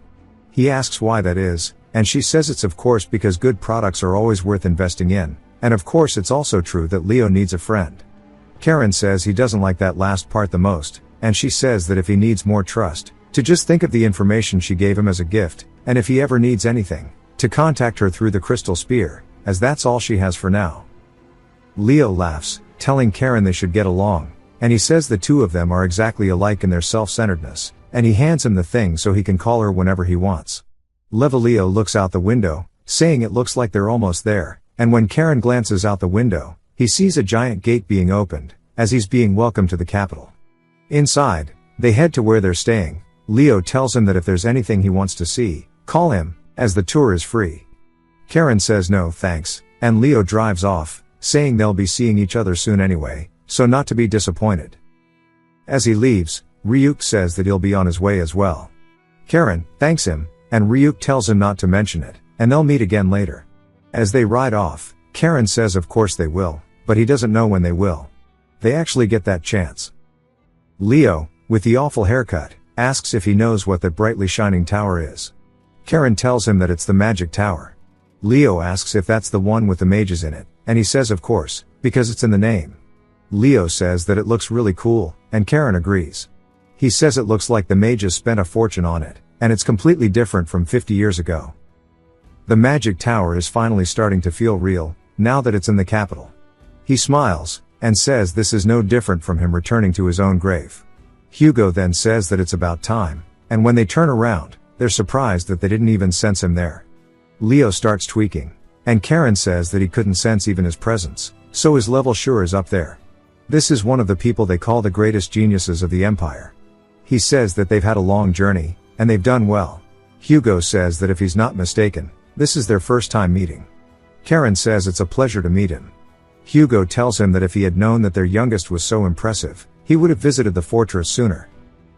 S1: He asks why that is, and she says it's of course because good products are always worth investing in, and of course it's also true that Leo needs a friend. Karen says he doesn't like that last part the most, and she says that if he needs more trust, to just think of the information she gave him as a gift, and if he ever needs anything, to contact her through the crystal spear, as that's all she has for now. Leo laughs, telling Karen they should get along, and he says the two of them are exactly alike in their self-centeredness, and he hands him the thing so he can call her whenever he wants. Levalio looks out the window, saying it looks like they're almost there, and when Karen glances out the window, he sees a giant gate being opened, as he's being welcomed to the capital. Inside, they head to where they're staying. Leo tells him that if there's anything he wants to see, call him, as the tour is free. Karen says no thanks, and Leo drives off, saying they'll be seeing each other soon anyway, so not to be disappointed. As he leaves, Ryuk says that he'll be on his way as well. Karen thanks him, and Ryuk tells him not to mention it, and they'll meet again later. As they ride off, Karen says of course they will, but he doesn't know when they will. They actually get that chance. Leo, with the awful haircut, asks if he knows what that brightly shining tower is. Karen tells him that it's the magic tower. Leo asks if that's the one with the mages in it, and he says of course, because it's in the name. Leo says that it looks really cool, and Karen agrees. He says it looks like the mages spent a fortune on it, and it's completely different from 50 years ago. The magic tower is finally starting to feel real, now that it's in the capital. He smiles, and says this is no different from him returning to his own grave. Hugo then says that it's about time, and when they turn around, they're surprised that they didn't even sense him there. Leo starts tweaking, and Karen says that he couldn't sense even his presence, so his level sure is up there. This is one of the people they call the greatest geniuses of the Empire. He says that they've had a long journey, and they've done well. Hugo says that if he's not mistaken, this is their first time meeting. Karen says it's a pleasure to meet him. Hugo tells him that if he had known that their youngest was so impressive, he would have visited the fortress sooner.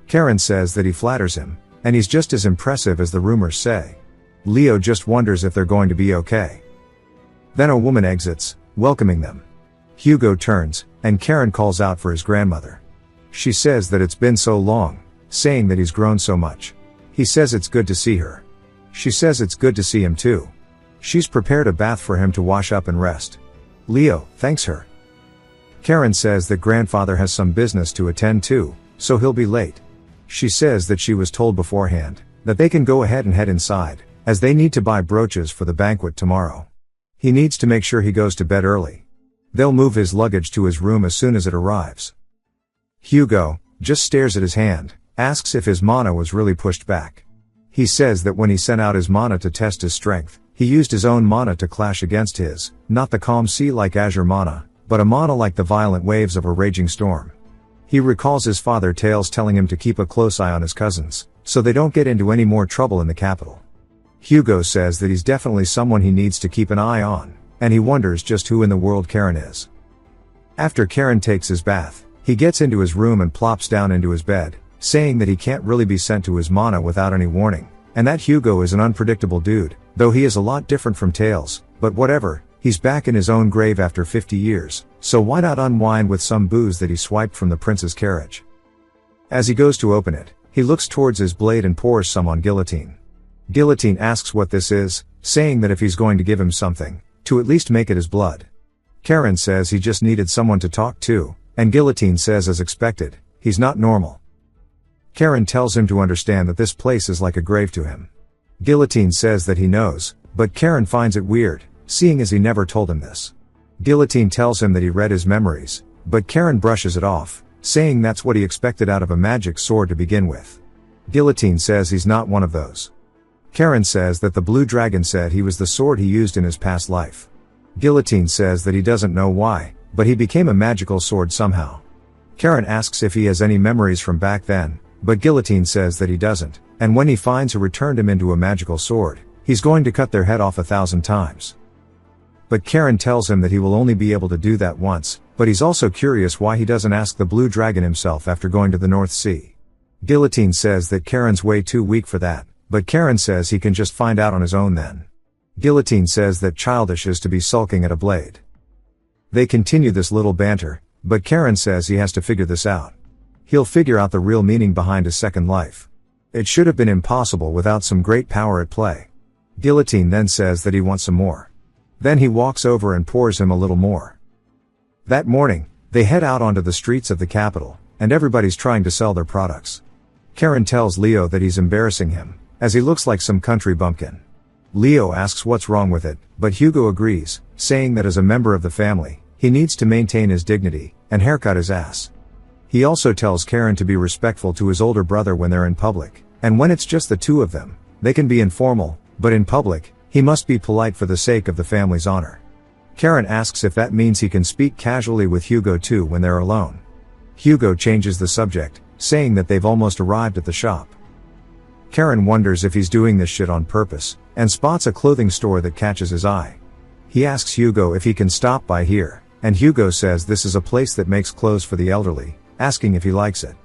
S1: Karen says that he flatters him, and he's just as impressive as the rumors say. Leo just wonders if they're going to be okay. Then a woman exits, welcoming them. Hugo turns, and Karen calls out for his grandmother. She says that it's been so long, saying that he's grown so much. He says it's good to see her. She says it's good to see him too. She's prepared a bath for him to wash up and rest. Leo thanks her. Karen says that grandfather has some business to attend to, so he'll be late. She says that she was told beforehand, that they can go ahead and head inside, as they need to buy brooches for the banquet tomorrow. He needs to make sure he goes to bed early. They'll move his luggage to his room as soon as it arrives. Hugo just stares at his hand, asks if his mana was really pushed back. He says that when he sent out his mana to test his strength, he used his own mana to clash against his, not the calm sea like azure mana, but a mana like the violent waves of a raging storm. He recalls his father Tails telling him to keep a close eye on his cousins, so they don't get into any more trouble in the capital. Hugo says that he's definitely someone he needs to keep an eye on, and he wonders just who in the world Karen is. After Karen takes his bath, he gets into his room and plops down into his bed, saying that he can't really be sent to his mana without any warning, and that Hugo is an unpredictable dude, though he is a lot different from Tails, but whatever, he's back in his own grave after 50 years, so why not unwind with some booze that he swiped from the prince's carriage. As he goes to open it, he looks towards his blade and pours some on Guillotine. Guillotine asks what this is, saying that if he's going to give him something, to at least make it his blood. Karen says he just needed someone to talk to, and Guillotine says as expected, he's not normal. Karen tells him to understand that this place is like a grave to him. Guillotine says that he knows, but Karen finds it weird, seeing as he never told him this. Guillotine tells him that he read his memories, but Karen brushes it off, saying that's what he expected out of a magic sword to begin with. Guillotine says he's not one of those. Karen says that the blue dragon said he was the sword he used in his past life. Guillotine says that he doesn't know why, but he became a magical sword somehow. Karen asks if he has any memories from back then, but Guillotine says that he doesn't, and when he finds who returned him into a magical sword, he's going to cut their head off 1,000 times. But Karen tells him that he will only be able to do that once, but he's also curious why he doesn't ask the blue dragon himself after going to the North Sea. Guillotine says that Karen's way too weak for that, but Karen says he can just find out on his own then. Guillotine says that childish is to be sulking at a blade. They continue this little banter, but Karen says he has to figure this out. He'll figure out the real meaning behind his second life. It should have been impossible without some great power at play. Guillotine then says that he wants some more. Then he walks over and pours him a little more. That morning, they head out onto the streets of the capital, and everybody's trying to sell their products. Karen tells Leo that he's embarrassing him, as he looks like some country bumpkin. Leo asks what's wrong with it, but Hugo agrees, saying that as a member of the family, he needs to maintain his dignity, and haircut his ass. He also tells Karen to be respectful to his older brother when they're in public, and when it's just the two of them, they can be informal, but in public, he must be polite for the sake of the family's honor. Karen asks if that means he can speak casually with Hugo too when they're alone. Hugo changes the subject, saying that they've almost arrived at the shop. Karen wonders if he's doing this shit on purpose, and spots a clothing store that catches his eye. He asks Hugo if he can stop by here, and Hugo says this is a place that makes clothes for the elderly, asking if he likes it.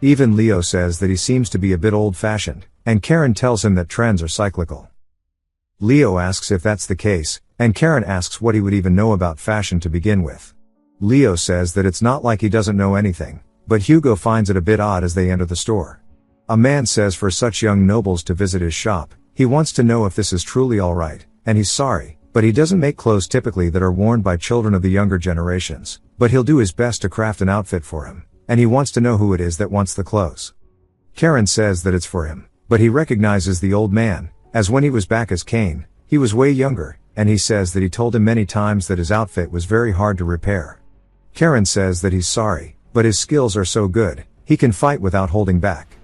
S1: Even Leo says that he seems to be a bit old-fashioned, and Karen tells him that trends are cyclical. Leo asks if that's the case, and Karen asks what he would even know about fashion to begin with. Leo says that it's not like he doesn't know anything, but Hugo finds it a bit odd as they enter the store. A man says for such young nobles to visit his shop, he wants to know if this is truly alright, and he's sorry, but he doesn't make clothes typically that are worn by children of the younger generations, but he'll do his best to craft an outfit for him, and he wants to know who it is that wants the clothes. Karen says that it's for him, but he recognizes the old man, as when he was back as Cain, he was way younger, and he says that he told him many times that his outfit was very hard to repair. Karen says that he's sorry, but his skills are so good, he can fight without holding back.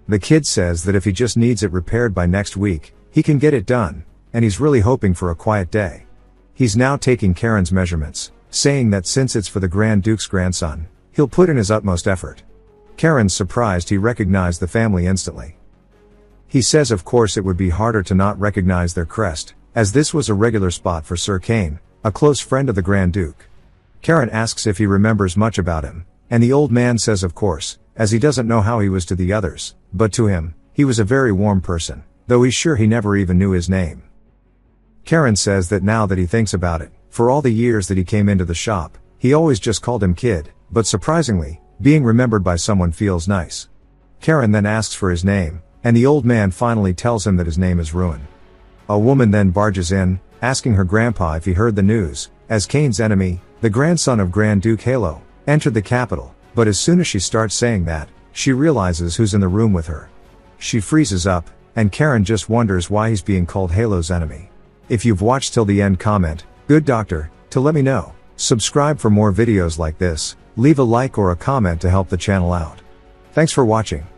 S1: The kid says that if he just needs it repaired by next week, he can get it done, and he's really hoping for a quiet day. He's now taking Karen's measurements, saying that since it's for the Grand Duke's grandson, he'll put in his utmost effort. Karen's surprised he recognized the family instantly. He says of course it would be harder to not recognize their crest, as this was a regular spot for Sir Cain, a close friend of the Grand Duke. Karen asks if he remembers much about him, and the old man says of course, as he doesn't know how he was to the others, but to him, he was a very warm person, though he's sure he never even knew his name. Karen says that now that he thinks about it, for all the years that he came into the shop, he always just called him kid, but surprisingly, being remembered by someone feels nice. Karen then asks for his name, and the old man finally tells him that his name is Ruin. A woman then barges in, asking her grandpa if he heard the news, as Cain's enemy, the grandson of Grand Duke Halo, entered the capital, but as soon as she starts saying that, she realizes who's in the room with her. She freezes up, and Karen just wonders why he's being called Halo's enemy. If you've watched till the end, comment, "Good doctor," to let me know. Subscribe for more videos like this, leave a like or a comment to help the channel out. Thanks for watching.